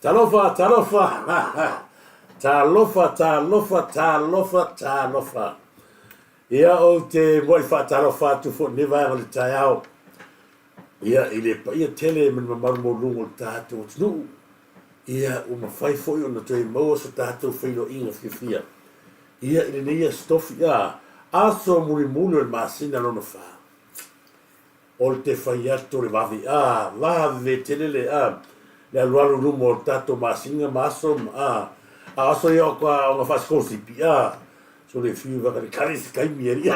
Talofa, talofa. Talofa, talofa, talofa, talofa. Ia o te moi fa talofa tu fo ne vai o tai au. Ia ia tele men mamaru mo lungo tātou tnu. Ia o mawhai foi o na toi maua sa tātou whailo inga whiwhia. Ia ia stofi ia. Aso muri mulu el masina lona wha. O te whai ato le wavi. Wavi telele le alualu lumo o tātou masinga maso. Aso ia o ka o ngā whaskosi pi. So le fiu waka le karisi kaimi eri.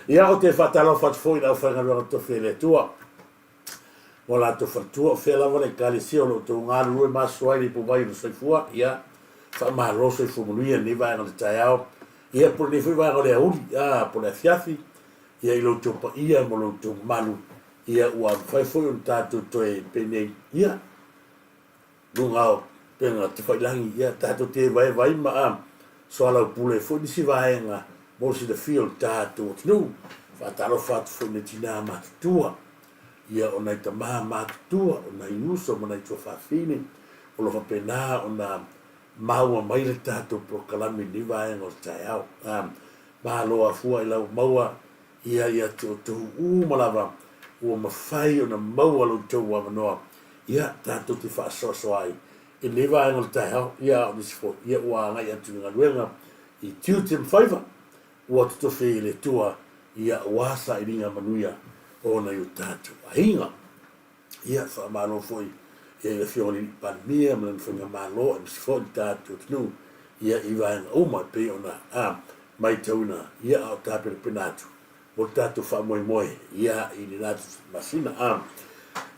Ia o te whatalo whatfoi lau whangaruanga tofi le tua. O la to fatua fela le kalisi o lo to ngā rue maso ai le pumai no soifua. Ia whamaro soifumanuia ni vai ngā tai au. Ia por ni fui vai ngā le auri. Por le fiafi. Ia i lo to pa ia mo lo to malu. Ia ua whai foi on tātou toe penei. Ia. Nungao penga te whailangi. Ia tātou te vai ma so ala pule foi nisi vaenga mo si the field tātou tinu. Whatalo whatu foi ne tina mātua. Ia o nei ta maha mātua. O nei uso mo nei tua whawhine. O lo whapena o na maua maile tātou prokalami ni vaenga o tai au. Mahaloa fua i lau maua. Ia tu malava. Ua mawhai o na maua lo tau wa manoa. Ia tātou te whaasoso ai. I lewa e ngal tai hau, ia o nisi fo, ia ua ngai atu ngā luenga, i tiu te mwhaiva, ua tuto whi le tua, ia wasa i ringa manuia, o na iu tātou. A hinga, ia wha malo foi, ia i whioni pandemia, mlan whinga malo, e nisi fo i tātou tinu, ia i vaenga uma pe o na, mai tauna, ia au tāpere penatu, o tātou wha moe, ia i ni nātu masina,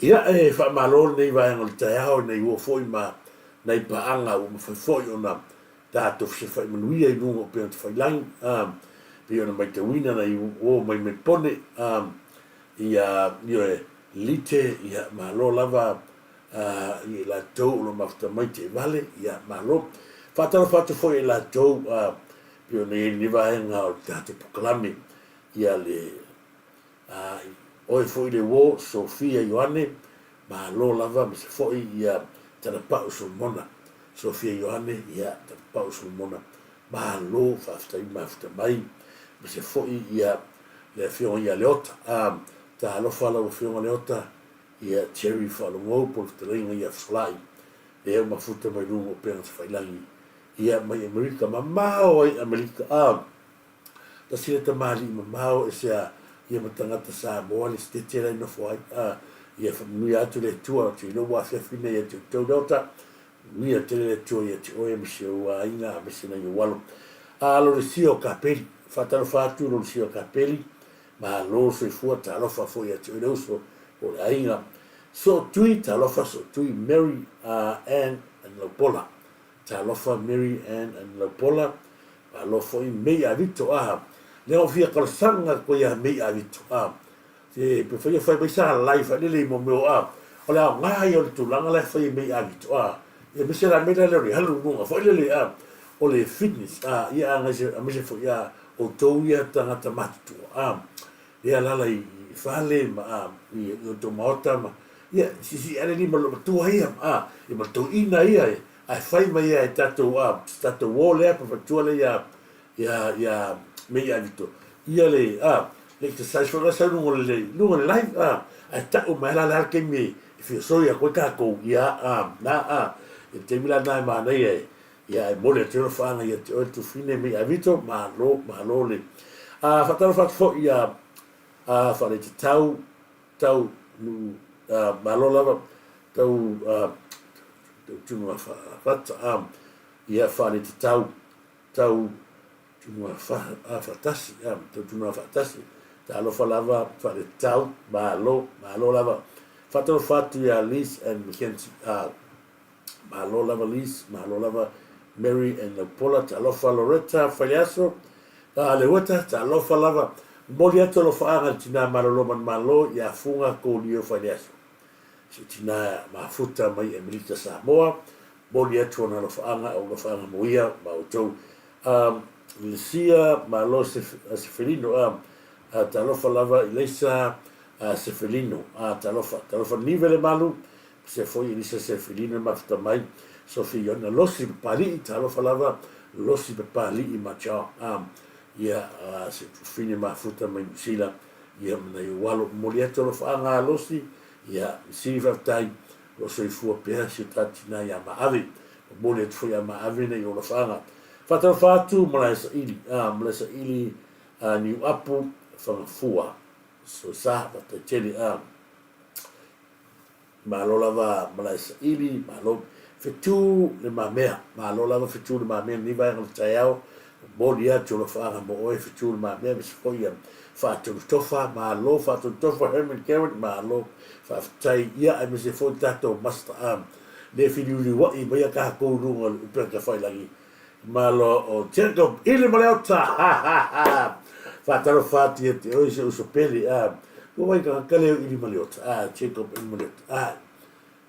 ia e wha malo nei vaenga le tai hau, nei ua foi ma, nei paanga o mawhai o na tātou se whai manuia i nunga o pēna te whailangi, pe o na mai te wina na i o mai me pone, ia lite, ia malo lava, i la tau o na mafta mai te vale, ia malo. Whatara whatu foi i la tau, pe o na i nivaenga o tātou pokalami, ia le, oi foi le wo, Sofia Ioane, malo lava, me se foi ia, tana pau mona. Sofia Ioane, ia, tana pau mona. Malo, whaftai mai. Me se foi ia, le whionga ia leota. Ta alofa lau whionga leota, ia Cherry whalongo, por te ringa ia whalai. E eo mafuta mai nungo pēna te whailangi. Ia mai Amerika, ma mao ai Amerika. Ta sire ta mali ma mao e sea, ia matangata Samoa, le stete rai no fwai. Ia whanui atu le tua, te ino wa whiawhine ia te taudauta, mia tele le tua ia te oe misi o aina, misi na i walo. Lo le sio kapeli, whataro whatu lo le sio kapeli, ma lo soi fua ta alofa fo ia te oe uso o le aina. So tui ta alofa, so tui Mary Ann and Laupola. Ta alofa Mary Ann and Laupola, ma lo foi mei avito leo fia kalsanga ko ia mei avito te preferia fai bisa live ali mo meu o la ngai o tu langa le fai mei avito e me sera me le halu mo foi le o le fitness ia ngai a me se foi o to ia tanga tamatu ia la i fale ma i o to mota ma ia si ale ni mo tu ia i mo tu ina ia ai fai mai ia tato wole pa tu le ia me ia vito ia le le exercise for la salu le live ai ta o mai la ke me if you so ia ko ka ko ia e te mila na ma na ia mo le tiro fa na ia tu fine me ia vito ma lo le fatalo fat fo ia fa le tau nu ma lo lava tau tu no fa fat ia fa le tau tu no fa fatasi tu no fatasi ta lo fa lava fa le tau ma lo lava fatalo fat ia Liz and Mackenzie ma lo lava Liz ma lo lava Mary and Paula ta lo fa Loretta Faliaso le wata ta lo fa lava moli ato lo fa anga tina ma lo malo ia funga ko lio Faliaso si tina ma futa mai Emilita Samoa moli ato na lo fa anga o lo fa anga moia ma o tau Lucia ma lo Seferino ta lo fa lava Elisa Seferino ta lo fa nivele malu se foi ni se filina mafta mai so fi ona losi pali talo falava losi pali ma cha ia se fini mafuta mai sila ia na walo moliato lo fanga losi ia siva tai lo so fu pe si tatina ia ma ave moliato fu ia ma ave nei lo fanga fata fatu mlaisa ili ni apu fua so sa ta tele ma lo lava mlaisa ili ma lo fetu le mamea ma lo lava fetu le mamea ni vai ngal taiao molia tolo fanga mo o fetu le mamea bis foia fa tu tofa ma lo fa tu tofa herman carrot ma lo fa tai ia ai se fo tato master le fili li wa i mai ka ko runga pe ka fai lagi ma lo o cerco ile ma le ta fa talo fa ti o se uso peli ko vai ka kale ili ma le cerco il ma le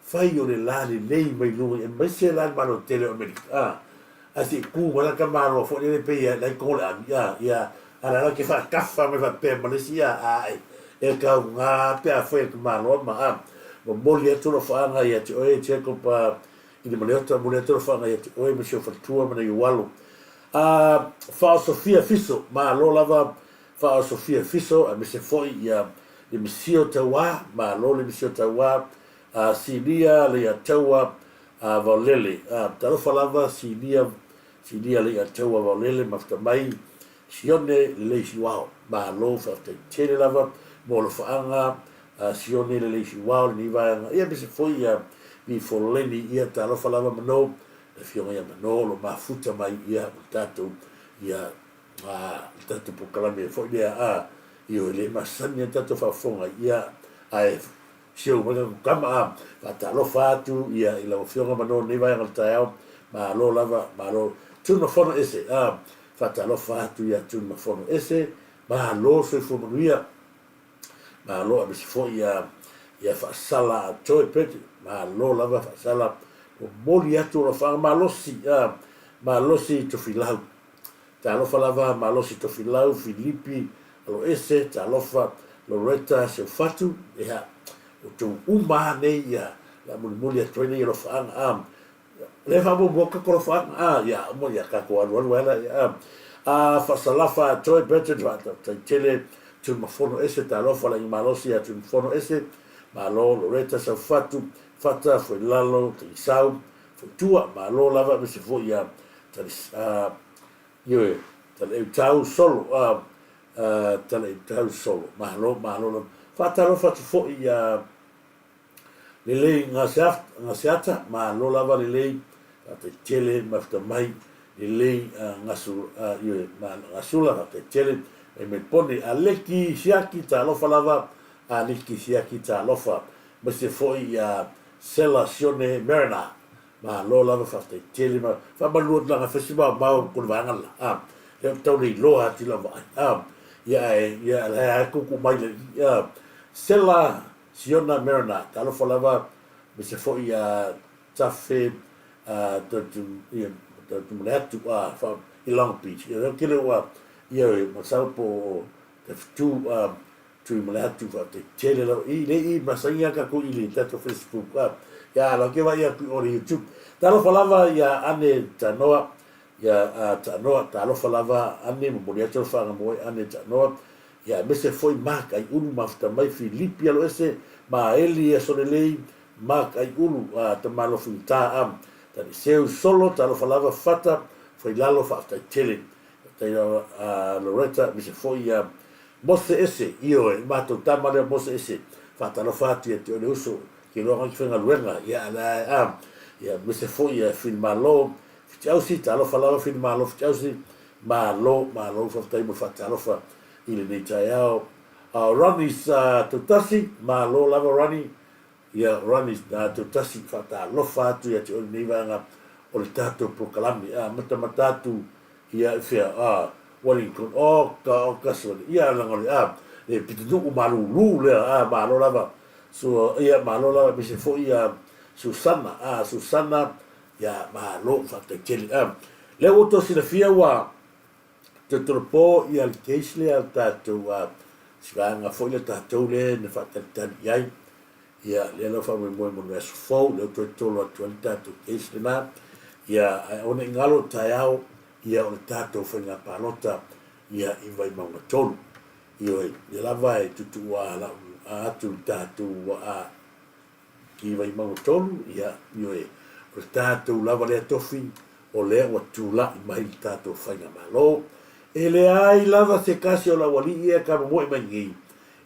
fai o le lali nei mai lunga e mai se la ma lo tele america asi ku wala ka ma lo fo le pe ia la ko la ia ala la ke fa kafa me fa pe Malaysia e ka nga pe a foi ma lo ma mo molia to fa nga ia te o che ko pa i molia to fa nga ia te o me se fa tua ma i walu fa Sofia Fiso ma lo lava fa Sofia Fiso a me se foi ia le misio tawa ma lo le misio tawa silia le atawa valele talo falava silia le atawa valele mafta mai sione le siwao ma lo fa te lava mo lo faanga sione le siwao ni va ia bise foi mi foleni ia talo falava mano le fiona ia mano lo mafuta mai ia tato ia tato pokalame foi ia io le masanya tato fa fonga ia ai sio mo kama talo fatu ia ila fiona mano ni va ngal tao ma lo lava ma lo tu no fono ese fatalo fatu ia tu ma fono ese ma lo se fo manuia ma lo abis fo ia fa sala toi pet ma lo lava fa sala o moli atu lo fa ma lo si to filau ta lo fa lava ma lo si to filau Filipi lo ese ta lo fa lo reta se fatu ia o tu uma nei ia la moli atu nei lo fa le fa bo boka ko fa ia mo ia ka ko wala ia fa salafa toi better ta tele tu ma fono ese ta lo fa la malosi tu fono ese ma lo reta sa fatu fata foi lalo te sau foi tua ma lo lava me se foi ia ta io ta le tau solo ta le tau solo ma lo fata lo fatu foi ia le ngasiata ma lo lava le te tele mafta mai le ngasu io ma ngasula te tele e me pone aleki siaki ta lo falava aleki siaki ta lo fa ma se foi selazione merna ma lo lava fa te tele ma fa balu la festival ma ko vanga e tau ni lo ati lava ia la ku mai sela siona merna ta lo falava ma se foi tafe tu mleatu fa i Long Beach ia kile wa ia ma salpo tu mleatu fa te tele lo i le masanya ka ko i le tato Facebook ia lo ke va ia ku o YouTube talo falava ia ane tanoa ia tanoa talo falava ane mo ia tlo fa mo ane tanoa ia me se foi mark ai ulu mafta mai Filipi lo ese ma eli so le mark ai ulu te malo finta tani seu solo talo falava fata foi lalo fa ta tele tai Loretta mi se foi mose ese io ma to tamale mose ese fata lo fati e te o uso che lo anche fenga luenga ia la ia mi se foi filmalo fiausi talo falava filmalo fiausi malo fa tai mo fata lo fa ile nei taiao Ronnie's tutasi malo lava Ronnie ia Ronnie's tutasi fata lo fatu ia te o nei vanga o le tato proklami matatu ia fea Wellington o kaso ia langole e pitu malulu le malo lava so ia malo lava mi se foi ia Susana ia malo fa te tele le auto si le fia wa te tropo ia le case le al tato sivanga foi le tato le ne fa te ia ia le lo fa mo mo le fo le to lo tuanta to case na ia ona ngalo taiao ia o tato whainga palota ia i vai maunga tonu. Ia le lava e tutu a la atu tato wa a ki vai maunga tonu ia ioe o tato lava le tofi o le wa tula i mai tato whainga malo. E le ai lava se kasi o la wali ia ka mo mai ngi.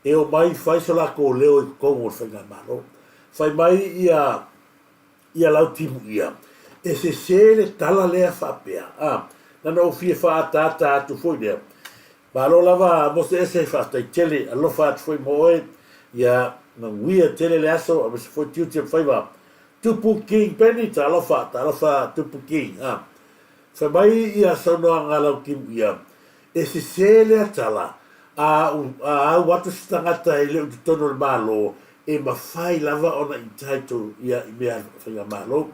E o mai fai so la ko leo i kongo whainga malo. Fai mai ia lau timu ia. E se le tala lea whapea. Nana o fie whaatata atu foi lea. Malo lava mo se ese whaatai tele alofa atu foi moe. Ia na wia tele le aso a se foi tiutia whaiwa. Tupu king penny ta alofa tupu king. Fai mai ia saunoa ngalau kimu ia. E se le tala a watu stangata e leo tutono le malo. E mawhai lava ona i taito ia i mea whainga malo.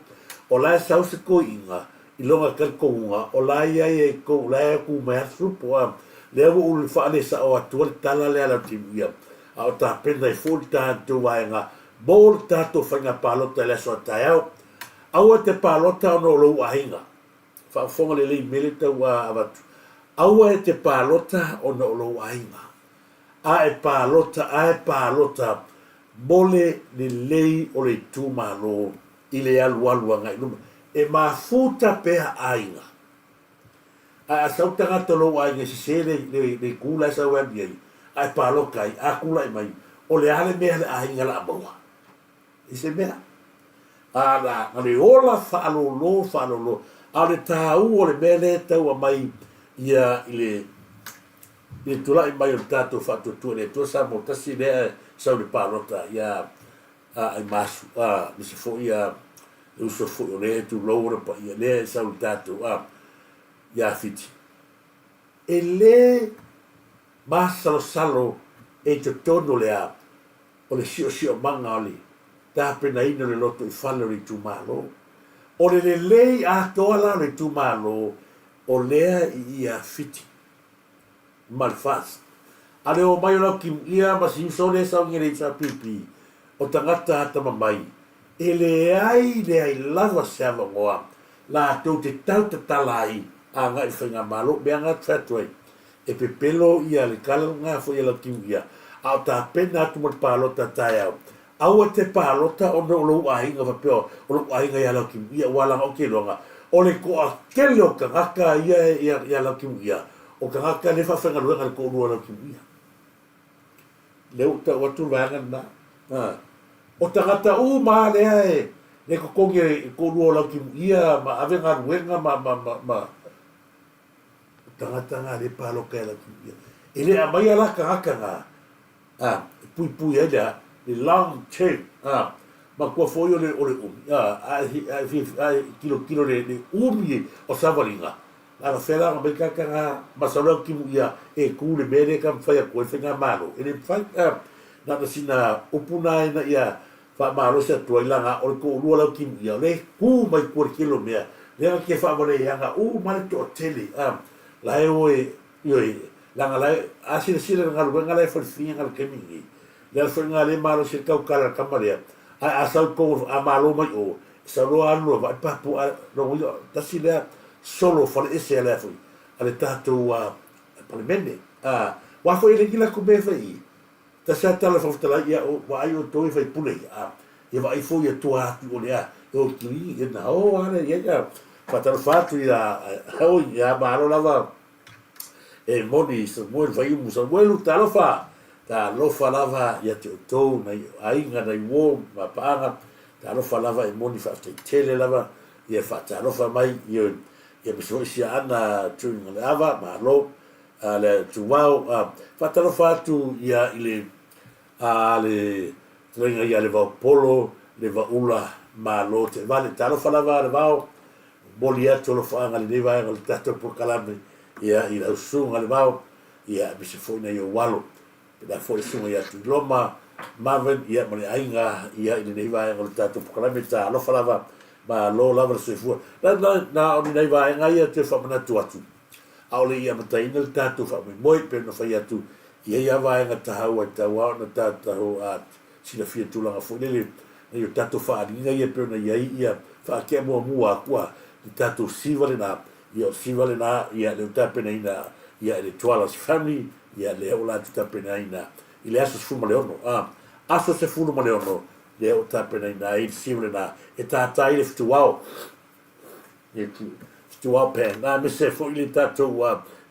O lai sau se ko inga, i longa kalkounga, o lai ai e ko, lai aku mea supo a, lea wo uli whaale sa o atua le tala lea la timu ia. A o ta penda i fōli tātou waenga, mō le tātou whainga pālota lea soa tai au. Aua te pālota ono lou ahinga. Whafonga le lei mele tau a avatu. Aua e te pālota ono lou ahinga. A e pālota, mole le lei o le tūmalo i le alu ngai luma. E mafuta pea ainga. A sau tangata lo ainga se le kula sa wami ai. A paloka ai, a kula i mai. O le ale mea le ainga la maua. I se mea. A la, ngale ola whaalolo. A le tāu o le mea le tau a mai ia i le tula i mai o tātou whatutua le tua sa mo tasi lea sau le palota ia ai masu nisi fo ia uso fo o le tu loura pa ia le sau tatu ia fiti e le masalo e te tono le a o le sio manga oli ta pena ina le loto i fala le tu malo o le lei a toala le tu malo o lea ia fiti malfas ale o mai o ki ia ma si so le sa ngere sa pipi o tangata ata mamai ele ai lava sava ngoa la to te tau te talai a ngai whinga malo me anga tratoi e pe pelo ia le kala nga fo ia la ki ia a ta pena tu mo palota tai au te palota o no lo ai nga peo o lo ai nga ia la ki ia wala o ke longa o le ko a kelo ka ka ia la ki ia o ka ka le fa whinga luenga ko lua la ki ia leu ta watu vanga na o tangata ma lea le kokongi ko lua la ki ia ma avenga luenga ma tangata nga le palo ka la ki ia ele a mai ala ka nga pui ele le long chain ma ko foi ole kilo le umi o savalinga la fela nga be ka ma solo ki ia e ku le bere ka fa ko fenga malo ele fa na sina upuna ina ia fa malo se to ilanga o ko lua la ki ia le ku mai ko kilo mea le ke fa vole yanga mal to tele la e langa la asile nga luenga la fa finga ke mingi le fa nga le malo se ka kala kamaria a sa ko a malo mai o sa lo anu va pa pu no yo tasile solo fa ese ala fu ale tato wa parlemende wa foi le gila ku be fai ta sa tala fa tala ia wa ai o toi fai pule ia va ai foi to a tu olea o ki na o ale ia fa tala fa tu ia o ia ba lo lava e moni so mo vai mu so mo lu tala fa ta lo fa lava ia to na ai nga na wo ma pa ta lo fa lava e moni fa tele lava ia fa ta lo fa mai ia beso sia ana tu lava ma lo le tu vao fatalo fatu ia ile le trenga ia le va polo le va ula ma lo te vale talo falava le vao bolia to lo fa ngal le va ngal tato por calame ia ila sunga le vao ia beso foi na yo walo da foi sunga ia tu loma maven ia mole ainga ia ile le va ngal tato por calame ta lo falava ma lo lava se fu na o nei vai ngai te fa mana tu atu au le ia mata ina tatu fa moi pe no fa ia tu ia vai nga ta hawa ta wa na ta ho at sila fia tulaga foʻi lele na io tatou faaliga ia pe ona iai ia faakea muamua akua i tatou siva lenā ia o siva lenā ia le tapenaina ia e le tualas family ia le o latu tapenaina i le aso sefulu ma le ono aso sefulu ma le ono le o tapenaina i le siva lenā e tatai le fituao ia fituao pe na mese foʻi le tatou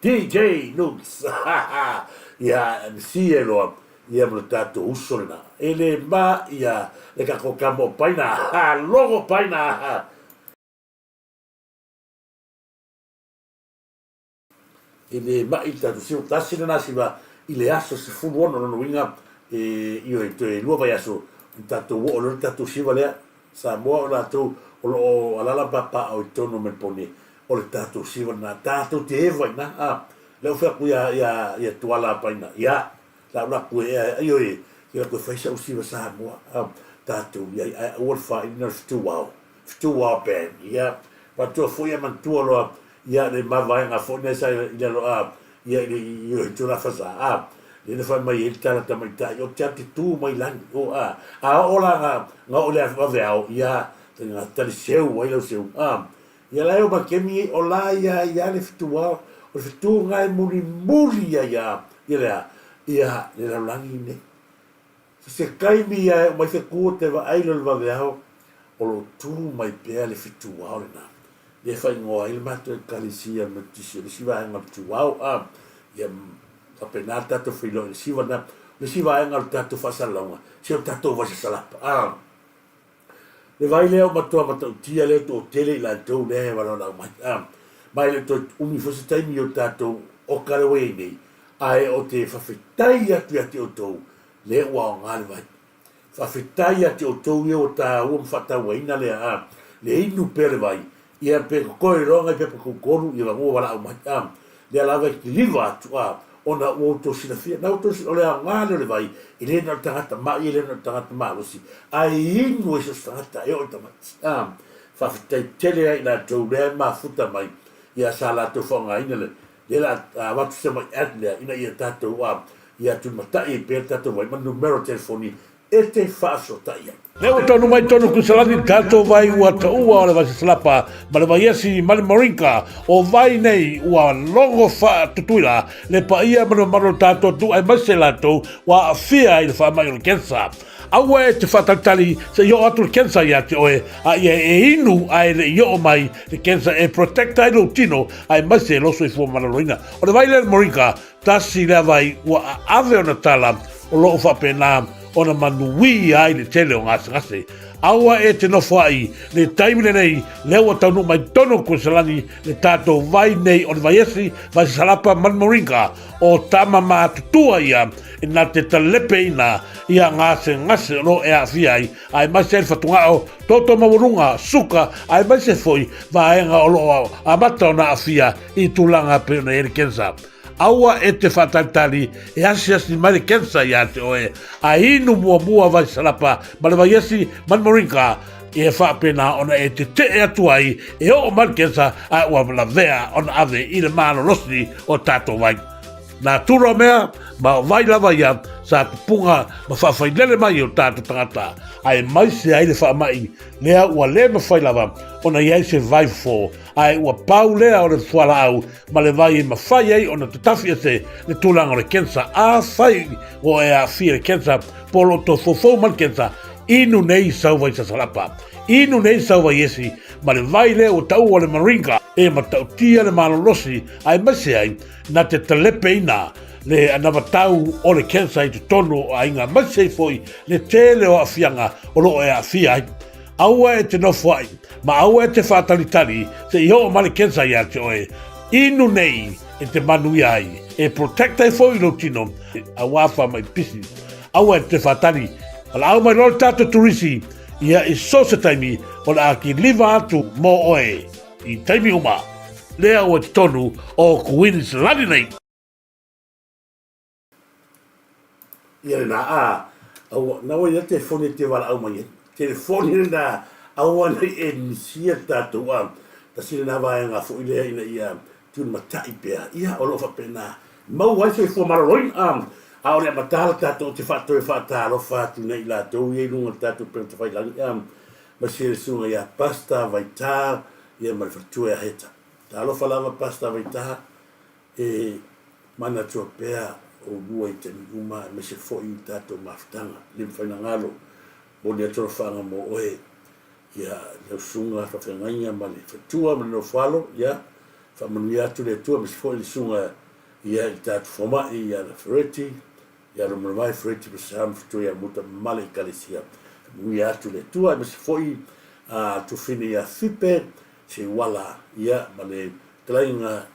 DJ Nugs ia si e loa ia mo le tatou uso lenā e le ma ia le kakokama o paina logo paina e le ma i tatou siu tasi lenā siva i le aso sefulu ono lonoiga io e te lua vai aso tatou o le tatou siva lea Samoa o latou o loo alala papa o i tono me pone o le tatou siva na tatou te eva ina leo whaku ia tuala paina ia la ula kue io ia koe whaisa o siva Samoa tatou ia ua wha ina fitu wao pen ia patua fo ia mantua loa ia le mavaenga fo ne sa ia loa ia i tula fasa le na fa mai il tala tamaita o tati tu mai lan o ola nga o le VAO ia tanga tali seu wai lo seu ia la o ma kemi o la ia le fitua o fitu ngai muri ia le la langi ne se kai mi ia mai se ku te va ai lo VAO o lo tu mai pe le fitua o na le fa ngo il mato kalisia me tisi le siva nga fitua ia apena tato filo le siva nga tato fasalonga se o tato va se salapa le vai leo matua tia le to tele la to le va la mai le to umi fosse taimi o tato o karawe nei ai o te fafitai atu ati o to le wa ngal vai fafitai ati o to o ta o mfata waina le inu pele vai ia pe ko ronga pe ko koru ia ngo wala mai le la vai liva atu ona o to sina fia na to o le ngalo le vai ile na tangata ma ile na tangata ma losi ai inu e stata e o tama fa tele ai na to le ma futa mai ia sala to fonga ina le la watu se mai atlia ina ia tato ia tu mata e per tato vai ma numero telefoni e te faso taia leo tonu mai tonu kusalani tato vai ua taua o le vasi slapa ma le vaiesi ma le marinka o vai nei ua longo fa tutuila le pa ia mano tato tu ai mase lato wa afia i le wha mai o le kensa aua e te whatatali se io atu le kensa ia te oe a ia e inu ai le io mai le kensa e protecta i lo tino ai mase loso i fua manaloina o le vai le marinka tasi le vai ua ave o na tala o loo whapena ona manui ai le tele o ngase aua e te nofo ai le taimi le nei leo taunu mai tono kusalani le tato vai nei o le vaiesi vai salapa manmoringa o tama matutua ia ina te talepe ina ia ngase no e afia ai mai se fatungao toto mawurunga suka ai mai se foi vaenga o lo amata ona afia i tulanga pe na kensa aua e te whatatali e asi mai le kensa ia te oe a inu mua vai salapa ma le vaiesi manmoringa e whapena ona e te atu ai e o man kensa a ua la vea ona ave i le malo losni o tato vai na tura mea ma vai lava ia sa pupunga ma whawhailele mai o tato tangata ai mai se ai le whaamai lea ua le ma whai lava ona iai se vai fo ai ua pau lea o le fuala au ma le vai ma whai ai ona te tafi se le tūlanga o le kensa a whai o e a fia le kensa polo to fofo man kensa inu nei sauva i sa salapa inu nei sauva iesi ma le vai lea o tau o le maringa e ma tau tia le malolosi ai mase ai na te talepe ina le anavatau o le kensa i te tono a inga mase foi le tele o afianga o lo e afia ai aua e te nofo ai ma aua e te whatalitali se i o ma le kensa ia te oe inu nei e te manui ai e protecta e foi lo tino a wafa mai pisi aua e te whatali ala au mai lor tato turisi ia i so se taimi o la aki liva atu mo oe i taimi uma lea o te tonu o kuwini se lani nei ia na na o ia telefoni te wala au mai telefoni na au nei e nisia tato ta sile na vai nga fo ile ia tu matai pe ia o lo fa pena mau ai se fo mararoin a o le matala tatou te whātoe whātālofa atu nei lātou i lunga tatou pēr te whailangi ma se sunga ia pasta vai tā ia ma le whatua heta tālofa lava pasta vai tā e mana tua pēa o lua i tani uma me se fo i tatou mawhitanga le mwhaina ngalo mo le atora whanga mo oe ia leo sunga whawhengainga ma le whatua ma le no whalo ia whamanui atu le tua me se fo i le sunga ia i tātou whamai ia le whereti ia lo mai freti pe sam fu ia muta male kalesia mu atu le tua me se foi tu fini ia fipe se wala ia male trainga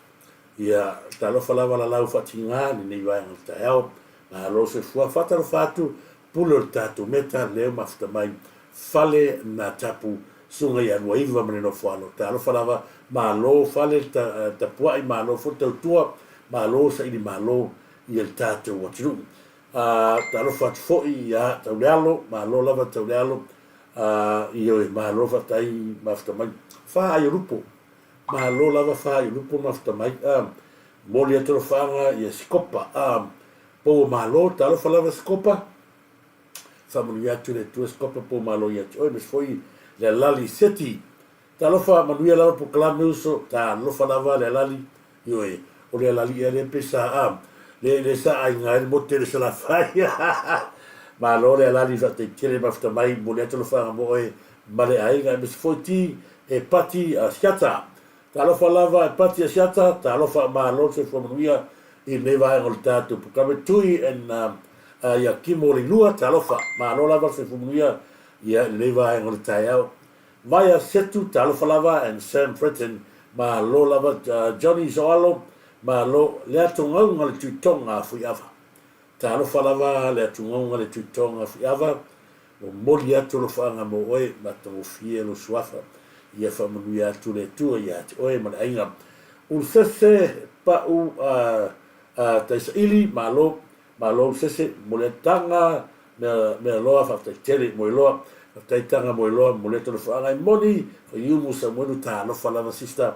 ia talo falava la lau fatinga ni nei vai ngal tael ma lo se fu fata fatu pulo tatu meta le mafta mai fale na tapu sunga ia no iva mane no falo talo falava ma lo fale ta puai ma lo foto tua ma lo sa ini ma lo ia tatu watu talo fat foi ia taulealo ma lo lava taulealo io ma lo fatai mafta mai fa ai rupo ma lo lava fa ai rupo mafta mai mo le tro fanga ia scopa po ma lo talo falava scopa fa mo ia tu le tu scopa po ma lo ia oi mes foi le lali seti talo fa ma ia lava po clamuso ta lo falava le lali io o le lali ia le pesa le sa ai ngai mo te le sala fai ma lo le la li te tele bafta mai mo le tolo fa mo e ma le ai ngai mis foti e pati a siata ta lo fa lava e pati a siata ta lo fa ma lo se fo mia i le vai ngol tatu po kame tui en ia kimo le lua ta lo fa ma lo lava se fo mia ia le vai ngol taiao vai a setu ta lo fa lava en Sam Fretton ma lo lava Johnny Zoalo ma lo le atunga le tuitonga fu ava ta lo falava le atunga le tuitonga fu ava o moli atu lo fanga mo oe ma to fie lo swafa ia fa mo ia tu le tu ia oe ma ainga un sese pa u ta ili ma lo sese mo le tanga me lo fa ta tele mo lo ta tanga mo lo to lo fanga moni fa yumu sa mo ta lo falava sista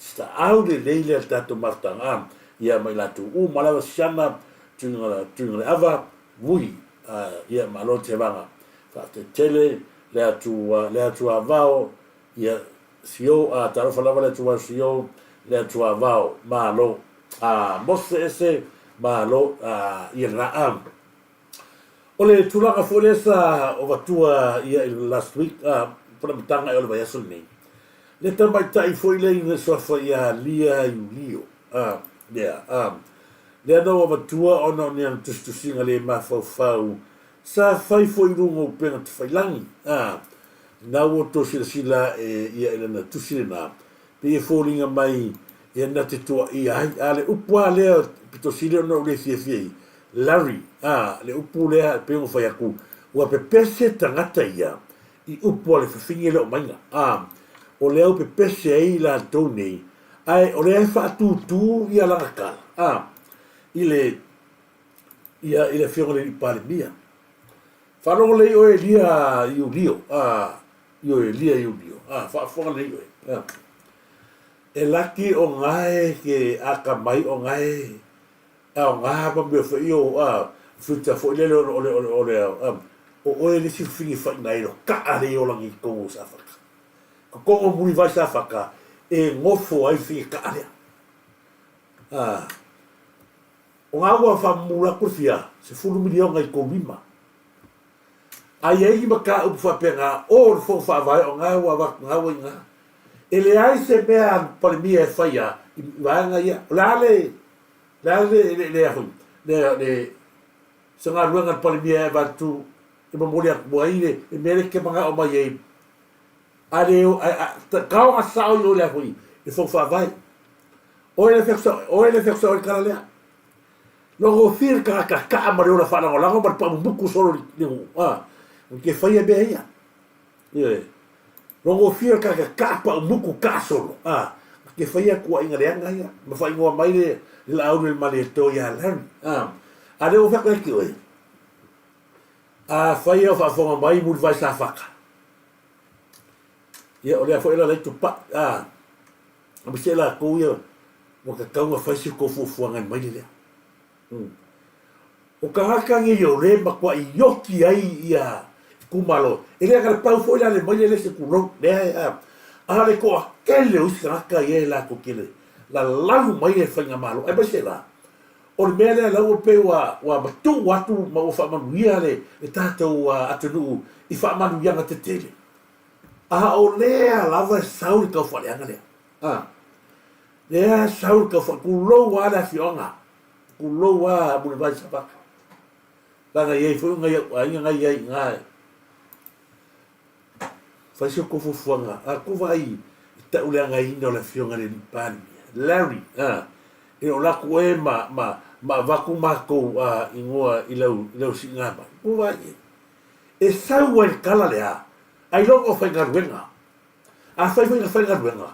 sta aude leile tato martanga ia mai latu malawa siana tunga ava vui ia malo te vanga fa te tele le atu VAO ia sio taro falava le atu sio le atu VAO malo mose ese malo ia na ole tulanga folesa o vatua ia last week para mitanga ole vai asulni le tamai tai foi le ina sofa ia lia iulio le no va tua ona ni an tu singa le ma fau sa fai foi lungo pena te fai langi na o to sila ia ina tu sila pe folinga mai ia na te tua ia ale upua le pito sila no le fie Larry le upu le pe o fai aku wa pe pese tangata ia I upua le fingi le o mainga o leo pe pese ai la tone ai o le fa tu ia la kala ile fiore le pandemia fa no le o elia iulio io elia iulio fa fo le io e laki o ngai ke aka mai o ngai o nga ba me fo io futa fo le o le si fingi fa ngai ro ka ale o langi ko sa fa ko o muri vai sa fa e ngofo ai fi ka ale o nga wa fa mura kurfia se fulu milion ngai ko mima ai ai ma ka u fa penga o fo fa vai o nga wa nga ele ai se me a pandemia fa ya va nga ya le sanga ruanga pandemia va tu e mo moria mo ai e mere ke manga o mai ai ale ka o sa o le hui e fo fa vai o ele fexo o kala logo fir ka mare ora fa la ngo pa buku solo ni ke fa ia be ia logo fir ka pa buku ka solo ke fa ia ku inga renga ia ma fa ingo mai le la o le male to ia lan ale o fa ka ki oi fa ia fa fo mai mu vai sa faka ia o le fa ela le tu pa ma se la ko ia mo ka ka fa si ko fu ngai mai le O ka haka ngi yo le makwa I yoki ai ia kumalo. Ele ka pau foi la le mai le se kulo. Le a le ko kele o se haka ye la ko kele. La lau mai e whainga malo. E base la. O le mea le lau pe wa matu watu ma o whamanuia le tātou atunu I whamanuia te tele. A o lea lava e sauri kau whaleanga lea. Lea sauri kau kulo wa la fionga. Kulo wa mune vai sapaka. Langa iei fui ngai ai ngai. Faisio kofu fuanga. A kuva ai ta ulea ngai ina o la fionga le nipani. Larry. E o laku e ma vaku mako ingoa ilau si ngama. Kuva ai. E sau e kala lea. Ai longo whaingaruenga. A whaingaruenga.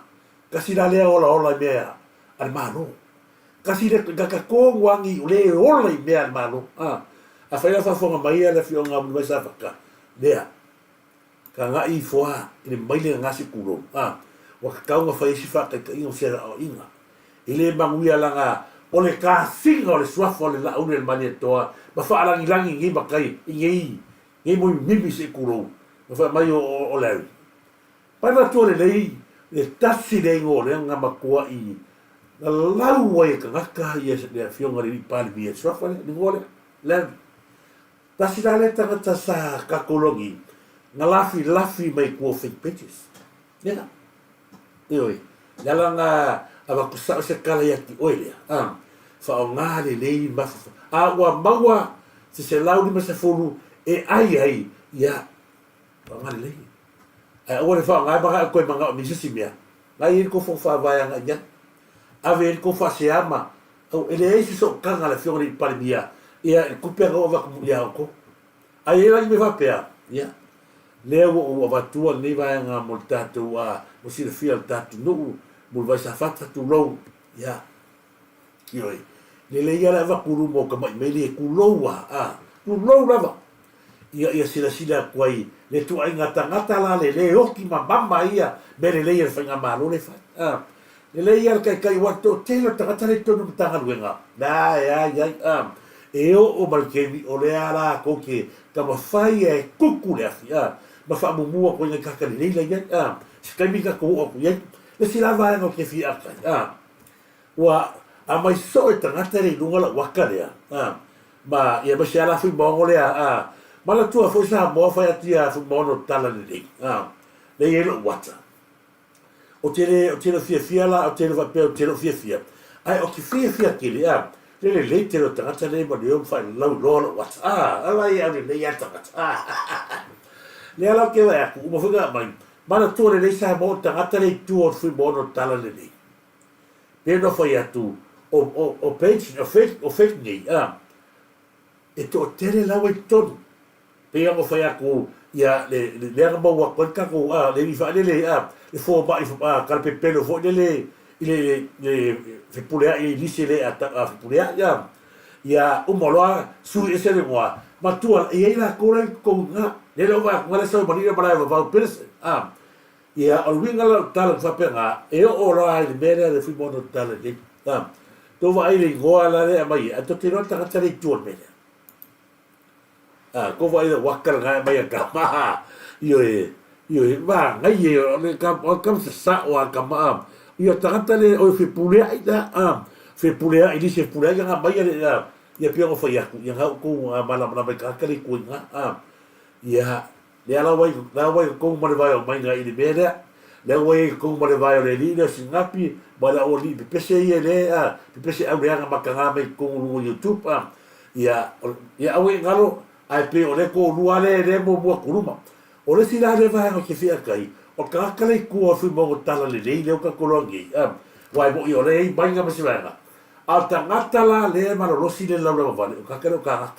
Kasi la lea ola mea al mano. Kasi le kakako wangi ule ola mea al mano. A whaia whafonga mai ala fionga munu mai sawhaka. Lea. Ka ngā I foa I le maile ngasi kuro. Wa kakaunga whaisi whaka ka ingo sera o inga. I le manguia langa o le ka singa o le suafa o le laune le mani toa. Ma whaalangi langi ngi makai. Ngi mui mimi se kuro. Ma wha mai o Larry. Paina tua le lei. Le tasi le ingo le nga makua I. Na lau ai ka ngaka I le fionga le pali mi e suafa le ngole. Larry. Tasi la le tangata sa kakolongi. Nga lafi mai kua fake pages. Nena. Ioi. Yala nga awakusao se kala yaki oilea. Whao ngā le lei mafu. Awa maua se lau ni masa fulu e ai. Ia. Whao ngā le lei. Ai awa le whao ngā baka koe manga o misisi mea. Ngai ko fo whawai anga ia. Ave ko fa se ama. Au ele eisi so kanga le fionga ni pari mia. Ia kupea ngā waku mulia ko. Ai e langi me whapea. Ia. Lea o watua nei vai ngā mo tātou mo sira fia tātou nuu. Mo vai sa fata tu rou. Ia. Kioi. Le leia la wakuru mo ka mai mele e kuloua. Kulou lava. Ia sila kuai. Le tu ai ngata la le oki mama ia. Mele leia le whainga malo le fai. Le leia le kai wato telo tangata le tonu mtanga luenga. Ia. E o malkemi o le ala koke. Ka mawhai e kuku le afi. Ma wha mumua koe ngai kakari leila ia. Sikai ka kou aku ia. Le sila vai ngau ke fi akai. Wa a mai so e tangata le lunga la waka lea. Ma ia masi ala fui mongo lea. Ma la tua fui sa moa fai atia fui mono tala le lei. Le ielo wata. O tele fia la, o tele vapea, o tele fia. Ai o ki fia kele. Le lei tele tangata le ma leo fai lau lola wata. Ala ia le lei tangata. Le ala ke vai aku. Uma fuga mai. Mana tua le lei sa mo tangata le tua fui mono tala le lei. Pena fai atu. O page, o fake nei. E to tere lau e tonu. Pea mo fai aku. Ia le anga maua koe kako. Le mi fai le le fo mai kalpe pelo fo le fipulea I lise le fipulea. Ia umoloa sui ese le ngoa. Matua ia ila kora ko nga. Le lo va ngale so manira para va pers. Ia o winga la tala fa penga. E o la le mera le fimo no tala de. To va ile goa la le mai. A to tiro ta ta le tuor mera. Ko va ile wakal nga mai ka ma. Io va ngai io le kam sa o ka ma. Io ta ta le o fipulea ida. Fipulea ili se pulea nga mai le ia pia fa ia ku ia ko mala mai ka kali ku nga. Ia le ala wai ko mo le vai o mai ngai le mera. Le wai ko mo le vai o le lina singapi bala o li pese ia le pese au le nga makanga mai ko no YouTube. Ia awe ngalo ai pe o le ko lua le mo kuruma. O le sila le vai o ke fia kai. O ka kale ku o fu mo tala le le ka kolongi. Wai mo io le mai nga masivanga. Al tangata la le marolosi le la vale. O ka kale o ka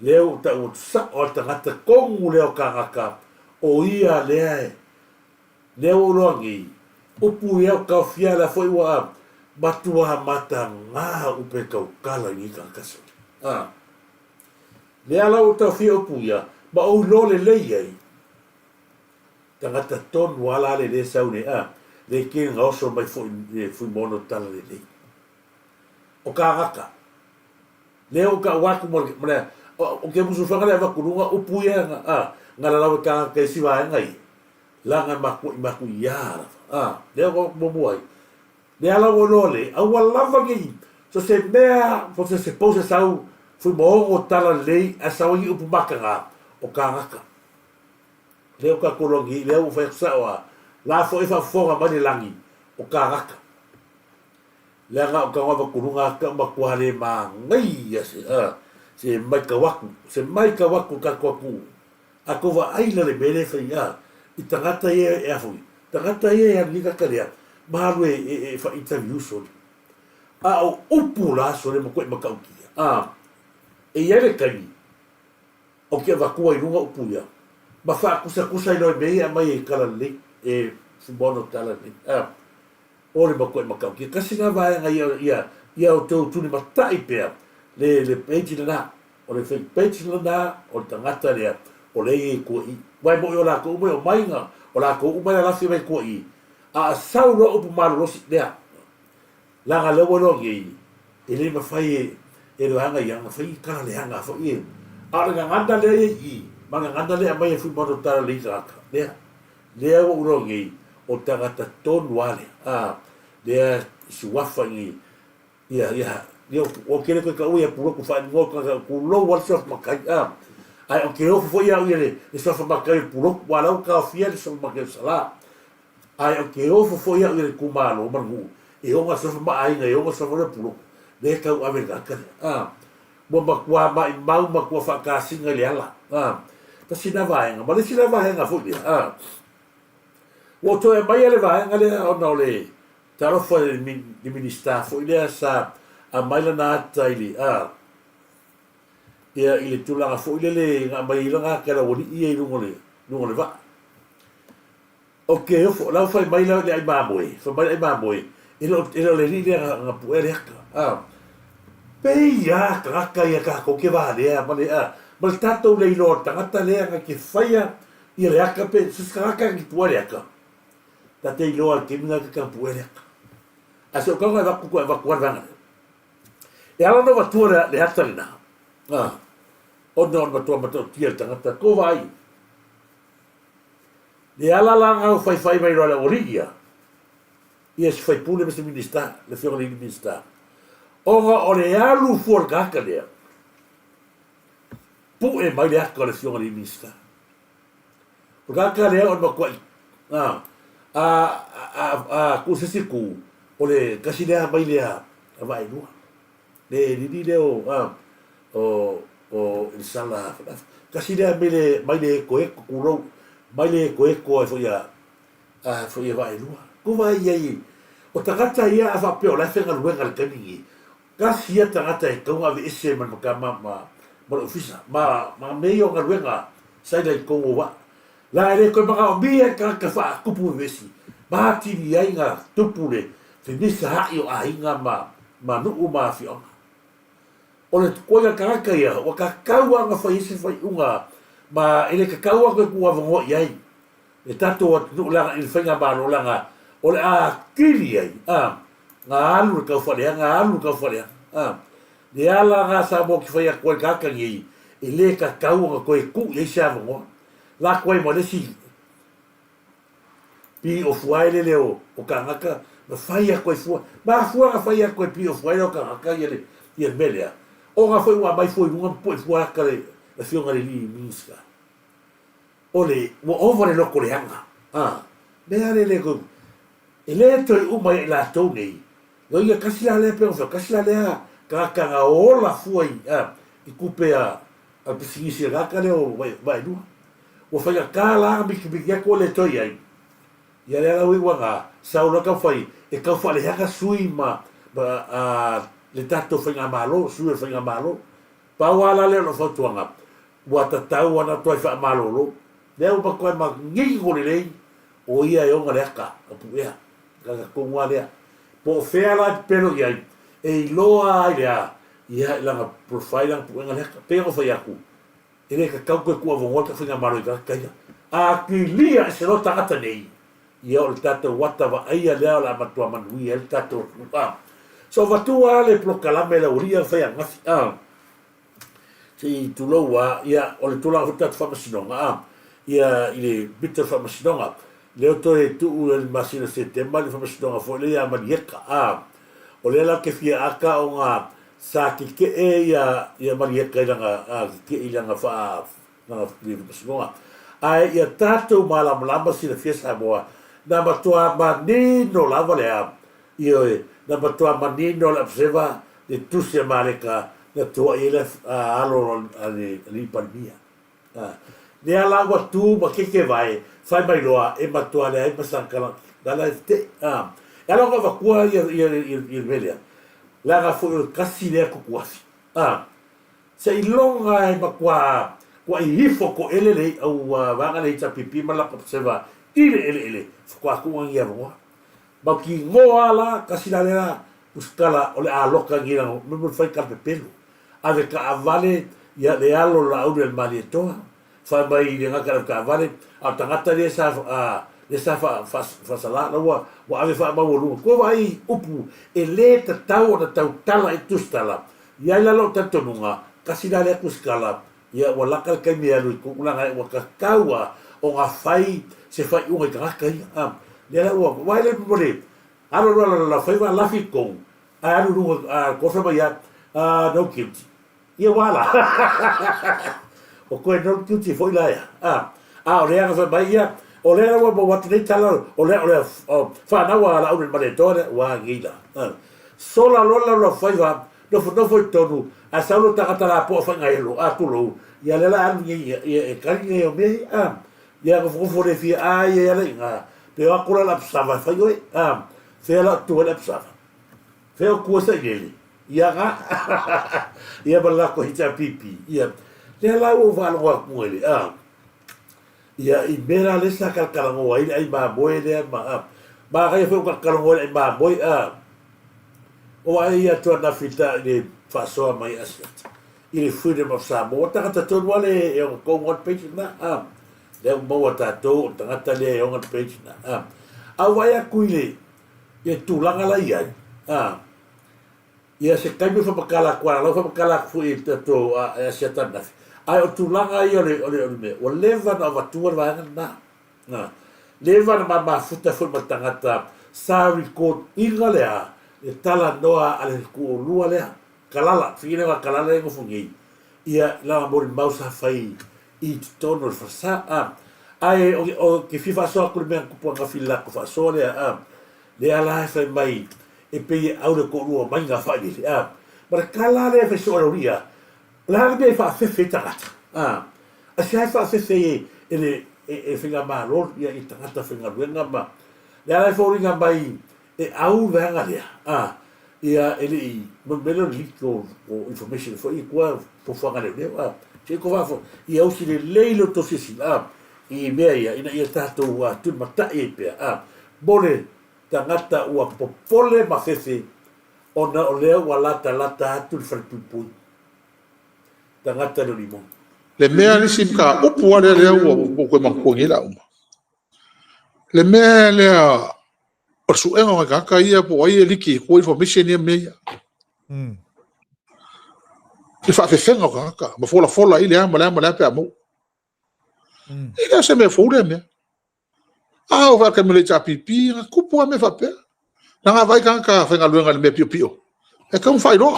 leo ta o sa o tangata kongu leo kangaka o ia leo longi upu ia ka fia la foi wa batua mata nga upe ka kala ni ka kaso le ala o ta fia upu ia ba o lo le ai tangata ton wala le saune le ke nga so mai foi mono tala le o kangaka leo ka waku mo o ke musu fanga le waku lunga upu ia ngala lawe ka ke siwa ngai langa maku yara leo ko momuai le ala wolole a wala ngi so se mea fo se pose sau fu mo o tala lei a sau i upu makanga o ka ngaka leo ka kolongi leo fa sa wa la fo ifa fonga mani langi o ka ngaka langa o ka wa kulunga ka makuale ma ngai se mai ka waku ka koku a ko wa ai le bele fa ia i tangata e afu tangata e ni ka karea malu e fa interview so o upu la so le mo ko makauki e yele kai o ke va ko i runga upu ia ma fa kusa i no me ia mai e kala le e fubono kala le o le mo ko makauki kasi nga va nga ia o tu ni matai pe le page na o le fake page na o tangata le o le ko i vai mo yo la ko mo mai nga o la ko mai la fi mai ko i a sauro upu malu rosi dea langa lewo longi ele ma fai e lo hanga yang fai ka le hanga fo i a nga nganda le i ma nga nganda le mai fu mo tara le ka le wo longi o tangata ton wale le suafa ni ia o kele ko ka uia puro ku fa ngo ka ku lo wa sof makai ai o ke o fo ia ile sof makai puro wala ka fia sof makai sala ai o ke o fo ia ile ku malo mangu e o ma sof ma ai ngai o sof le puro le ka u ave ka mo ma kwa ma kwa fa ka singa le ala ta sina vai nga ma le sina vai nga fo ia o to e mai le vai nga le o no le taro fo di ministra fo ile sa a mai na taili ia ile tulanga fo ile nga mai langa ka la woni ia lungole va okay fo la fa mai la ai mamoi fo mai ai mamoi ile le ri nga puere pe ia ka ia ka ko ke va le ma tato le lo tangata le nga ke faia ia le aka pe ska ka ki puere ka tate lo ke minga ka puere aso ka va ku va vanga e ala no vatua le hatarina o no vatua tia tangata ko vai le ala langa fai mai rola origlia ia se fai pule mese ministra le fiore le ministra o le alu for kaka le pu e mai le aka le fiore le ministra o kaka le o ma kwai ku se siku o le kasilea mai le vai no le le o il sala kasi dia mai le ko kuro mai le ko fo ya vai lua ko vai ai o tangata ia a fa pe o la fenga luenga le kani kasi ia tangata e ko ave ese man ka ma ofisa ma me yo nga luenga sai le ko wa la le ko ma bi ka fa kupu vesi ba ti ia nga tupule fe misa yo a inga ma no ma fi o le koia karaka ia, o ka kaua nga fai unga, ma ele ka kaua koe kua vango iai. E tato atu langa il whainga maro langa, o le kiri ai, ngā alu le kau whalea, Le ala ngā sa mo ki whai a koe karaka iai, e le ka kaua nga koe ku iai sa vango. La koe mo lesi, pi o fuaile leo, o ka ngaka, ma whai a koe fua, ma fua nga whai a koe pi o fuaile o ka ngaka ia melea. O nga foi wa mai foi nunga po fua kale la fionga le ni minska ole mo over le loko le hanga me ale le go ele to u mai la to nei yo ia kasi la le pe o kasi la le ka nga ola foi i kupe a pisingisi la kale o vai du o fa ka la mi ki ya ko le to ia ia le la wi wa sa o ka foi e ka fa le hanga sui ma le tato whainga malo, sue whainga malo, pa wala leo no whautuanga, wa tatau ana toi wha malo lo, leo pa koe ma ngiki kore lei, o ia e onga leaka, a pu ea, kaka kongua lea, po whea la peno iai, e iloa ai lea, ia ilanga profiling pu enga leaka, peo whai aku, e le ka kau koe kua vongota whainga malo i kaka, a ki lia e se lo tangata nei, ia o le tato wata wa aia leo la matua manui, e le tato, so vatua le plokalame la uria fai ngafi si tuloa ia o le tula futa fa masinonga ia ile bitter fa masinonga le to e tu el masino setembro le fa masinonga fo le ia manieka o le la ke fia aka o nga sa ki ke ia manieka nga ke nga fa nga le masinonga ai ia tato malama si le fia Samoa na matua manino lava le ia na matua manino la observa de tusia maleka na tua ele alo ali pandemia ne ala wa tu ma ke vai fai mai loa e matua le ai pasangkala dala te ela va kua ia velia la ga fu kasi le ko kuasi se ilonga e makua kwa ifo ko ele au vanga le pipi mala ko seva ele kwa ku ngia ro ba ki ngoala kasi la uskala ole a loka ngira mo fai ka pepelo ave ka avale ya de alo la au del maletoa fa mai de nga ka avale a tangata le sa fa sala la wa ave fa ma wo ko vai upu ele ta tau na tau tala e tustala ya la lo tanto nunga kasi la le uskala ya wala ka kai me alu ko la nga wa ka kawa o nga fai se fai unga ka kai le la wa vai le mole alo la fai va la fi ko alu ko fa ya no guilty ia wala o ko no guilty foi la ya o le nga fa mai ya o le wa wa te tala o le fa na wa la o le tore wa ngila sola lola lo fai va no foi tonu a saulo ta kata la po fa ngailo tulo ia le la ia e kali o me ia ko fo le fi ia le nga pe wa kula la psava fa yo fe la tu la psava fe o ko sa geli ia ga ia bala ko hita pipi ia le la o va lo ko ele ia i mera le sa kala ngo ai ba boy le ba ga fe ko kala ngo ai ba boy o ai ia to na fita le faso mai asat il freedom of Samoa ta ta to wale e ko what page na le mo ta to ta le on page na a vai a kuile e tu langa la ia ia se kai me fa pakala kwa la fa pakala fu e to a se ta na ai o tu langa ia le me o leva na va tu va na leva na ma futa fu matangata sa record ingalea e tala noa ale ku lua le kalala fine wa kalala ngo fungi ia la mor mausa fai i tono fa sa ai o ke fifa so ku me ku ponga fila ku fa so le le ala fai mai e pe au le ko lua mai nga fa ni mar kalala fe so ria la be fa fe fe tata a sai fa fe fe ele e finga ma lo ia i tata finga wenga ma le ala fo ringa mai e au venga dia ia ele mo melo liko o information fo i kwa po fanga le che ko va fo ia o si le leilo to si i mea ina ia tato wa tu mata e pe bole tangata ua popole ma fefe ona o leo wa lata tu falpupui tangata le limon le mea ni sim ka upu ale le o ko mankongi la le mea le o su enga nga ka ia po ai liki ko information ia me le fa fe fenga ka ma fola ile ama pe amo ile se me fo me o va ka me le pipi nga kupu me fa pe nga vai ka fa nga luenga le me pio e ka un fai lo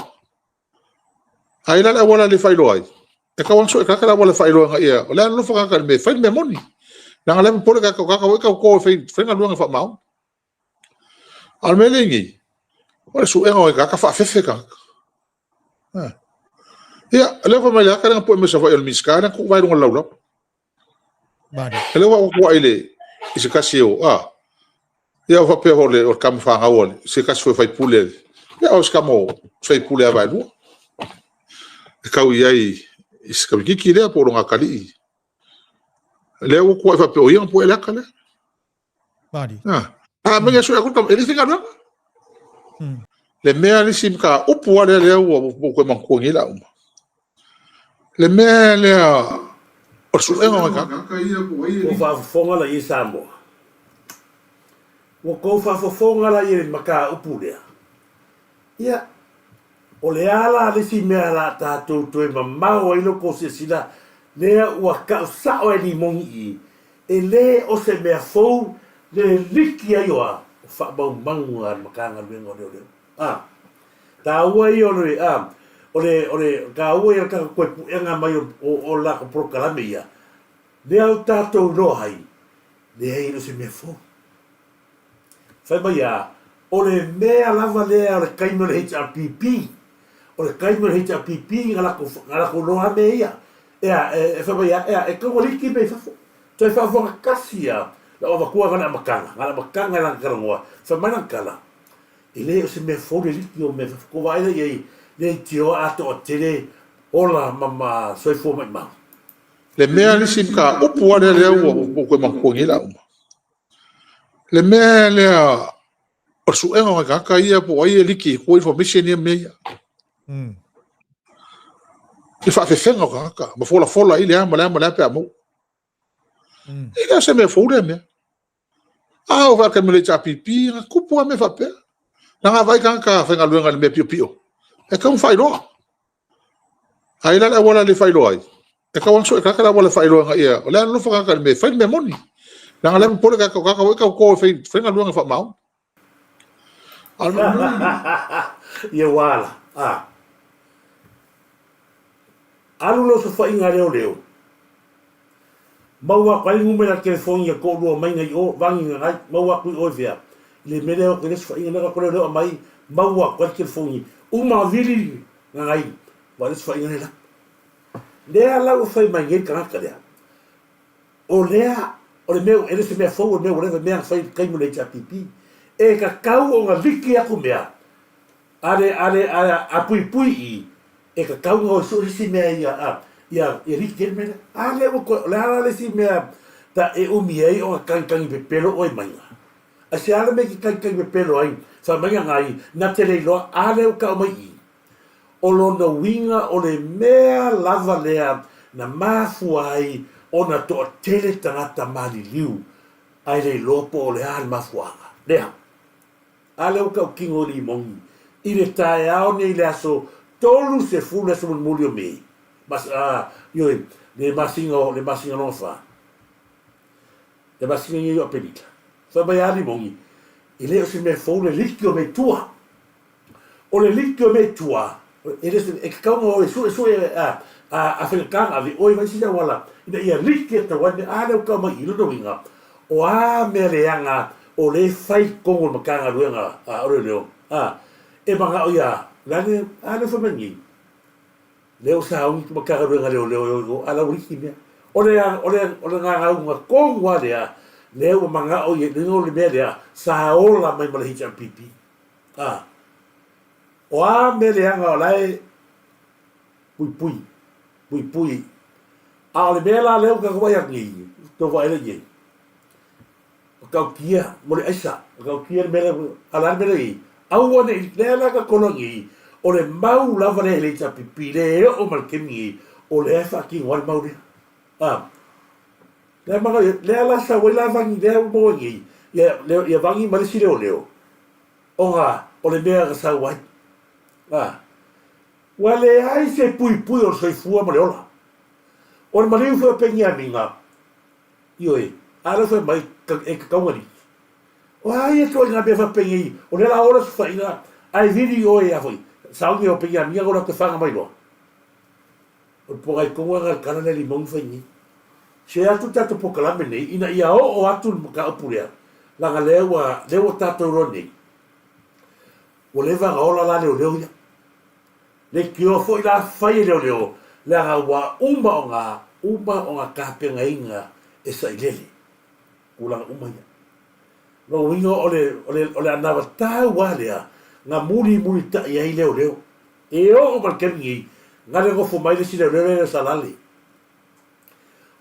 ai la wala le fai lo ai e ka wan so ka la wala fai lo nga ia o le no fa ka me fai me moni nga le po ka ko fa nga luenga fa mau al melingi o su engo ka fa fefe ka ia le fa mai ka po me sa fa el miskana ku vai ngol laulo Bari. Ele wa ko ile ise kasio ia fa pe hole o kam fa ngawol se kas foi fai pule ia os kamo fai pule vai lu ka u ai is ka ki le po nga kali le wo ko fa pe o yang po ele kale Bari. menga so ko tam ele finga no le mea ni sim ka upu ale le wo ko man ko ngila le mea le o su enga ka ko fa fonga la i Samoa wo ko fa fonga la i maka upu le ia o le ala le si mea la tātou toi mamau ai loko se sila lea ua kau sao e ni mongi e le o se mea fou le liki ai oa o wha mau mangu a makanga luenga o leo leo. Tā ua i o le ka ua i a kaka koe puenga mai o la ko prokalame ia. Lea o tātou loa hai, lea i no se mea fou. Whai mai a, o le mea lava lea o le kaimo le HRPP, o le kaimo le HRPP ngalako loa me ia. E whai mai a, e kaua liki me fafo. Tai whawhanga kasi a, la o wakua ngana makanga lang karangoa, whai mai lang kala. E le o se mea fou le liki o me fafo, ko waila iei, le tio ato o tere, ola mama soifo mai mau. Le mea lisi ka upu ane lea ua o koe makuangi la uma. Le mea lea o suenga mai kaka ia po ai e liki ko information ia mea. I whaafewhenga o kaka, ma fola i lea ma lea pe amu. I lea se mea fou lea mea. O whaka mele ta pipi, nga kupu a me whapea. Nga ngā vai kaka whenga luenga le mea pio pio. E kaun whailoa. Ai la wala le whailoa ai. E kawan so e kaka la wala whailoa nga ia. O lea lufa kaka le mea, whaile mea moni. Nga lea pole kaka weka ko whenga luenga wha mau. Ia wala. Alu lo so whainga leo. Maua kwai ngumera telefoni ya ko lua mai ngai o vangi ngai maua kui o via. Le mele o kene whainga naka kore leo mai maua kwai telefoni. Uma vili ngai. Wale whainga nela. Lea lau whai mai ngai kanaka lea. O lea, o le meu, ele se mea fau o meu rewe mea whai kaimu le pipi. E ka kau o ngā liki aku mea. Ale apui pui i. E ka kau ngā o surisi mea ia riki mea. Ale o ko le ala le si mea ta e umi ai o kangi pepelo o i mainga. A se ala me ki kangi pepelo ai. Sa mainga ngai na te leiloa ale o ka o mai i. O lona winga o le mea lava lea na mafu ai o na toa tele tangata mali liu. Ai leiloa po o le ala mafuanga. Lea. Ale o ka o kingo li mongi. I le tae ao nei le aso tolu se fulu aso muli o mei. Mas, yoi, le masinga no fa. Le masinga ngi o pelita. Fa mai ali mongi. I le o se me fou le liki o me tua. O le liki o me tua. E le se, e kaunga o e su a whenakanga vi oi vai sina wala. Ina ia liki e tawane, ale o ka mai ilo no winga. O me reanga, o le fai kongo makanga ruenga ore leo. E manga o ia, lane, ale whamangi. Leo sa haungi tu makanga ruenga leo, ala uriki mea. O le ngā unga kongwa lea, leo manga o ia, leo le mea lea, sa ola mai malahita pipi. O me reanga o lai, pui. O le mea la leo ka kawai angi, to vai le ye. Kau kia, mole aisa, kau kia mele, ala mele i. Au wane, lea la ka kolongi, o le mau lava le le ta pipi, le o malkemi, o le efa ki wale mau le. Lea manga, lea la sa wai la vangi, lea o moangi, ia vangi malisi leo. O ngā, o le mea ka sa wai. Wale ai se pui o soifua male ola. O le mariu fua pengi a minga. Ioi, ala fua mai, e ka kaungani. O ai e toi ngā mea fua pengi, o le la ora su whainga, ai viri oi a fui. Saungi o pengi a minga ora te whanga mai loa. O pongai konga ngā kanane li mongi whaingi. Se atu tato pokalame nei, ina ia o atu ka upurea. Langa lewa tato ro nei. O le vanga ola la leo ia. Le kio fo ila fai leo. Le nga wa uma o ngā kāpenga inga e sa ilele. Kulanga uma ia. No wingo o le anawa tāu walea, ngā muri ta ia i leo. E o malkemi ngā le ngofo mai le si leo sa lale.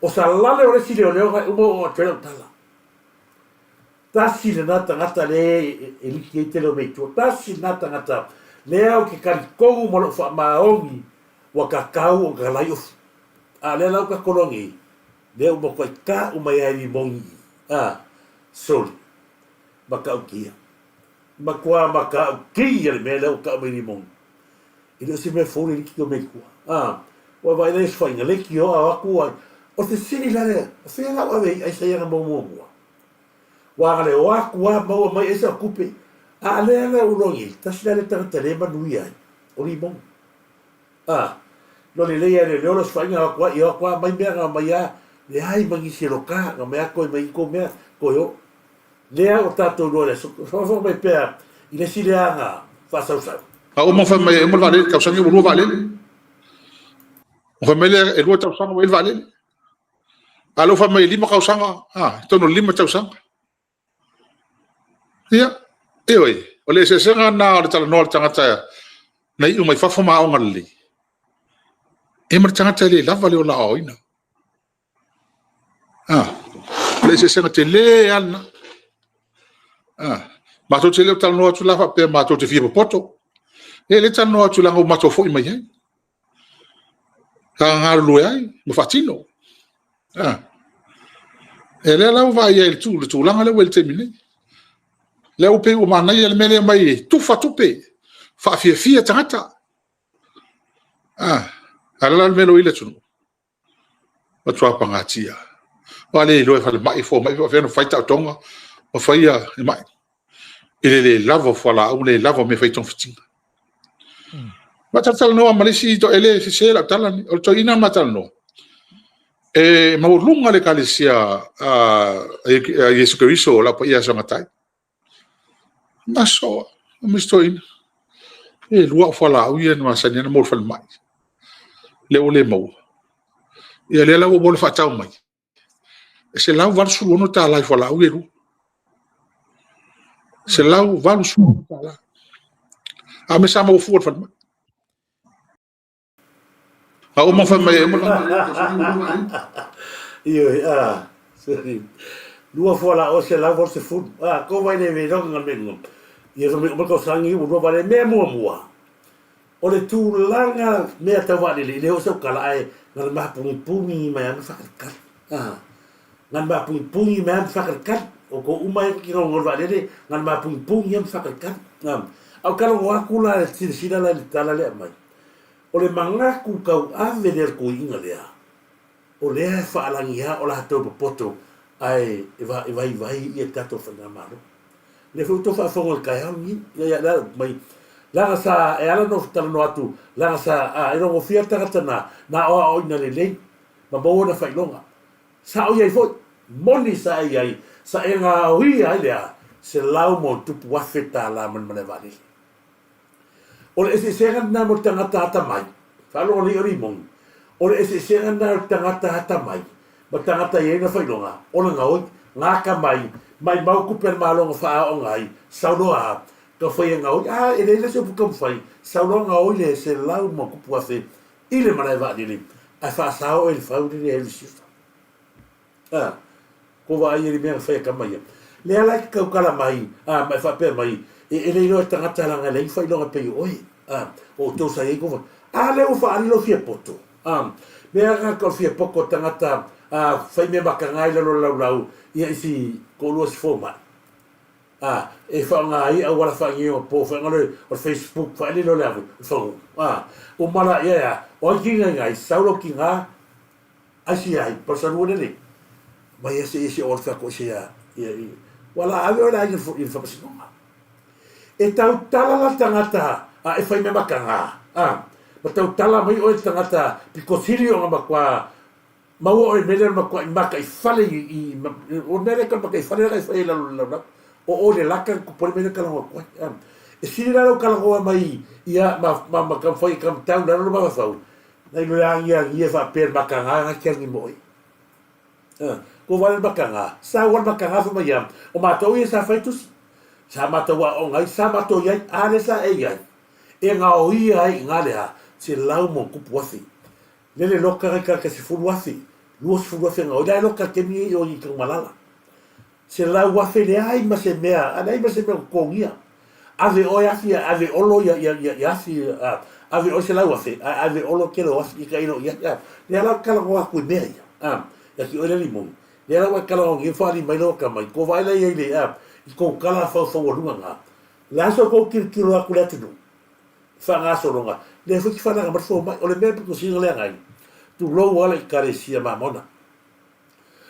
O sa lale o le si leo ngā umo o atwela utala. Tasi le nata ngata le e liki e telo meitua. Tasi nata ngata le au ke karikongu malo wha maongi wa kakau o ka lai ofu. Le lau ka kolongi. Le au makwai ka umai ai mongi. Soli. Makau kia. Makua makau kia le mea leo ka umai mongi. Ile se me fōle liki o me kua. Wa vai nei swainga leki o a waku ai. O te sini lare, a whea lau awe ai sa ianga mua mua. Wa ngale o aku a maua mai esa kupe. A lea lea ulongi, tasi lare tangata le manui ai. O li mong. No le leia le leolo swainga a wakua, i a wakua mai mea ngā mai a, le hai mangi se loka, ngā mea koe mai ko mea, koe o. Lea o tātou loa le, so mai pēr, i le si lea ngā, whasausau. O mawha mai e mawha le, kausangi o rua vale. O wha mai le e rua tausanga o il vale. Alo wha mai 5 kausanga, tono 5 tausanga. Ia, e oi, o le se senga na o le tala noa le tangata na iu mai whawha maa o ngali. E mara tangata le lava le o la o ina. Le se senga te le ana. Mato te leo tala noa tu lava pe mato te fia poto. E le tala noa tu langa o mato fo i mai ai. Ka ngā lue ai, ma whatino. E le lau vai ai le tu langa le wel te minei. Le upe o manai le mele mai tufa tupe fa fia tangata ala le melo ile tunu o tua pangatia wale lo fa mai fo mai fa no faita tonga o faia mai ile le lavo fola o le lavo me faiton fitinga ma tatal no amalisi to ele se la talani o to ina matal no e ma lunga le kalisia Yesu Kristo la pa ia samatai Maso, mistoin. E lua fala u ia no sania no mol fal mai. Le o le mo. Ia le la o bol fa tau mai. E se lau var su no ta la fala u eru. Se lau var su ta la. A me sama o fu fal mai. A o ma fa mai mo la. Io sorry. Lua fala o se lau var se fu. Ko vai ne me no ngal Ia so me ko sangi u no vale me mua. O le tūlanga mea tawani le o sau kala ai ngal ma pungi mai am whakarkat. Ngal ma pungi mai am whakarkat. O ko umai ki ngol vale le ngal ma pungi am whakarkat. Au kala o akula le sira la tala le mai. O le manga ku kau ave le ko inga lea. O le whaalangi ha o la tau poto ai vai ia tato whanamaro. Le foto fa fongo kai hangi ya la mai la sa e ala no tala no atu la sa e no fia tata na o ina le ma bo na fa longa sa o ye fo moni sa ai sa e nga hui ai le se lau mo tu wafeta la man vale o le se na mo tanga tata mai fa lo ni ori mon o le se na tanga tata mai ma tanga ye na fa longa o nga o nga ka mai mau ku per malo fa o ngai saulo a to foi ngau ele le se pu fai saulo ngau le se lau mo ku puafe ile mara va dili a fa sao el fa de el sifa ko va ir me fa ka mai le ala ka kala mai mai fa per mai ele no tanga tala ngale fa lo pe oi o to sai ko le o fa lo fie poto me aga ko fie poko tanga fa me bakangai lo ia isi ko lo se forma e fa nga ai a wala fa ngio po fa ngalo o Facebook fa le lo la fo o mala ia o ki nga saulo ki nga asi ai por sa ruo le vai ese o fa ko sia ia wala ave ora ai fo fa si no e tau tala la tangata e fa me makanga ma tau tala mai o tangata piko sirio nga makwa mau o mele maka i fale i o mele ka maka i fale ka i la o le laka ku por mele ka lo ko e sira lo ka lo mai ia ma ka foi kam tau na lo ma fa nei lo ia fa per maka nga ka ni moi ko vale maka nga sa wa maka nga fa mai o ma to ia sa faitus sa ma to wa o ngai sa ma to ia ale sa e nga o ia nga le ha se lau mo ku puasi Lele loka ka se fuluafi. Luos fuluafi nga. O dai loka ke mi o i malala. Se la wafe le ai ma se mea. Anai ma se mea kongia. Ave o yafi, ave olo yafi. Ave o se la wafe. Ave olo ke lo wafi. Ika ino ya. Le ala kala wa ku mea ya. Ya ki o le limon. Le ala wa kala o ngi fali mai loka mai. Ko vai la ye le. Ko kala fa fa walunga nga. La so ko kilo aku le tinu. whangasoronga. Le whaki whananga marfo mai, o le mea piko singa lea ngai. Tu lau wale i karesia mamona.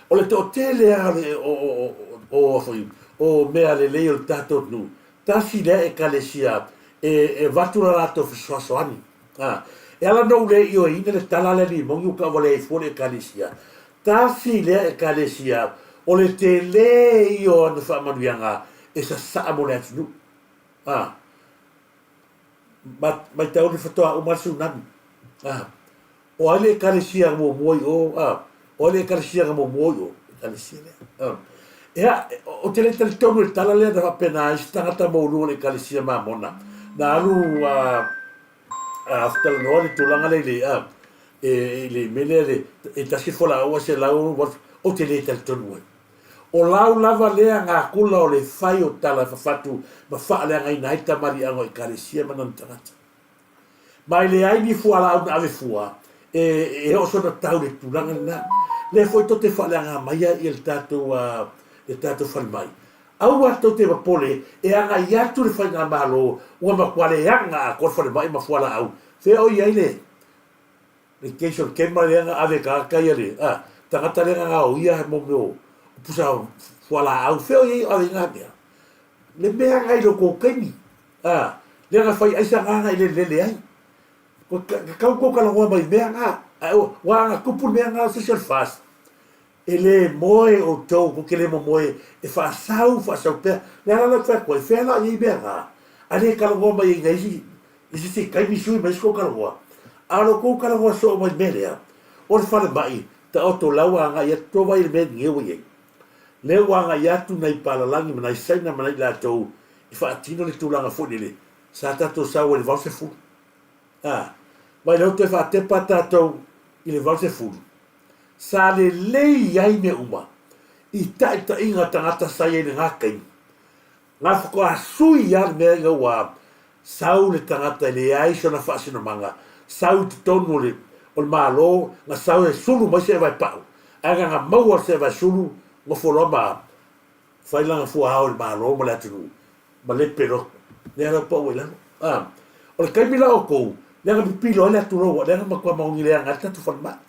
O le to te lea o mea le leo le tato nu. Tasi lea e karesia e vatura rato fiswasoani. E ala nou le io ina le tala le ni mongi uka wale e fole e karesia. Tasi lea e karesia o le te le io anu whamanuianga e sa saa mo le atu nu. Mai tau le whatoa o marsu nami. O ale e karesia mo moi o, o ale e karesia mo moi o, e karesia lea. Ea, o te le tali tonu le tala lea na whapena i stangata mo unu le karesia mamona. Na alu, aftala noa le tulanga le mele e tasi fola aua se lau o te le tali tonu e. O lau lava lea ngā kula o le whai o tala whawhatu ma wha lea ngai nai tamari ango i karesia manan tangata. Mai le ai ni fua la au na ave fua e oso na tau le tulanga na le foi to te wha lea ngā maia i el tatou whai mai. Au ato te wapole e anga i atu le whai ngā malo ua makuale anga a kor whai mai ma fua la au. Whea o iai le keisho kema le anga ave ka kai ale tangata le ngā o ia mo meo pusa fua la au. Whea o iai ave ngā mea. Le mea ngai lo kou kaimi. Le anga whai aisa ngā i le lele ai. Kau ko kala wa mai mea ngā wa ngā kupu mea ngā social fast. E le moe o tau ko ke le moe e whaasau pēr. Le ala la whea koe, whea la i mea ngā. Ale kala wa mai ngā isi te kaimi sui mai sko kala wa. Alo ko kala wa so mai melea. O le whale mai, ta oto laua ngā ia towa i le mea ngewa iei. Le wanga ia tu nei palalangi ma nei saina ma nei la tau i whaatino le tūlanga whonile. Sa tato sau e le valse fulu. Mai lau te whaatepa tātou i le valse fulu. Sa le lei ai me uma. I taita inga tangata sai e le ngā kaini. Ngā whakoa sui ia le mea inga ua. Sau le tangata le ai so na whaasino manga. Sau te tonu o le malo. Ngā sau e sulu mai se vai pau. Aga ngā maua se vai sulu. Ngā wholoma. Whailanga fua hao le malo ma le atunu. Ma le pero. Lea lau pau e lano. O le kaimila o kou. Lea pipilo ele atu roa, lea makua maungi lea ngata tu whanma.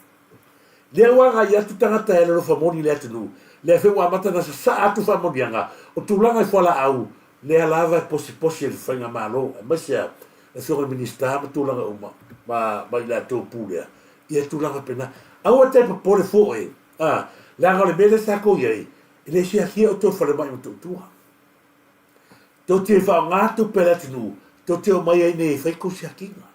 Lea wanga i atu tangata ele lo whamoni lea tunu. Lea whewa amata na sa atu whamoni anga. O tūlanga i whala au, lea lava e posi e le whainga malo. Masia, e whionga minister ma tūlanga uma. Ma i lea tō pūlea. I e tūlanga pena. Au a teipa pole fo e. Lea ngau le mele sa kou iei. I le si akia o tō whale mai o tō tua. Tō te whao ngātu pera tunu. Tō te o mai ai ne whaiko si akinga.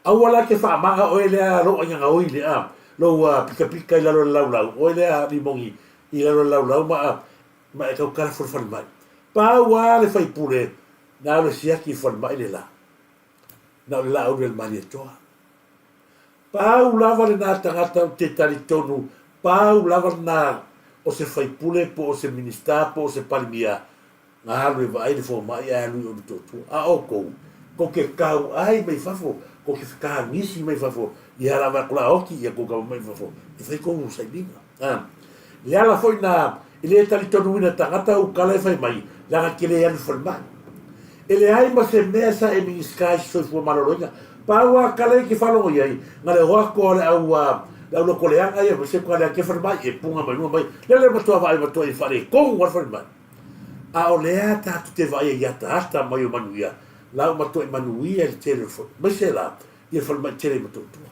Awala ke wha manga o elea roa ngā oi lea. Lo pika i lalo lau. O elea ni mongi i lalo lau ma e kau kara whare mai. Pāua le whai pure. Nā le siaki whare mai le la. Nā le la au le mani e toa. Pāu lava le nā tangata te tari tonu. Pāu lava le nā o se whai pure po o se minister po o se palimia. Ngā halu e vai le fo mai a halu o le totu. A o kou. Ko ke kau ai mai fafo. Ko ke whaka ngisi mai whafo, i harawa kula oki i a kukau mai whafo, i whai kongu sai linga. Le ala foi na, i le tali tonu ina tangata u kala e whai mai, langa ke le anu whalma. E le ai ma se mea sa e mingi skai soi fua maloroinga, pāua kala e ke whalongo iai, ngā le hoa ko le au lo ko le anga ia, se ko le ke whalma, e punga mai, nua mai, le matua vai matua i whare, kongu war whalma. A o lea tātu te vai e iata ata mai o manuia, lau matua i manuia le telefon. Mai se la, i e whalma i tele matua tua.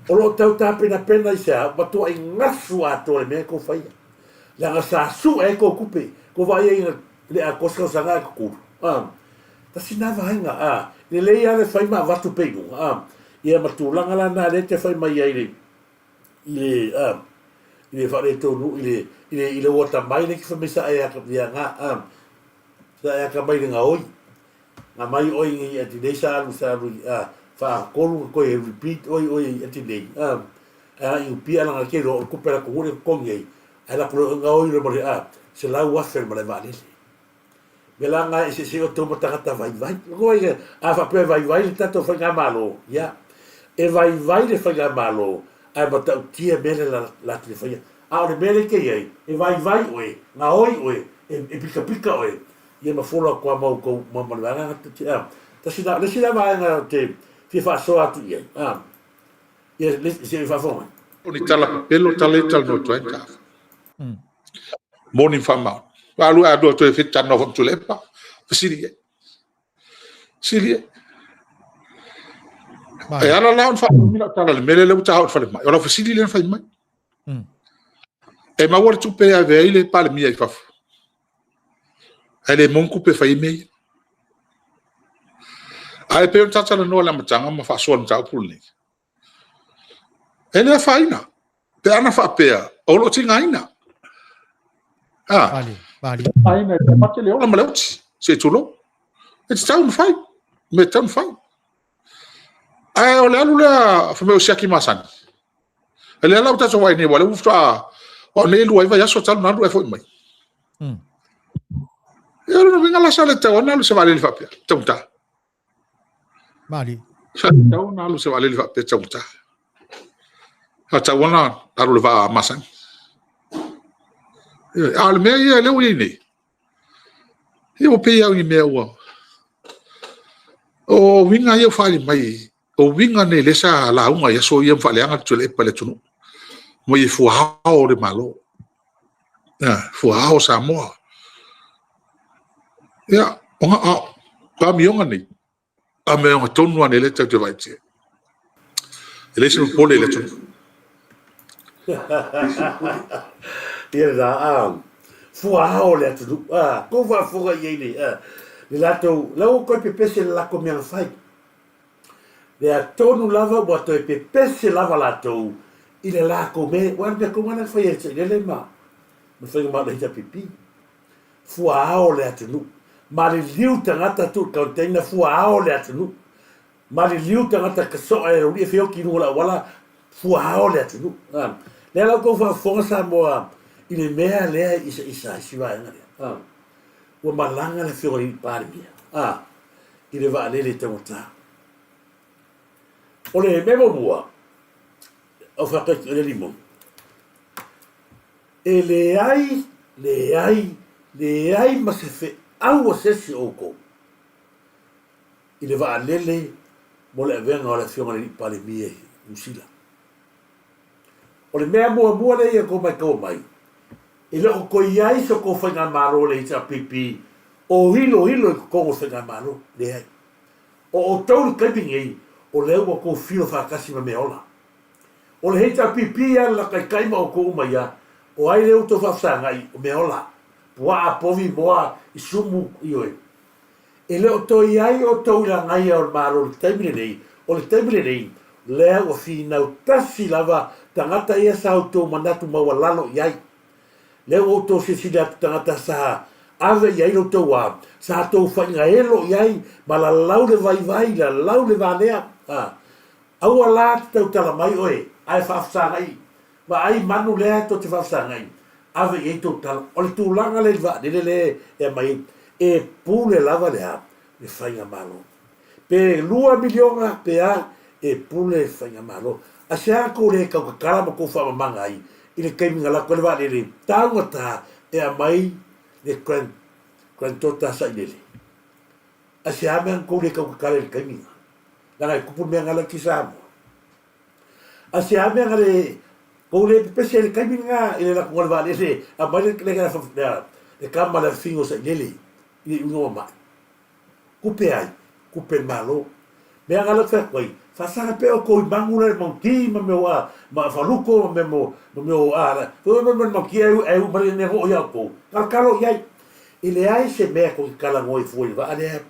O lo tau tā pena i sea, matua i ngasu ato le mea ko whaia. Langa sa su e ko kupe, ko vai e le a koska o sanga e kukuru. Ta sinava hainga, le leia le whaima watu peinu. I e matu langa lana le te whaima i le whare tonu, i le wata mai le ki whamesa e aka pia ngā, sa e aka mai le ngā oi. Ngā mai oi ngi ati nei sa alu, wha kolu koe repeat oi ati nei. I upia langa ke ro, kupera ko hore kongi ei, e la kuro ngā oi re mare se lau wafer mare vālele. Me la ngā e se o tō matangata vai. Koe e, whapea vai le tato whai ngā malo, ia. E vai le whai ngā malo, ai matau tia mele la te whaia. A o le mele ke iei, e vai oe, ngā oi oe, e pika oe. Ia ma fola kua mau kou mamaliwanga ngata te le sila vaenga te fi fa so atu ye ye le se fa fo o ni tala pelo tala tala no to enka morning fama wa lu a do to fit tan no fo to lepa sili e ala la on fa mi na tala le mele le uta fa le mai ora fa sili le fa mai e ma wor tu pe ave ile pa le mi ai fa ele mon coupe fa ime ai pe on tata no la matanga ma fa so on ta pul ni ele fa ina pe ana fa pe o lo tinga ina Vale. aina te mate le ona malauti se tulo it's town fight me town fight ai o le alu la fa me o siaki masani ele ala uta so wai ni wala ufta o ne lu vai so tal na lu e foi mai eu não venho lá sala tão na lu se vale ele fa pe tão ta Vale. tão na lu se vale ele fa pe tão ta hata wana aru le va masani al me ia le wini eu pe ia ni me o winga ia fali mai o winga ne le sa la unga ia so ia fali anga tule pale tunu mo ia fu hao de malo fu hao Samoa ia onga pa mi onga ni a me onga tonu ane le te vai te ele se pole le tunu ia da fuao le tu ko va fuga ye ni le lato lo ko pe pese la ko mi fai le atonu lava bo to pe pese lava lato ile la ko me wa be ko mana fai e le ma me fai ma le pipi fuao le tu ma le liu tangata tu ka tenga fuao le tu ma le liu tangata ka so e ri fio ki no la wala fuao le tu le la ko fa força mo ile mea lea isa siwa ngare o malanga le fiori parmia ile va le tota o le memo bua o fa que le limon e le ai ma se fe au se si oko ile va lele mo le venga la fiori parmia usila o le mea mo le ko mai e lo ko iai so ko fanga maro le ta pipi o hilo ko fanga maro le ai o tau clipping ei o le ko fio fa kasi me ola o le ta pipi ya la kai ma ko ma ya o ai le to fa sanga i me ola wa povi boa isumu io e le to iai o to la ngai o maro le temile nei le o fina o tasi lava tangata ia sa auto manatu mawalalo iai le o to se sida tangata sa ave ia no to wa sa to fanga elo iai mala laude vai la laude vanea au ala te tala mai oe ai fa sa ngai va ai manu le to te fa sa ngai ave ia to tala o le tu langa le va le e mai e pule lava le fanga malo pe lua miliona pe e pule fanga malo a se ko le ka kala mo ko fa manga ai ile kai ngala ko le va le tangata e a mai le kran tota sa ile a se amen ko le ka kala le kai minga la ku pu me ngala ki sa mo a se amen le ko le pese le kai minga ile la ko le va le a mai le ka fa le kama la fingo sa ile ile no ma ku pe ai ku pe malo me ngala fa koi fa sa pe o ko mangula mo ki ma me wa ma fa luko me mo ara to me ki e u mari ne ho ya ko kalo yai ile ai se me ko kala ngoi foi va ale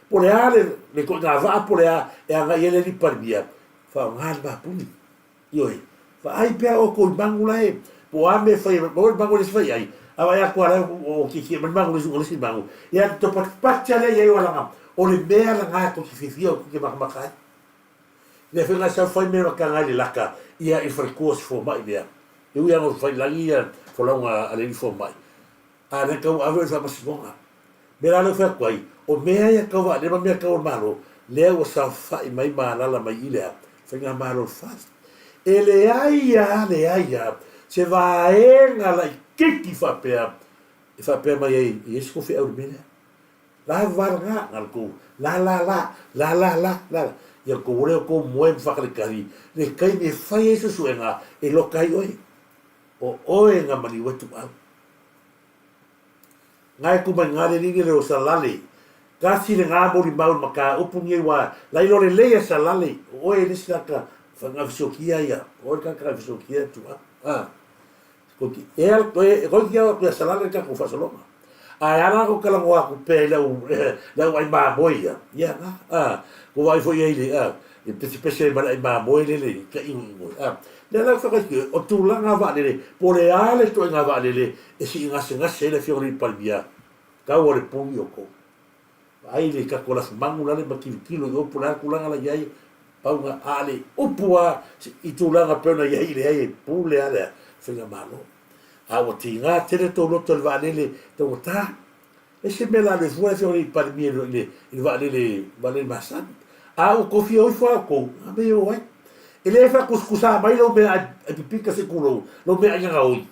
por ale le ko na va por e nga ele li parbia fa ngal ba puni yoi fa ai pe o ko mangula e po a me fa mo mangula se fa ai ava ya ko ala o ki me mangula su si mangu ya to pa chale ye wala ngam o le me ala nga ko ki fifio ki ma kai le fenga sa foi me ka ngai laka ia i frecos fo mai dia eu ia no fai langia fo longa ale fo mai a le ka ave sa pasonga me la fa kwai o me ia ka va le me ka o malo le o sa fai mai ma la mai ile fenga malo fast ele aia se va en ala kiki fa pe mai e sco fe au mena La varga ngalku. La. Ia ko re ko moe whakarekari. Le kai me whai e susuenga e lokai oi. O oe ngā mani watu au. Ngai ku mai ngare ringi reo sa lale. Kasi le ngā mori maun maka upungi wa. Lai lore leia sa lale. Oe nisi naka whangafisokia ia. Oe kaka fisokia tu au. Koki ea koki ia ku sa lale kako whasalonga. Ai ana ko kala ko aku pe lau ai ma moia. Ia nga. Ko vai foi ele. E pese mana ai ma moi le ka ingo. Le la fa que o tu la nga va le por ale to nga va le e si nga se le fiori palmia. Ka o le pungi o ko. Ai le ka ko la mangu la le kilo o pula kula la yai. Pa nga ale upua i tu la nga pena yai le ai pule ale. Fenga malo. Awa tinga tere to lo to va le to ta. E se me la le fuori fiori palmia le va le masan. O kofi o fa ko. Me o ai. Ele fa kuskusa mai lo me a pipika se kulo lo me anga oi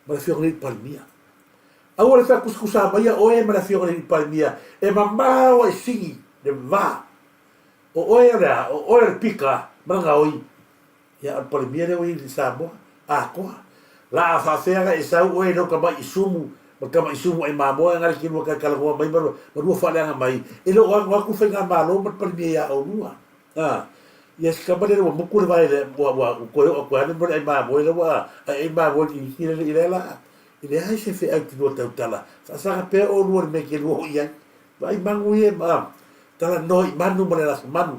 ma fiori palmia le fa kuskusa mai o e ma fiori palmia e mamma o singi de va o era o pika manga oi ya palmia de oi di Samoa ko la fa fera e sa o e no ka mai sumu ma ka mai sumu e mamo nga ki no ka kala ko mai ma ru fa la mai e lo wa ku fa nga malo ma palmia o lua Yes, kabale wa mukul vai le wa ko ane mo ai ma mo le wa ai ma mo ki ile la ile ai se fe out no tala sa pe o no me ke no ia vai mangu ye ma tala no manu mo la manu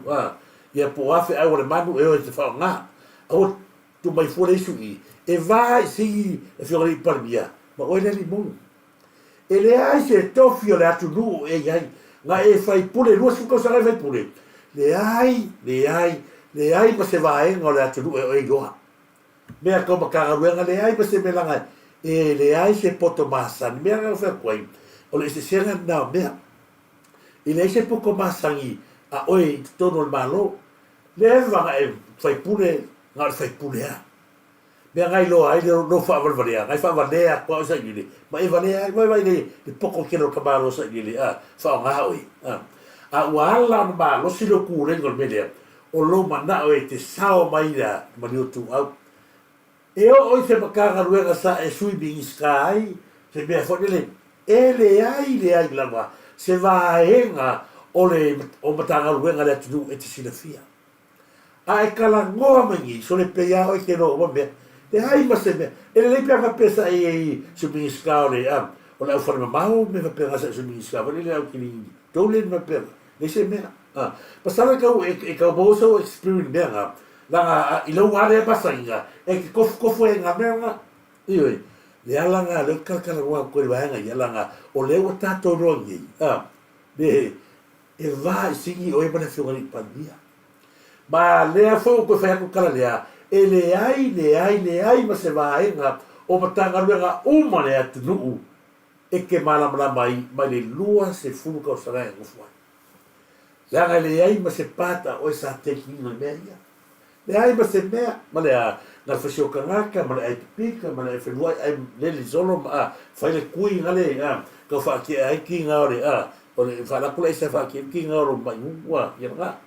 ia po afe ai wa manu e se fa nga o tu mai fo le su e vai si e fiori palmia ma o le limon ele ai se tofio le atu no e ai nga e fai pule no su ko sa le fai pule le ai ma se vai ngole atu e loa mea ko makanga ruenga le ai ma se melanga e le ai se poto masan mea nga fa koi o le se senga na mea e le se poko masangi a oi tono le malo le vanga e fai pule nga fai pule a mea ngai loa ai no fa valvarea ngai fa valea ko sa gili ma e valea mai vai le poko kilo kamaro sa gili fa nga oi wala ma lo silo ku le ngol media o lo mana o te sao mai la mani o tu au e o se makanga ruenga sa e swimming sky se me fo le ai lava se va enga o matanga ruenga le tu e te silafia ai kala ngoa mangi so le peia o ke no me te ai ma se me e le pia pesa e swimming sky le o la forma mau me va pega sa swimming sky le au kini dole me pega le se me pasala ka ka boso experience bega la ilo wale pasainga e ki kofu e nga mera ioi le alanga le kakala wa ko le nga yalanga o le o tato rongi de e vai sigi o e bana fiori pandia ma le fo ko fa ko kala le ai ma se vai nga o matanga luega uma le atunu e ke mala mai le lua se fu ko sara e fo la le ai ma se pata o sa tekino media le ai ma se mea ma le na fasio kanaka ma le pika ma le fenua ai le solo ma fa le kui ngale ko fa ki ai ki ngore o le fa la kula se fa ki ngoro mai wa ya nga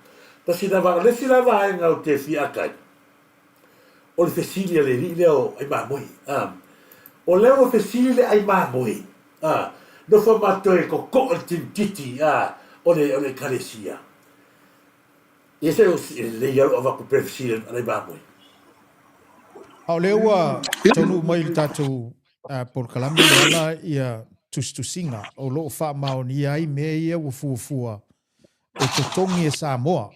ta si dava le si lava ai ngau te fi akai o le fesilia le ri leo ai ma moi o le o fesilia ai ma moi no fa ma to ko ko titi o le kalesia e se le ia o va ko prefesilia ai ma moi Au leua tonu mai tatu por kalame le ala ia tustusinga o lo fa maoni ai me ia ufufua e totongi e Samoa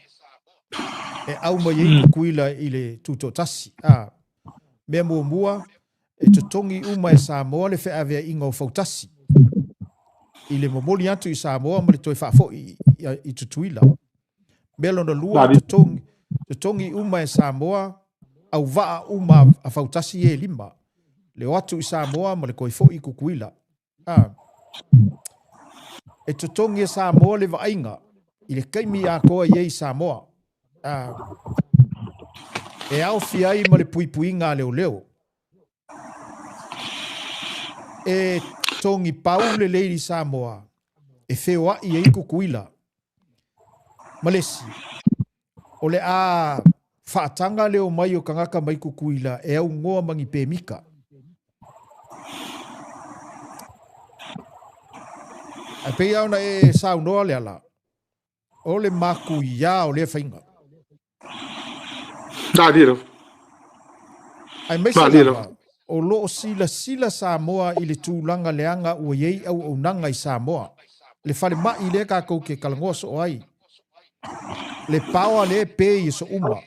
e au mai i kukuila i le tutotasi mea mua e totongi uma e Samoa le fea vea inga o fautasi i le momoli atu i Samoa ma le toi fa'afo i tutuila mea lona lua totongi uma e Samoa au vaa uma a fautasi e lima. Le watu i Samoa ma le koifo i kukuila. E totongi e Samoa le vainga. I le kaimi a koa i Samoa. E au fiai ma le puipuinga leo leo. E tongi pau le leiri Samoa. e whewai e i kukuila. Malesi, o le a whaatanga leo mai o kangaka mai kukuila e au ngoa mangi pēmika. Ai pei au na e saunoa le ala. O le maku ia o le whainga. Nā lira. Ai meise lava, o loo sila Samoa i le tūlanga leanga ua iei au nanga i Samoa. Le whare mai le kākou ke kalangoa so ai. Le paua le pē i so uma.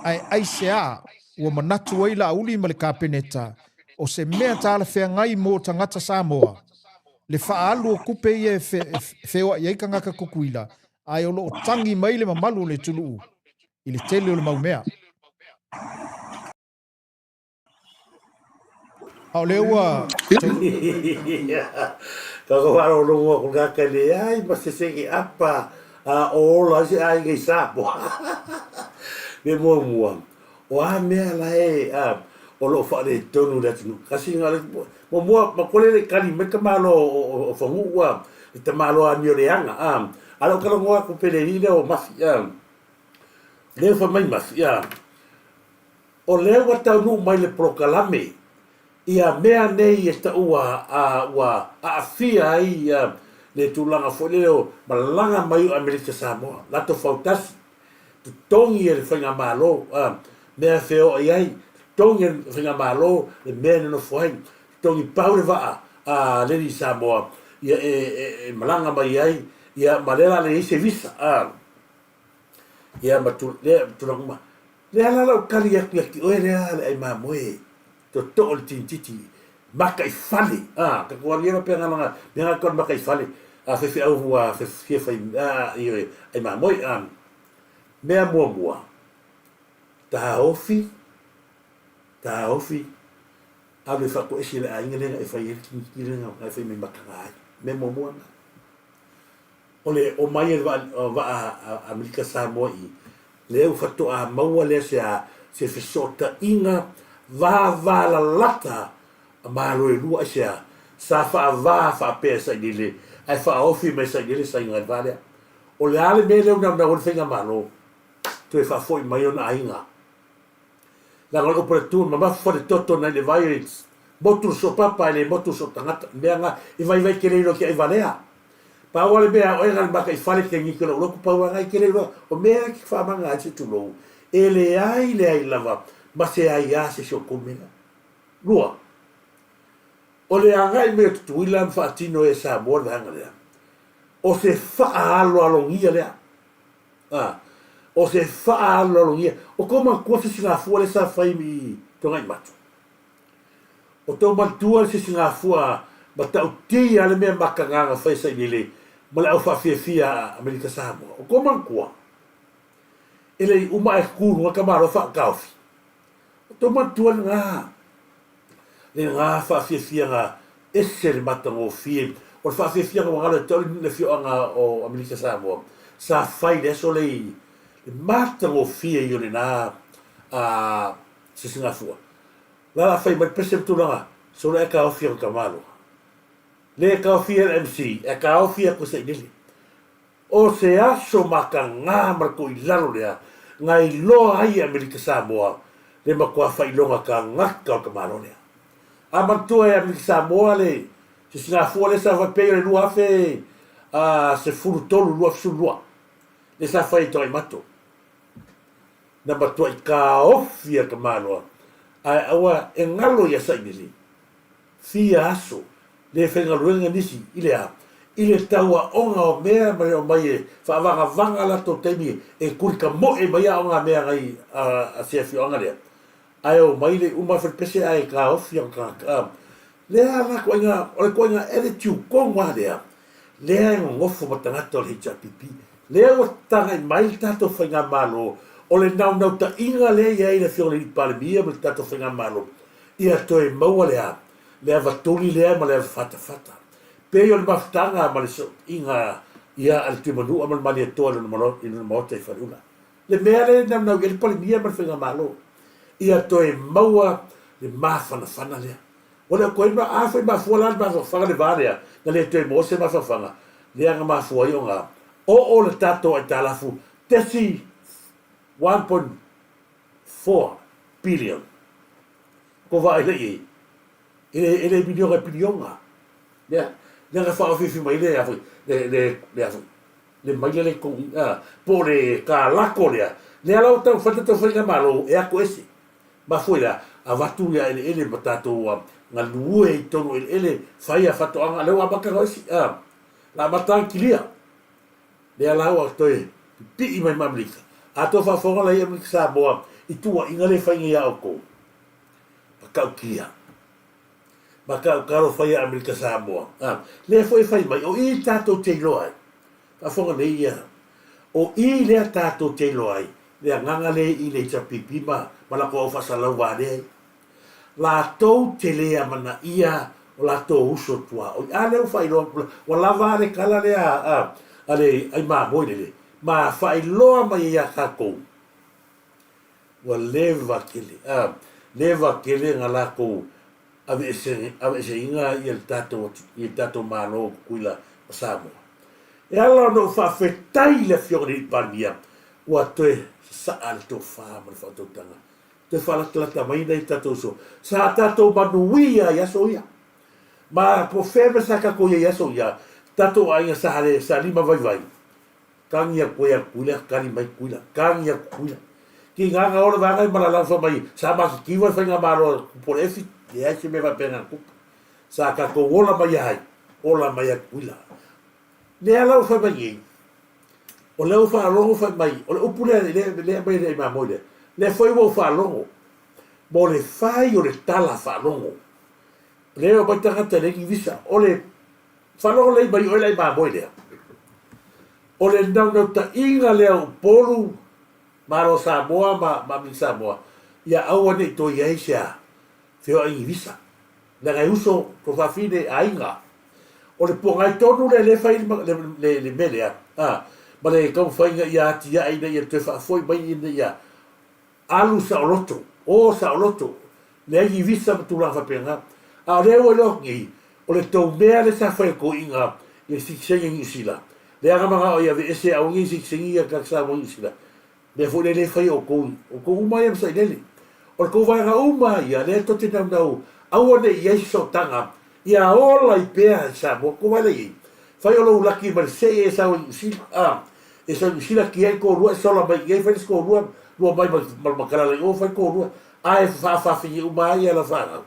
Ai sea, ua manatu ai la uli ma le kāpeneta, o se mea tāla whea ngai mō tangata Samoa. Le whaalu o kupe i e whewa i eika ngaka kukuila, ai o loo tangi mai le mamalu le tulu i le tele o le maumea. Au leua... Kako waro longo ko ngaka le ai ma se segi apa a ola se ai ngai sapo. Me mua. O a mea la e o lo fa le tonu le tunu. Kasi ngale mua ma kole le kali me ka malo o fangu wa te malo a ni leanga alo ka longo ko pele ni le o mafia. Le fa mai mafia. O le wa tau mai le prokalame. Ia mea nei e ta ua a fia ai le tūlanga fo leo malanga mai o Amerika Samoa. Lato fautasi, tu tongi e le whainga malo, mea feo ai ai, tongi e le whainga malo, le mea neno fuai, tongi pau le waa a Lady Samoa, ia e malanga mai ai, ia malela le ise visa, ia matulanguma. Le ala lau kali aki oe lea le ai mamoe, to ol tintiti maka I fale ka ko ria pe ngala nga kon maka I fale fe au wa fe fa ai ma moi me mo ta ofi a le fa ko esi le ai ngene e fa ye ki le nga fa me maka me mo ole o mai va Amerika Samoa I le u fatto a maua le se fe sota inga va la lata ma lo lua sia sa fa pesa dile ai fa ofi me sa dile sa inga vale o le ale me le una o finga malo tu fa foi mai ona ainga la ngol operatur ma fa de toto na le virus motu so papa le motu so tangata menga I vai kele lo ke valea pa wale be o era ba kai fale ke ni ko lo ku pa wa ngai kele lo o me ki fa manga ati tu lo ele ai lava ma se ai se so komena lua o le angai me tu ilan fa tino e sa bor vanga le o se fa alo ngia le o se fa alo ngia o como ko se singa fu le sa fai mi to ngai matu o to matua se singa fu ba ta uti ale me makanga fa sa ile mala o fa fia Amerika Samoa o como ko ele uma e ku ka maro fa kaufi toma tua nga le nga fa fia nga ese le mata o fie o fa fia nga ngala tau le fio nga o Amerika Samoa sa fai le so le mata o fie yo le na se singa fua la fai ma perceptu nga so le ka fia ka malo le ka fia MC e ka fia ko se dele o se aso maka nga marko I lalo le ngai lo ai Amerika Samoa le makua fai longa ka ngaka o ka marone. A mantua e Amerika Samoa le, se singa fua le sa fai peo le lua fe, se furu tolu lua fisu lua. Le sa fai toi mato. Na matua I ka ofia ka manoa. Ai awa e ngalo ia sa inili. Fia aso, le whenga luenga nisi, ile taua onga o mea mai o mai e whaavanga la to teimi e kurika mo e mai a onga mea ngai a seafi onga lea. Ai o mai le uma pese ai ka ofi o ka lea la ko inga ele tiu kongwa lea lea ngofo matangata o le hijapipi lea o tanga I mai tato whainga malo o le nau ta inga lea ia ina whio le palemia ma le tato whainga malo ia toe maua lea vatuli lea ma lea fata pe yo le maftanga ma le so inga ia al timanu amal mali toa le malo ina mota I farula le mea le nau ele palemia ma le whainga malo ia toe maua le mafana lea Ole ko ina afa ma fuala ma fa le varia na le te mo se ma fa fanga le nga ma fu yo nga o le tato e talafu tesi 1.4 billion ko va ele billion e billion nga ya nga fa fi mai le afu le afu le mai le ko po le ka la korea le ala o tau fa nga malo e a ko ese ma fuila a vatu ya ele matato nga lue i tonu ele faia fato anga le wa baka rosi la matang kilia le ala wa toe pi mai mamlika ato fa fonga la ia Samoa i tua inga le fainga ya oko baka kia baka karo faia Amerika Samoa le foi fai mai o i tato te loai fa fonga le ia o i le tato te loai le nganga le i le chapipima mala ko fa sala wale la tou te lea mana ia o la tou uso tua o ale fai lo o la vale kala le ale ai ma moile ma fai lo mai ia ka ko o leva kele ngala ko ave se inga i el tato malo kuila Samoa e ala no fa fetai le fiori pania o atoe sa alto fa ma fa tanga te fala tlata mai nei tato so sa tato manuia ya so ia ma po febe sa ka ko ya so ia tato ai sa hale sa lima vai kangia ko ya kula kani mai kula kangia kula ki nga ora va ngai mala la so mai sa ma ki va fa nga maro por efi ya se me va pena ku sa ka ko ola mai ai ola mai kula le ala fa mai o le fa longo fa mai o le upule le mai le ma mole le foi wo fa longo mo le fai o le tala fa longo le o mai tanga te le visa o le fa longo le mai o le ma mole o le nau ta inga le o polu maro Samoa ma mi Samoa ia au ane to ia isia feo ai visa le ngai uso ko fa fine ainga o le pongai tonu le fai le mele ma le kau whainga ia tia aina ia te whaafoi mai ina ia alu sa oloto, o sa oloto le ai visa matula whapenga a reo e loki o le tau mea le sa whai ko inga le siksenga ngisila le aga manga o ia ve ese au ngi siksenga ia kaksa mo ngisila le fo le whai o kou umai am sa inele o le kou vai ga umai ia le tote nau au ane ia iso tanga ia ola i pēa sa mo kou vai le i fai o lo laki ma se e sa ngisila e sa ngisila ki ai ko rua sola mai i ai fai ko rua mai makala le o fai ko rua ai fa fi umai ala fa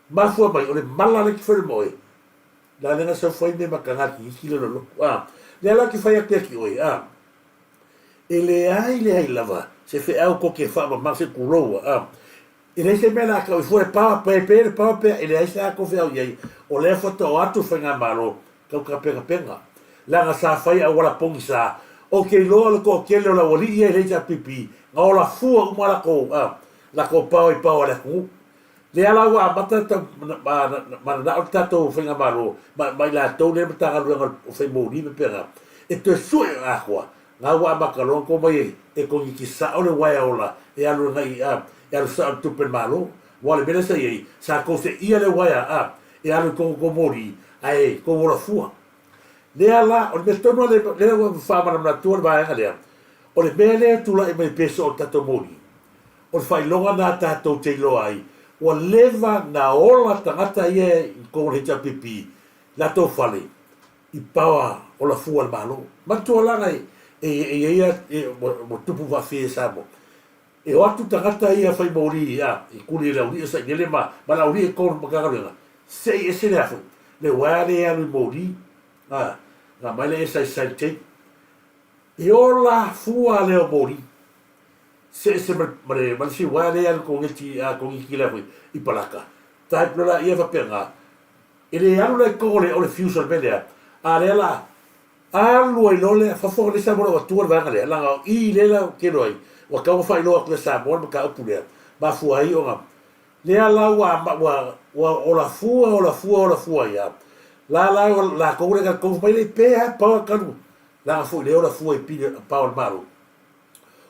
ma fu mai o le mala le ki fai moi la lenga sa fai me makanga ki kilo lo le ala ki fai ki oi ele ai lava se fe au ko ke fa ma se kuroa e le se mela ka fu pa ele ai sa ko fe au ai o le foto atu fenga malo ka penga la nga sa fai a wala pongisa o ke lo ko ke lo la wali e le ja pipi nga la fu uma la ko pa la ku le ala wa mata ta ma na o tato fenga malo mai la to le mata lu o fe mo ni pera e to su a kwa nga wa makalon ko mai e ko ki sa o le wa ola e alu ngai e alu sa tu per malo wale bele sa ye sa ko se ia le wa e alu ko mori ai ko la fu le ala o le tono le fa ma na tu va nga le o le bele tu la e mai peso o tato mori o fai longa na tato te lo ai o leva na ola tangata ie ko le pipi la to fale i pawa o la fu al malo ma tu la ngai mo tupu va fe sa mo e o atu tangata ia fai mori i kuli la uri sa ngele ma la uri ko ma ka ga se le afu le wale alu mori na mai le sa te e o la fu ale o mori se ma si wale alu ko ngeti ko ngi la i palaka tai plola ia va penga ele alu le ko le fusion media arela alu ai lole fa fo le sa mo tu va ngale la i le la ke roi wa ka fa lo ko sa mo ka pule ba fu ai o le ala wa o la fu ya la ko le ka ko mai le pe pa ka nu la fu le o la fu e pi pa o malo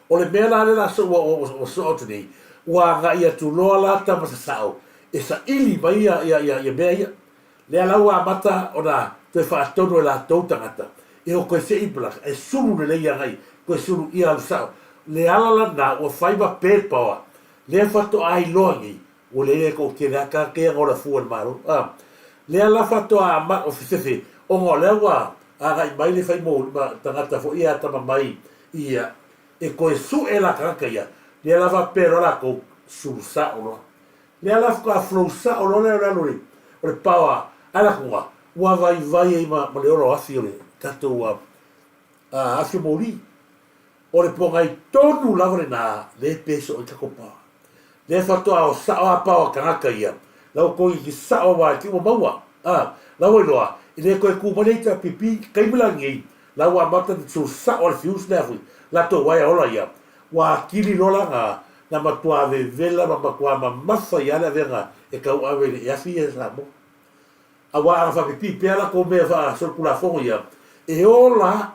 o le mena le la so o so tu ni wa ga ia tu lo la ta ma sa o e sa ili mai ia mea ia. Lea lau a mata o na te whaatono e la tau tangata. E o koe se ipalaka, e suru le leia ngai, koe suru ia al sao. Le alala na ua whaiva pēpawa. Lea whato ai loangi, o le ea ko ke rea ka kea ngora fua le maro. Lea la whato a mat o whiwhiwhi, o ngā lea wa, a ngai mai le whai mō, tangata fo ia tama mai ia. E koe su e la kanaka ia, lea la wha pēra la ko suru sa o loa. Lea la wha flow sa o loa lea lori, o le pawa, ala kunga, ua vai e ma le oro afi o le katou afi mōri. O le pongai tonu lava le nā, le peso o tako pawa. Le whatoa o sao a pawa kanaka ia, lau koi ki sao wa ki o maua. Lau e loa, i le koe kumaneita pipi, kaimilangi, lau a mata ni tsu sao le fius le afi, la to wai ola ia, wa kili lola ngā, na matua ve vela, ma makua ma mafa ia le venga, e kau awe le afi e sa mo. A wa a whapipi, pēra ko mea wha sorkula fongo ia, e ola,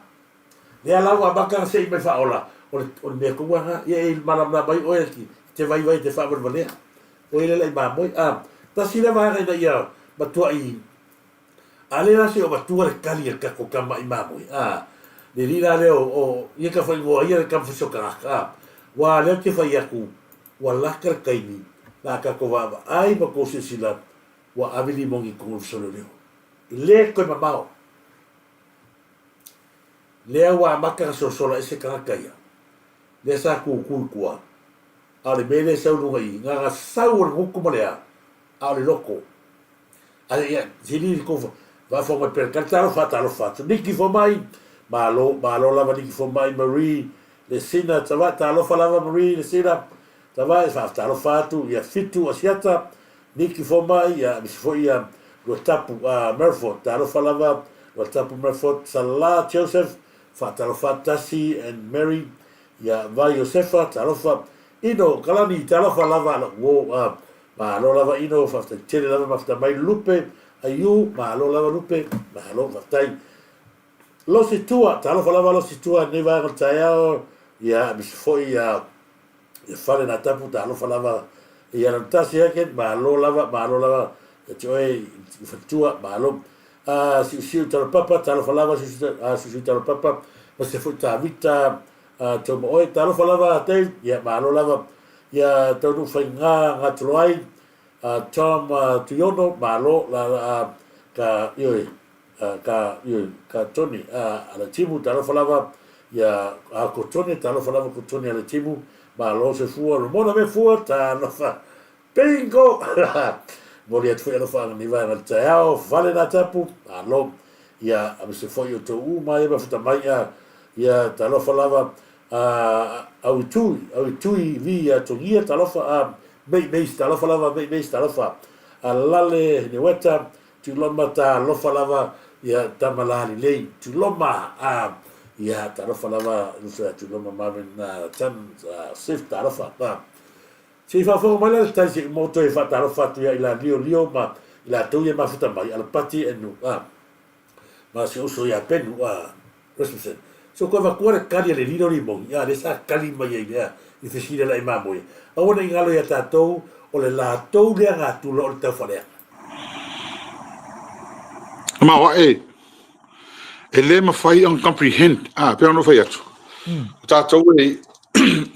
lea lau a maka se i mai wha ola, o le mea kuanga, ia e malamna mai oe ki, te vai te whaamana manea, o ele lai mamoi, ta sila vahanga ina ia, matua i, a le rase o matua le kali e kako kama i mamoi, le rira leo o, ia ka whai ngoa, ia le kam whisho karaka, wa leo te whai aku, wa laka kaini, la kako vava, ai ma kose sila, wa avili mongi kongo solo leo. Le koe mamao. Lea wa maka sosola ese karaka ia. Le sa kua. A le mele sau lunga i. Ngā sau le huku malea. A le loko. A le ia, zini li kofa. Va fonga pera. Kantaro fata. Niki fo mai. Malo lava niki fo mai. Marie. Le sina. Tawa talofa lava Marie. Le sina. Tawa e fa talofa atu. Ia fitu asiata. Niki fo mai. Ia misi fo ia. Lo tapu Merford. Talofa lava. Lo tapu Merford. Salah Joseph. Fatalofa Tasi and Mary, ya vai Josefa, talofa ino kalani talofa lava wo ma lo lava ino fafta tele lava mafta mai lupe ayu ma lo lava lupe ma lo faftai lo situa talofa lava lo situa ne va tayao ya misfoi ya fale na tapu talofa lava ya rantasi yake ma lo lava joy fatua ma lo si talo papa talo falava si talo papa ma se fu ta vita to mo talo falava te ya ma lo lava ya to no fainga ngatloai tom tuyono ma lo la ka toni ala timu talo falava ya ko toni talo falava ko toni ala timu ma lo se fu lo mona me fu ta no fa bingo Mori atu elo whaanga ni vai ngata eao, vale na tapu, alo, ia, se foi o tau mai, eba futa mai, ia, talofa lava, au tui vi a tongia, talofa, meis, talofa lava, meis, talofa, lale, ne weta, tu loma ta lofa lava, ia, tamalali lei, tu loma, ia, talofa lava, tu loma mamen, tan, sif, talofa, si fa fo mala ta si moto e fa ta fa tu ya ila lio ma ila tu ya ma futa mai al pati enu ma si uso ya penu respusen so ko va kuare kali le liro limon ya le sa kali mai ya i fe sila la ima moi a ona ingalo ya tatou o le la tou le nga tu lo te fa le ma wa ele ma fai on comprehend pero no fai atu tatou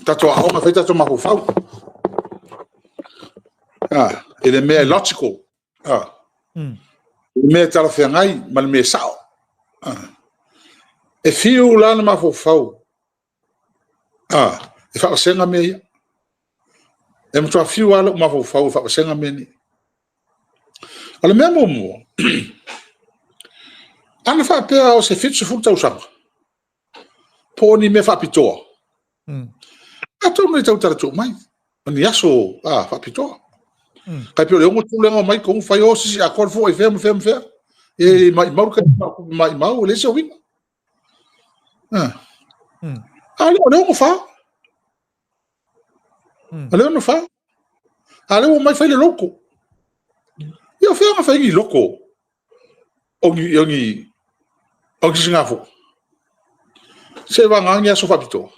tatou a ma fai tatou ma fau ele me logical me tala fe ngai mal me sao e fiu la ma fo fau e fa senga me e mo tra fiu ala ma fo fau fa senga me ni ala me mo ana fa pe o se fitsu fu tau sang poni me fa pitoa ato me tau tara tu mai ni aso fa pitoa kai pio le ngo tu lengo mai ko fai o si a kor fo e fem e mai mau ka mai mau le so win ale o no fa ale no fa ale o mai fai le loko io fe nga fai loko ongi singafo se va nga so fa pito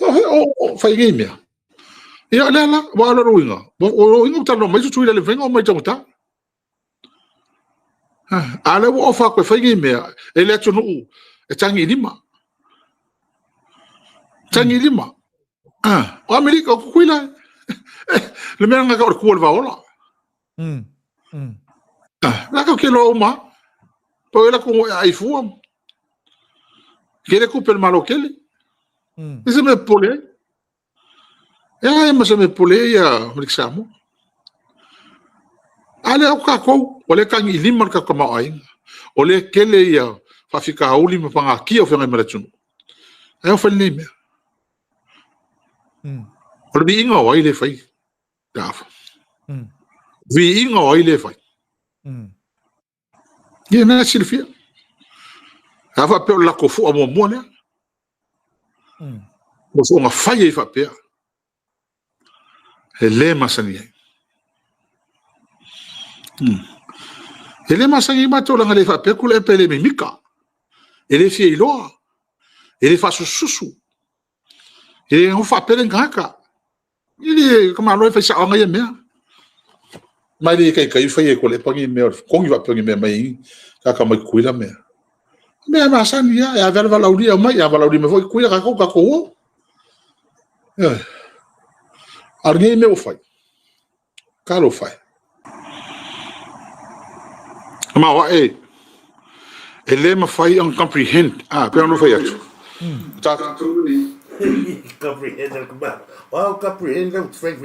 o fai game ia le la wa la ruinga o inga tano mai tu ile venga o mai tata ale wo fa ko fa ngi me ele tu no e tangi lima o amerika ko kuila le menga ka ko va ola la ka ke lo ma po ela ko ai fu ke le ko pel malo kele ese me pole ma se me pole ya mixamo ale o ka ko ole ka ngi lima ka ma ai ole kele ya fa fika uli ma panga ki o fenga mala tunu ai o fa le me ole bi inga o ile fai dafa vi inga o ile fai ye na silfia ava pe la ko fu mo mo ne mo fu nga fai e fa pe ele masani ele masani ma to la ngale fa pe ku le pe le mika ele fi ilo ele fa susu ele o fa pe ngaka ele kama lo fa sa nga ye me mai le kai fai ko le pangi me ko ngi va pangi me mai ka mai kuila me ma sani ya ver valaudi mai ya valaudi me foi kuila ka ko alguém me o fai caro fai ma wa ele me fai un comprehend pero não fai isso tá comprehend o comprehend o trem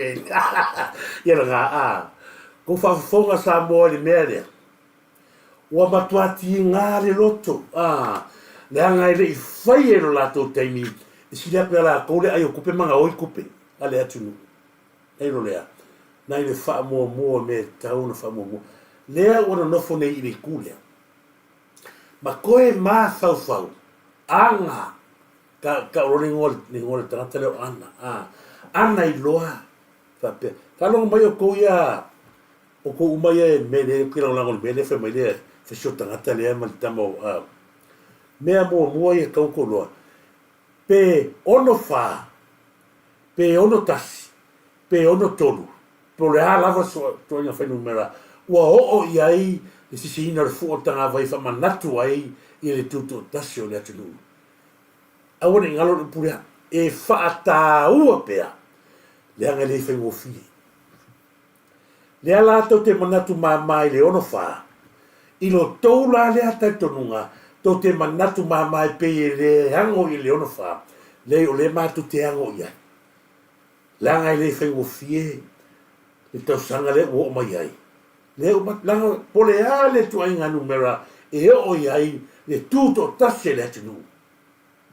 ya la ko fa fonga sa mo le mele o matuati ngare loto le anga ile fai ero la to temi si le pela ko le ayo kupe manga o kupe ale atunu ero le na ile fa mo me tauna fa mo le ona no fone ile kulia ma koe ma fau anga ka rolling all ni ngol trata le ana iloa fa pe ka lo mai ko ya o ko umaya me le kila la ngol me le fe mai le fe shota ngata le ma tamo me mo ye ka ko lo pe ono fa pe ono tasi pe ono tolu po le ala va so to nga fe numera wa o yai si ina fu tanga vai fa manatu ai ile tutu tasi o le tulu awone ngalo puria e fa ta u pe le anga le fe wo fi le ala to te manatu mai le ono fa ilo toula le ata tonunga to te manatu mai pe le hango i le ono fa le o le matu te hango ia langa le fe wo fie le to sanga le wo mai ai le o langa pole ale tu ai nganu mera e o ai le tuto tasse le tunu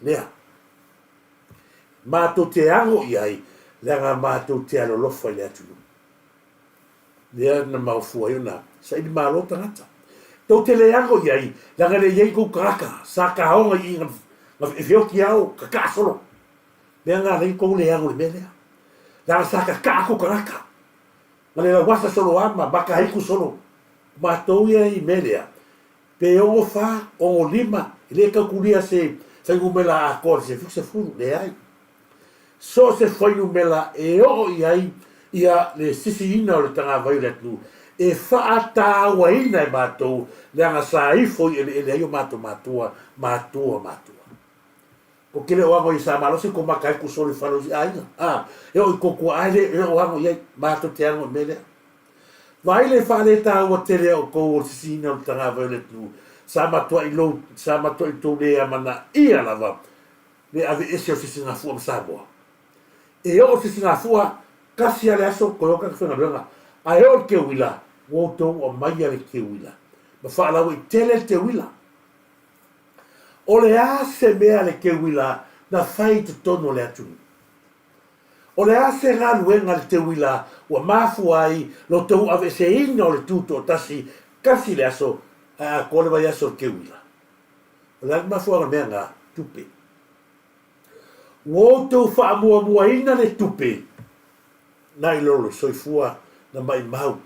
le matu te hango ai langa matu te alo lo fa le tunu le na mau fu ai na sai di malo tangata to te le ango yai la ngale yai ku kraka sa ka honga i na fio ki au ka solo le nga le ko le ango le la sa ka ku kraka ngale la wasa solo ama baka hai ku solo ma to yai melia pe o fa o lima le ka kulia se gu mela a cor se fixe fu le ai so se foi no mela e o yai ia le sisi ina o le tanga violet nu e faata waina e matou le anga sai foi ele ai o matua o kele o amo i sa malo se ko makai ku soli falo ai e o ko ku ai e o amo ia matou te amo mele vai le fa le ta o tele o ko sisi ina o tanga violet nu sa matua i lo sa matua i to le amana ia lava le ave ese o sisi na fu sa bo e o sisi na fu kasi ale aso ko ka fenga benga ai o ke wila wo to o mai ale ke wila ma fa la wi tele te wila o le a se me ale ke wila na fai te tono le atu o le a se nga luenga le te wila wa mafu ai lo to ave se ino le tuto tasi kasi le aso ko le vai aso ke wila o le mafu a menga tupe wo to fa mo ina le tupe nai lolo soifua na mai mau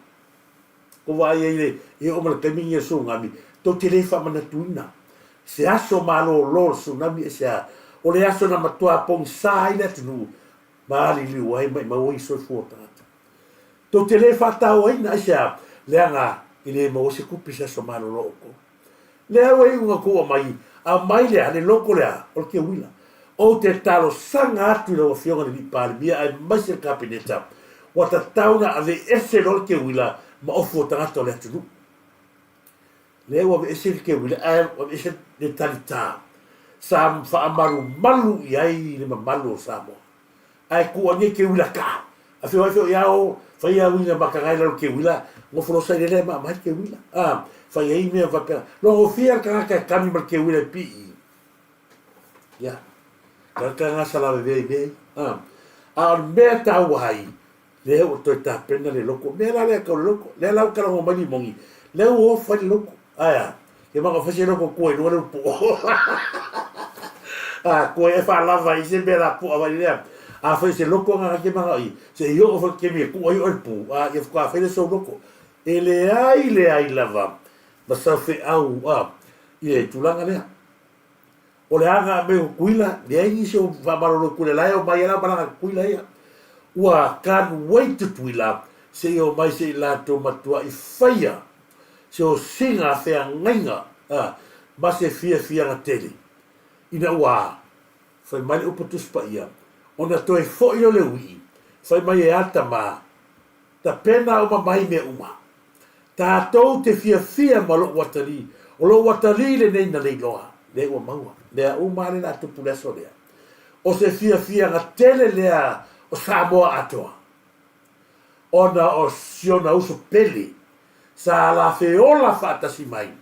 ko vai ele e o mal caminho so ngami to te le fa mana tuina se aso malo lolo so ngami se o le aso na matua pong sai le tunu maali li wai mai mau i so fu tata to te le fatau ai na sia le anga i le mo se kupi sa so malo loko le wai unga ko mai a mai le loko le o ke wila o te talo sanga atu le ofionga ni pali bia ai mai se kapineta wata tauna a le ese lo ke wila ma ofo tata le tu le wa ese ke wila ai wa ese le talita sam fa amaru malu yai le malu samo ai ku ani ke wila ka a fe ya o fa ya wila makangai lo ke wila mo fo sai le ma mai ke wila fa ya me va pe lo ofia ka kami mal ke wila pi ya ka nga sala be a meta wai le o to ta pena le loko me la le ka loko le la ka mo mani mongi le o fa le loko aya ke ma ka fa se loko ko no le po ko e fa la vai se be la po vai le a fa se loko nga ke ma ai se yo fa ke me ko ai o po e fa fa le so loko e le ai lava ma sa fe au e tu langa le o le anga me kuila le ai se o va malo ku le la o mai la bala kuila ia ua kan wait tuila se o mai se la to matua i faia se o singa fe ngainga ma se fia na tele ina ua fai mai o putus pa ia ona to e fo i le wi fai mai e ata ma ta pena o mai me uma ta to te fia ma lo watali o lo watali le nei na le loa le o maua le o mare na tu puleso le o se fia na tele le o Samoa atoa. Ona o siona uso pele. Sa la feola fatasi mai.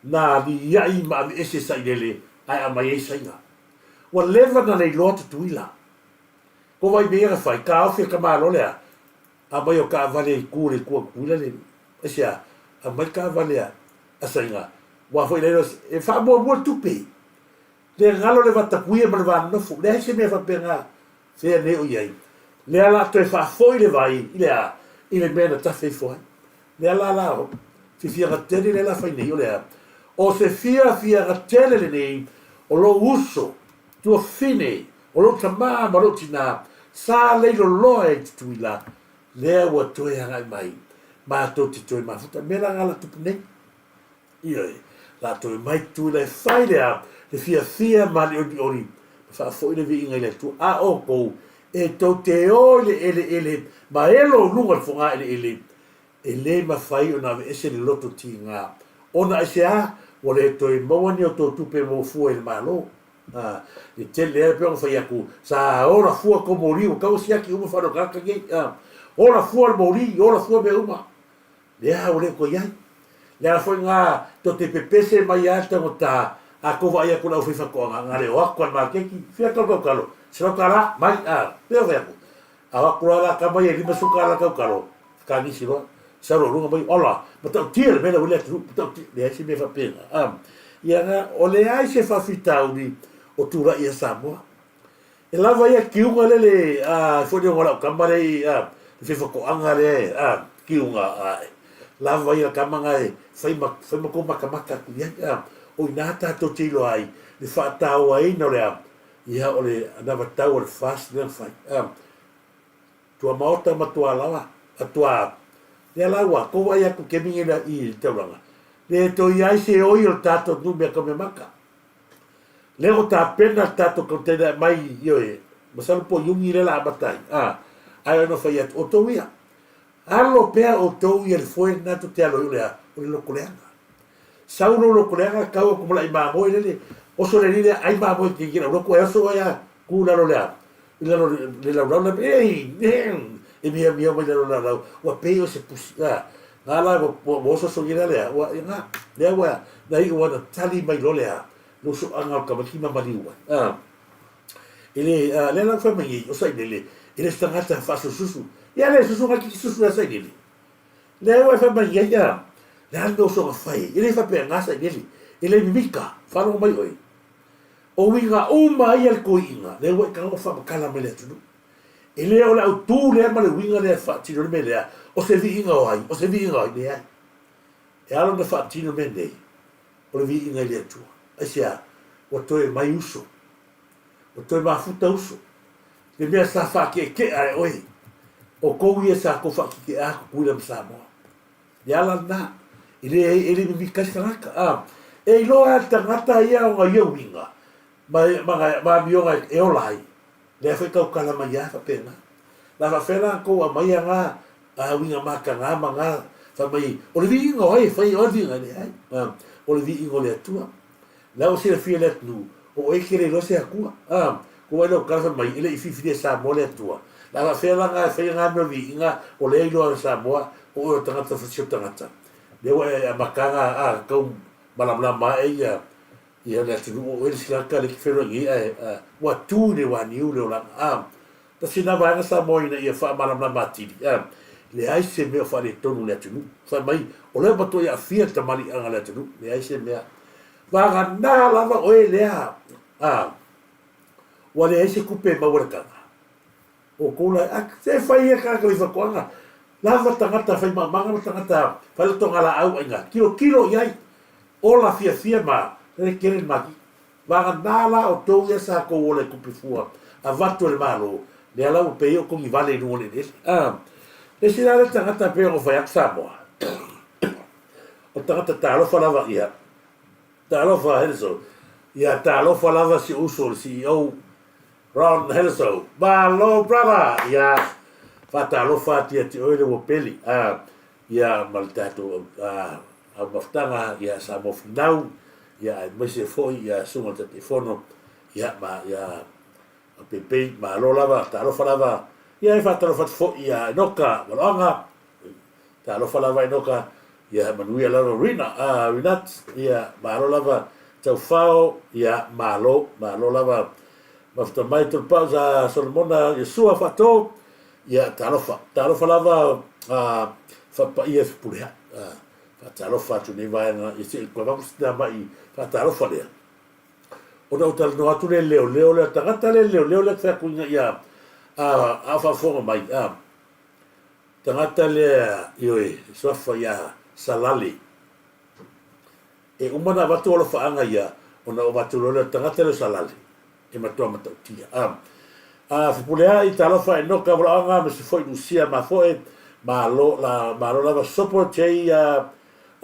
Na li iai ma ese sa ilele. Ai a mai esa inga. Wa leva na lei loa tuila. Ko vai mea fai. Ka awhia ka maa lolea. A mai o ka vale i kure kua kula le. Esia. A mai ka vale a sa inga. Wa foi leo. E wha mua tupe. Le ngalo le vatapuia ma le vanofu. Le hese mea whapenga. Fea ne o iai. Le ala to e whaafoi le vai, i le mena tawhai foi. Le ala o, fia gatele le la fai nei o lea. O se fia gatele le nei, o lo uso, tua fine, o lo tamā ma lo tina, sa leilo loa e tuila, lea ua toe hangai mai, ma to te toe mafuta, me la ngala tupu nei. Ioi, la toe mai tuila e fai lea, le fia ma le ori, fa foi le vi inga le tu a o ko e to te o ele ma elo lunga fonga ele ma fai ona ese le loto tinga ona ese a wole to e mo ni o to tu pe mo fu el malo e te le pe on fai aku sa ora fu ko mori o ka o sia ki uma fa no ka ke ora fu al mori ora fu be uma le a wole ko ia le foi nga to te pepese mai ata mo ta a ko vai ko na fifa ko nga le o ko ma ke ki fia ko kalo se no kala mai pe ve ko a ko la ka mai ri masu kala ka kalo ka ni silo sa ro lunga mai ola ma ta tiel me la wile tu ta le si me fa pena ia na o le ai se fa fita uni o tu ra ia Samoa e la vai ki unga le fo de ngola ka mai fifa ko anga le ki unga la vai ka manga e fai ma ko ma ka ku ia o inata to tilo ai le fa tau ai no le ia o le andava tau le fast le fai tua mauta ma tua lava a tua le lawa ko vai ku ke mingi na i te ranga le to ia se o il tato nu me come maka le o ta pena tato ko te mai io e ma salo po yungi le la batai ai no fai o to ia allo per o to ia foi nato te alo le o le lokoleanga sauno lo kolega ka ko mala ima mo ile o so le ile ai ma mo ki gira ko eso ya ku la lo le le la la e mia mo le la o pe o se pusia ngala mo so so gira le o nga le wa dai o na tali mai lo le lo so anga ka ki ma mali wa ile le la fa mai o sai ile sta ngata fa susu ya le susu ka ki susu la sai le wa fa mai ya le ando so fai ele fa pe ngasa ele mika fa no mai oi o winga uma ia ko inga le wa ka fa kala mele tu ele o la tu le ma le winga le fa ti no mele o se vi inga ai le e alo de fa ti no mele o le vi inga le tu asia o to e mai uso o to e ma futa uso le mea sa whake ai oi. O kou ia sa ko whake a kuila Samoa. Ia la na. Ele mi kasi kanaka. E loa tangata ia o nga winga. Ma mionga e olai. Le foi kau kala mai a pena. La fela ko a mai nga a winga maka nga manga fa mai o le vinga oi foi o vinga le ai. O le vinga le tua. La o se fia le tu. O e kere lo se akua. Ko ele o kala mai ele i fifi sa mo le tua. La fela nga foi nga no vinga o le lo sa mo o tangata fa se tangata. Le wa a makanga a kau malamlama e ia le tu o ele sila ka le fero ngi wa tu le wa niu le la ta sina va sa mo ina ia fa malamlama ti le ai se me fa le tonu le tu fa mai o le bato ia fia ta mali anga le tu le ai se me va ga na la va o ele wa le ai se kupe ma wa ka o ko la se fa ia ka ko fa ko nga la va tangata fa ma manga tangata fa le tonga la au inga kilo ia ola fia ma le kere maki va nala o tou ia sa ko ole kupifua a vatu le malo le ala o pe o kongi vale no le le sila le tangata pe o fa Samoa o tangata talo fa lava ia talo fa helso ia talo fa lava si uso le CEO Ron Helso malo brother ia fa talo fa ti o le o peli ia maltato a maftanga ia sa mo finau ia mai se foi ia sunga te telefono ia ma ia a pepe ma lo lava ta lo falava ia fa ta lo fa fo ia noka malanga ta lo falava noka ia manuia la rina rinat ia ma lo lava tau fao ia ma lo lava mafta mai tu pausa solmona ia sua fa to ia ta lo falava fa pa ia pulia talo fatu ni vai na isi ko vamos da mai fa talo fale o no tal no atu le le tangata le le fa kunya ia a fa fo mai tangata le ioi so fa ia salali e umana vatu o fa anga ia ona o vatu le tangata le salali e matua tia fa pulea i talo fa no ka anga me se foi lucia ma foi ma lo la sopo che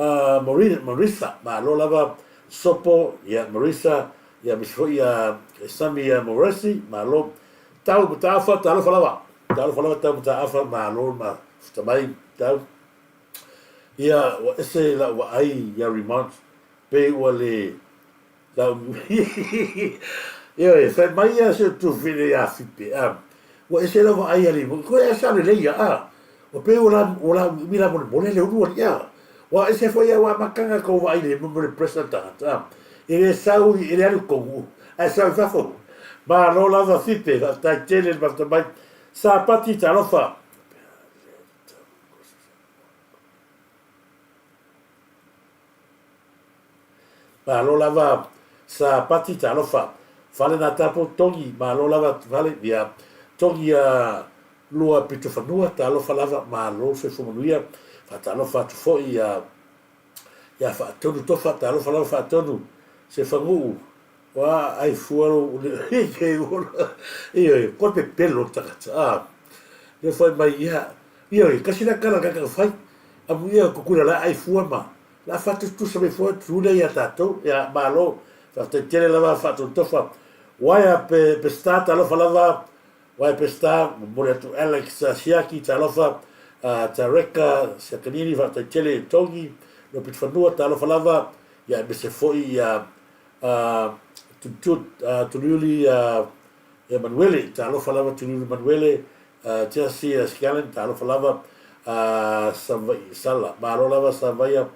Marisa, ma lo lava sopo ya Marisa ya misfo ya sami ya Moresi ma lo tau mutafa tau falava tau mutafa ma lo ma tamai tau ya ese la wa ai ya remarks pe wale la yo fa mai ya se tu fili ya fipe wa ese la wa ai ali ko ya sa le ya o pe wala mira mo le lu ya wa ese foi wa makanga ko wa ile mo representa ele sau ele era ko a sa fa fo ba lo la va fipe ta tele ba ta ba sa patita lo fa ba lo la va sa patita lo fa fale na tapo tongi ba lo la va fale via tongi a lua pitu fanua ta lo fa lava ma lo se fo nuia fa lo fa fo ia fa tonu to fa lo fa lo fa tonu se fa mu wa ai fuaro ke io ko pe pelo ta le foi mai ia kasi na kala ka fai a mu ia ko kula la ai fuama la fa tu se me fo tu le ia tato ya malo fa te tele la fa tu to fa wa ya pe stata lo fa lava wa pe sta mo le tu Alex Siaki ta lo fa Tareka Sakanini fa te tele tongi no pit fanua ta lo falava ya be se foi ya tululi Emanuele ta lo falava tululi Emanuele Chelsea Scanlon ta lo falava sala ma lo lava savaya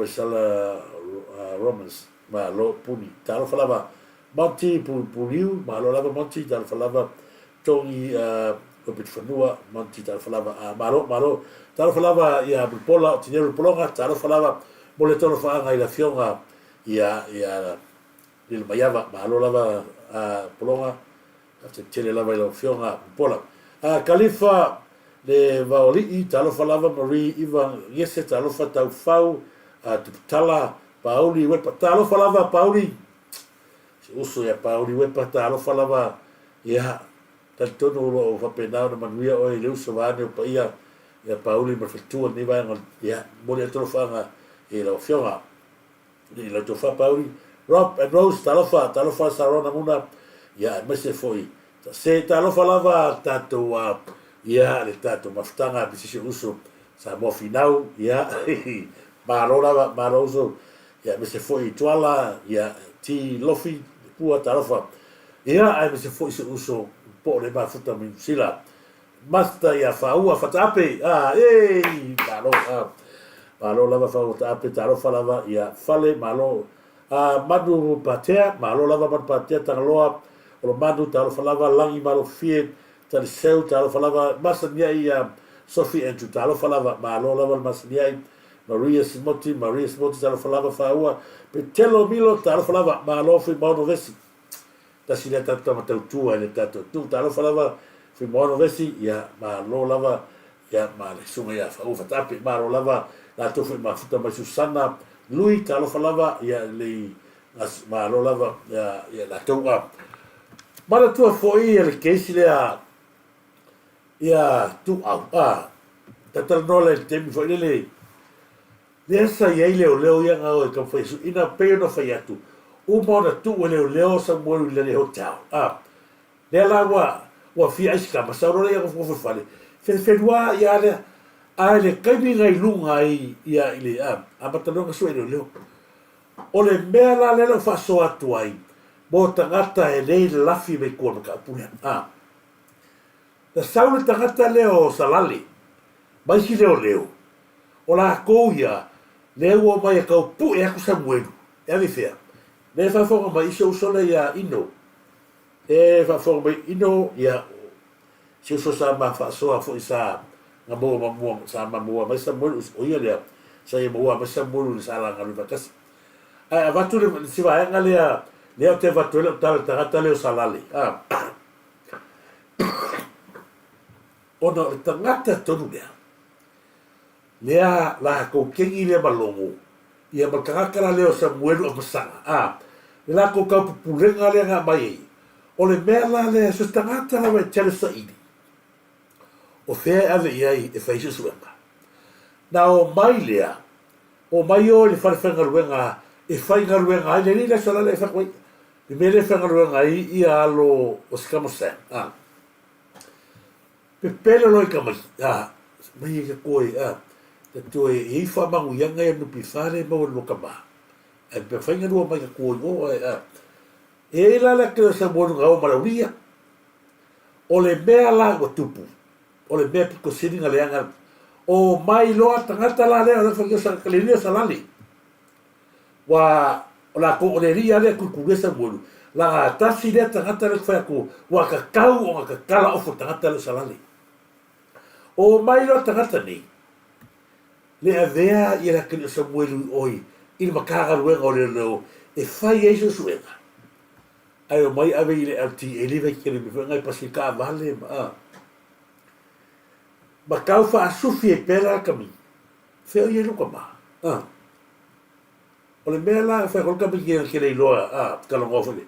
sala Romans ma lo puni ta lo falava Monty Puliu ma lo lava Monty ta lo falava tongi o pit fanua Monty ta lo falava malo ta lo falava ia pola tinero polonga ta lo falava mo le tolo fa ngai la fionga ia il maiava ma lo lava polonga te tele lava la fionga pola Khalifa le vaoli ta lo falava Marie Ivan yese ta lo fa tau fau tu tala Pauli we ta lo falava Pauli uso ya pauli we pata alo falava ya tantono o fa penao na manuia o le uso vane o paia ya pauli ma fatua ni vai ya mo le tro fanga e lo fiora ni lo to fa pauli rob and rose talofa sarona muna ya me se foi se talofa lava tato ya le tato maftanga bisi uso sa mo finau ya ma roso ya me se foi toala ya ti lofi pua talofa ia ai me se foi se uso po le ba futa min sila masta ya faua fatape malo lava fatape talofa lava ya fale malo madu patea malo lava madu patea tangaloa o madu talofa lava langi malo fie tali seu talofa lava masania ia Sophie Andrew talofa lava malo lava masania Maria Simoti talofa lava faua Petelo Milo talofa lava malo fi mono vesi tasi le tatu matautua le tatu tu talofa lava fi mono vesi ya malo lava ya male sunga ya faua fatape malo lava la tofu mafuta mai Susana lui talofa lava ya le malo lava ya la toa mara tua foi le keisi le ya tu tatal no le temi foi le sa ia leo ia ngau e ka foi su ina pe no foi atu o mona tu leo sa mo le hotel le la wa fi aska masaro le ko fo fale fe wa ya le le kaimi ngai lunga ia ile abatano ka so leo o le mea la le fa so atu ai mo tangata e le lafi me ko ka pula la saule tangata leo salali mai si leo o la ko ia leo mai ka pu e ku samuelu e ave fea le fa fo mai so le ya ino e fa fo mai ino ya si so sa ma fa so fo isa nga mo sa ma mo mai samuelu o ia le sa ia mo ma samuelu sa la ngalu vakas va tu si va nga le te va tu le tangata leo salali ona le tangata tonu lea la ko kengi le malongo ia makakala leo Samuelu o masanga le la ko ka pulenga le nga mai o le mea la le so tangata la we tele saidi o fe ave ia e fai suenga na o mai lea o mai o le farfanga ruenga e fai ngaruenga ai le la sala le fa koi le mele fanga ruenga ia alo o skamo pele loi ka mai mai ka koi te toe e fa mangu yanga e no pifare mo lo ka ba e pe fainga no mai ka koi o e la ke sa mo nga o malauria o le mea la o tupu o le mea piko siringa le anga o mai loa tangata la le o fa ke sa kalinia salali wa o la ko le ria le ku sa mo la tasi le tangata le fa ko wa ka kau o ka kala o fo tangata le salali o mai lo tangata ni le avea i la kini Samuelu oi i makaga luenga o le leo e fai eiso suenga ai o mai ave i le alti e liva kini mi ngai pasika vale ma kau fa asufi e pera kami feo i luka ma o le mea la fa kolka mi kire iloa kalongo fele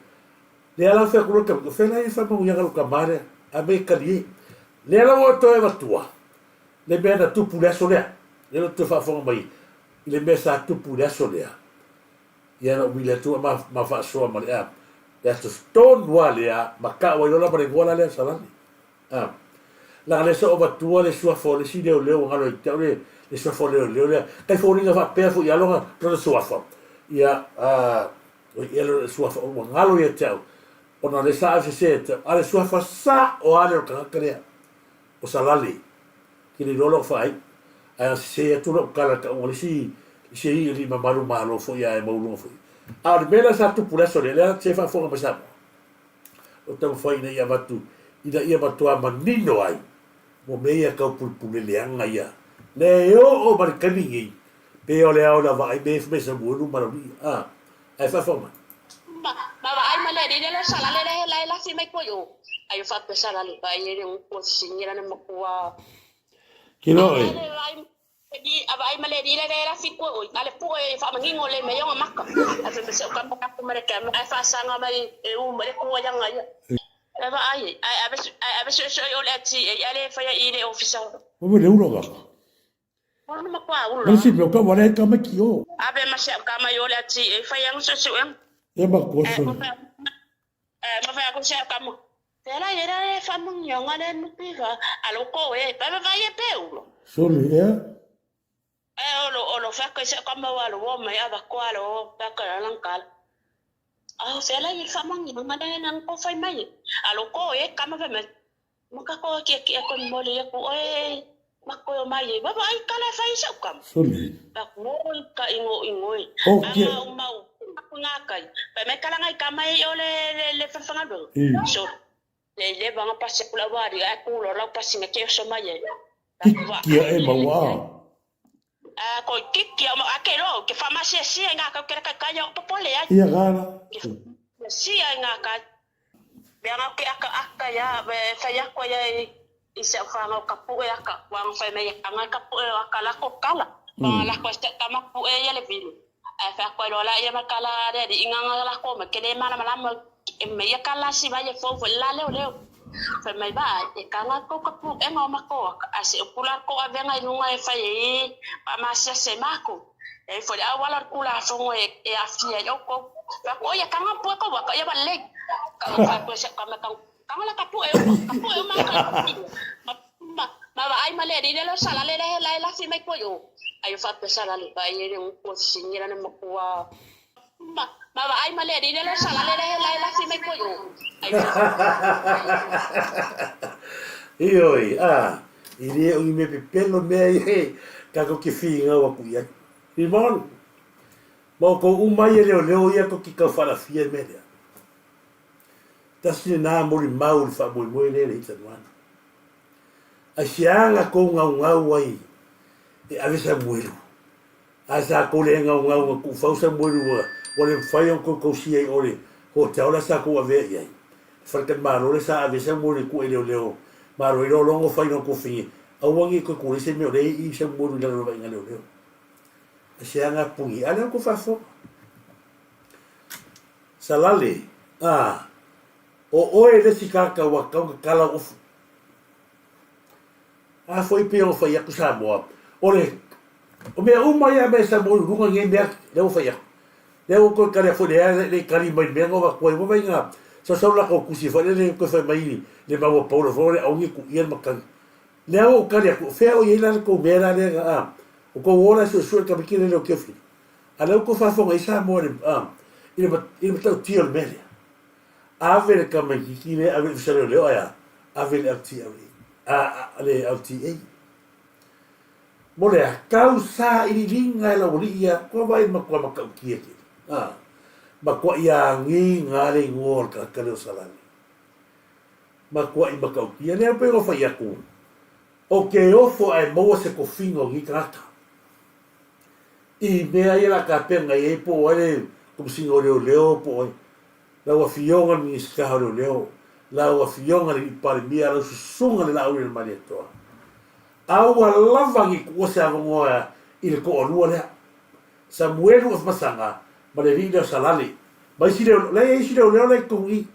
le ala fa kolka mi fela i fa mo yanga luka mare a me kali le ala o to e vatua le mea na tupu le solea le lo te fa fonga mai le mea sa tupu le solea ia no wile tu ma fa so ma le that's the stone wall ya ma ka wa lo la pare gola le salani la le so vatua le sua fo le si le ngalo te le sua fo le kai fo ringa fa pe fo ya lo no le sua fo ia ia le sua fo ngalo ia te ona le sa se ale sua fa sa o ale ka krea o salali ki le lolo fai a se tu lo kala ka o si i ri mamaru malo fo ia e maulu fo a bela sa tu pula so le se fa fo ma sa o tamo foi nei avatu ida ia batu a manino ai mo meia ka pulpule le anga ia le o markani pe o le aula vai be sa bulu maravi ai fa fo ma ai ma le le sala le la fi mai ko yo ai fa pe sala le ai le un po signora ne mo qua kilo di aba ai ai male di le la fi ko ale pu e fa mangi ngole me yo makka a fe se ka ka ko mere ka ai fa sanga mai e mare ko ya ngaya e ba ai so yo le ti ale fa ya ile officer o me le uno ga ono makwa ulo ma si me ka wale ka ma ki o abe ma se ka ma yo le ti e fa ya so e ba ko so ma fa ko se ka mo Tela era famun yonga de nupiga aloko ba ye peu. so le ya Olo fa que se como walo wo me aba kwalo ta ka lankal. Tela ye famun yonga de nan ko fai mai. Aloko kama be me. Muka ko ke ko mole ye ko mako mai ba ai kala fai se kam. so le Ba ko ka ingo. okay Mau ngakai. Ba me kala ngai kama yo le fa fanga do. So le banga pasi pula wari aku lo pasi ngeke so maye kia e ma wa ko kiki ama akelo ke farmasi si nga ka kera ka kanya popole ya ia gara si nga ka banga ke aka ya be faya ko ya isa fanga ka pu ya ka wang fa me nga ka pu aka la ko kala ba la ko sta kama pu ya le bilu fa ko lo la ya makala de inga la ko me kele mala mala me ya kala si ba ye fo la leo fa mai ba e kanga ko ka pu e ngoma ko ase pula ko avenga inunga e fa ye pa ma se mako e fo da wala kula so e afia yo ko fa ko ya kanga pu ko ba ya ba le ka ko se ka la ka pu e ma ba ai male di lo sala le la fi mai ko yo ai fa pe sala le ba ye un ko signira ne mo ko ma ai male di lo sala le la fi mai ko yo Ioi, ile o me pelo me ka ko ki finga wa ku ya. Imon. Mo ko umai leo ya ko ki ka fala fie me. Tasi na mo ri mau fa mo le tsan. A xianga ko nga wai. E avisa muelo. Asa ko le nga ku fa sa muelo wa le fai ko si ai ore. Ho ta ora sa ko ave ai. Falkan maro le sa avisa muelo ku leo. Maro ilo longo fai no ko fi. Awangi ko ko se me ore I se muelo le ro nga leo. A xianga pungi ala ko fa fo. Salale. O le sikaka wa kala ufu. Foi peo foi a Samoa. Ole. O me uma ia me sa mo runga nge me le foi. Le ko kare foi le kari mai me ngo ko mo venga. So la ko kusi foi le ko foi mai le ma Paulo foi au ngi ku ia makan. Le o kare ko fe o ia ko mera le o ko ora so ka bikini le ke fi. Ala ko fa fo ngai sa mo le il tau tio le mele. Ave le ka mai ki le ave se le ya. Ave le ati ale LTA. Mole kau sa ini linga la ulia ko vai makwa makau kia ki. Makwa ia ngi ngale ngol ka kalo salani. Makwa I makau kia ne pe go fai aku. O ke ofo ai mo se ko fingo ngi kaka. I me ai la ka penga e po ale como singo leo po. La wa fionga ni ska leo. La wa fionga ni parmia la sunga la uri mali to. Awa lava ki ko se avongoa il ko olua le. Samuel of masanga, ma le video salali. Ma si le kungi.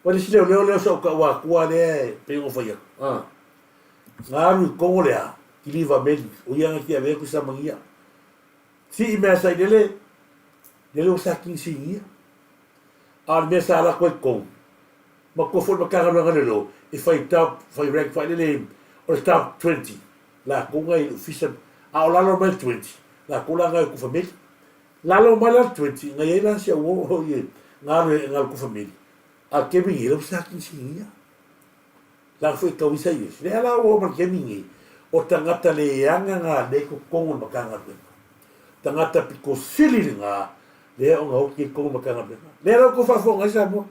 Wa si le so ka wa kwa le pe o fa ya. Ngaru ko le a ki liva meli o yang ki ave ku samangia. Si me sa dele o sakin si al me sa la ko kon. Ma ko fo ma ka ga lo e fai top fai rank fai le o top 20 la ko ngai official a la lo 20 la ko la ngai ku famili la lo mal 20 ngai la sia wo ye ngai ku famili a ke mi lo sa ki si la foi ka wisa ye le la wo ma ke mi o tangata le anga nga le ko kon ma ka nga tangata piko sili nga le o nga ki kon ma ka nga le ro ko fa fo ngai sa mo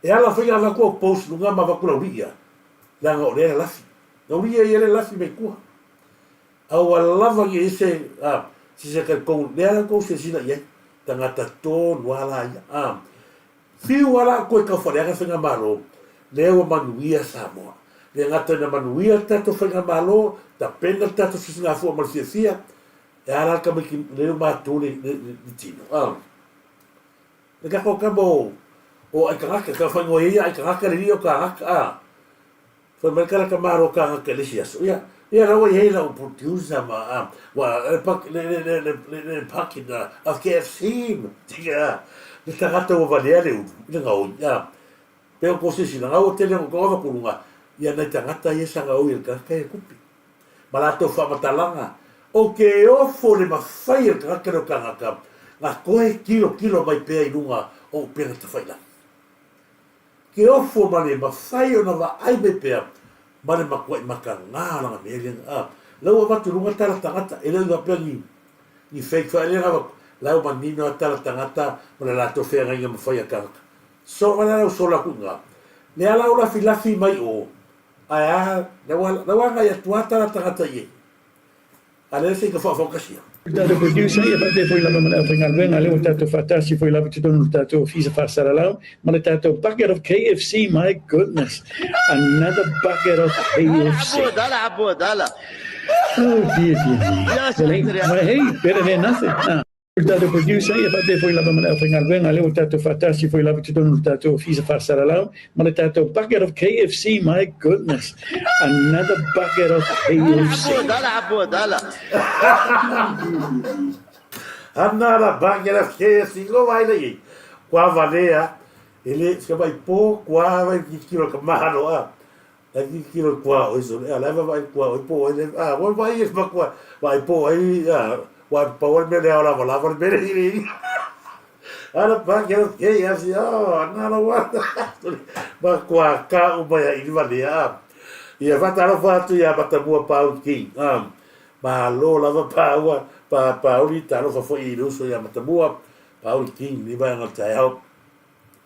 e ala foi ala ko post lunga ma va ku la ria la nga o le la fi no ria ye la fi me ku au lava ye se si se ka kon le ala ko se sila ye tangata to wala ya fi wala ko ka fa le nga malo le o manuia Samoa le ngata na manuia tato whainga malo, ta pena tato sisinga fua malisia, e ala ka miki leo mātou le tino. Le kako kamo, o ai karaka, ka whaingo ia, ai karaka le rio karaka, Foi marcada que maro ka que lesias. Ia rawa ia la producer ma wa pak le pakina of KFC. Tia. Le tagata o valere le ngau ya. Pero posisi na ngau tele ko va kulunga. Ia na tagata ia sanga o il ka kupi. Malato fa matalanga. O ke o fo le mafai ka ka ka. Na koe kilo mai pe ilunga o pena te faila. Ke ofo mane mawhai o na wa aibe pia, mane makwai maka ngā langa mehelian lau watu runga tala tangata, e lau wapea ni fake whae lera lau manino a tala tangata, mane lato whea ngai mawhai a karaka. So mana lau sola kunga. Le ala ula filafi mai o, ai lau ngai atua tala tangata ie. Ale se ka whawhakasia. Tato producer, ia pate foi lava mana foi ngalwenga leo tato fatasi foi lava tonu tato fisa fasara lao, mana tato bucket of KFC, my goodness, another bucket of KFC. Dala. Oh dear me. Well, hey, better than nothing. Tato producer, ia pate foi lava mana foi ngalwenga leo tato fatasi foi lava tonu tato fisa fasara lao, mana tato bucket of KFC, my goodness, another bucket of KFC. Dala. Anara bangira KFC go vai lei. Qua valea, ele se vai po qua vai kilo ka mahalo Aqui kilo qua o isso, leva vai qua o po ele vai es qua vai po aí vai power me leva lava me. Ana bangira KFC anara wa. Ba qua ka o vai ele valea. Ia vatara vatu ia batamua pau king. Malo lava paua pa ori taro fa foi iluso ya matamua Paul King ni vai ngata au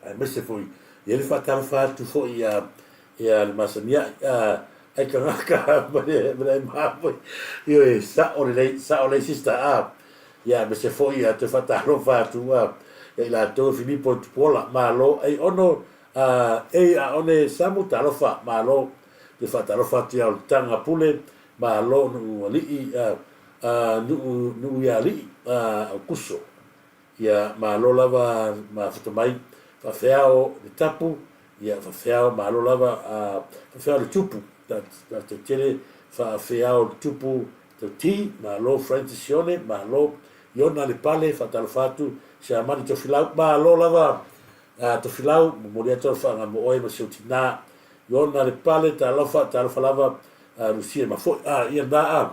ai mese foi ele fa taro fa tu foi ya masania ai ka bale ma foi io sa ore sista ya mese foi ya te fa taro fa tu e la to Filippo Pola malo ai ono one samu taro fa malo te fa taro fa ti al tanga pule malo nu li nu ya li kuso ya malo lava ma fotomai fa feo de tapu ya fa feo malo lava fa feo de tupu da te tele fa feo de tupu te ti malo francisione malo yona le pale fa talfatu se amani to filau malo lava to filau mo dia to fa ngamo oi ma sutina yona le pale talfa lava Rusia ma foi ia da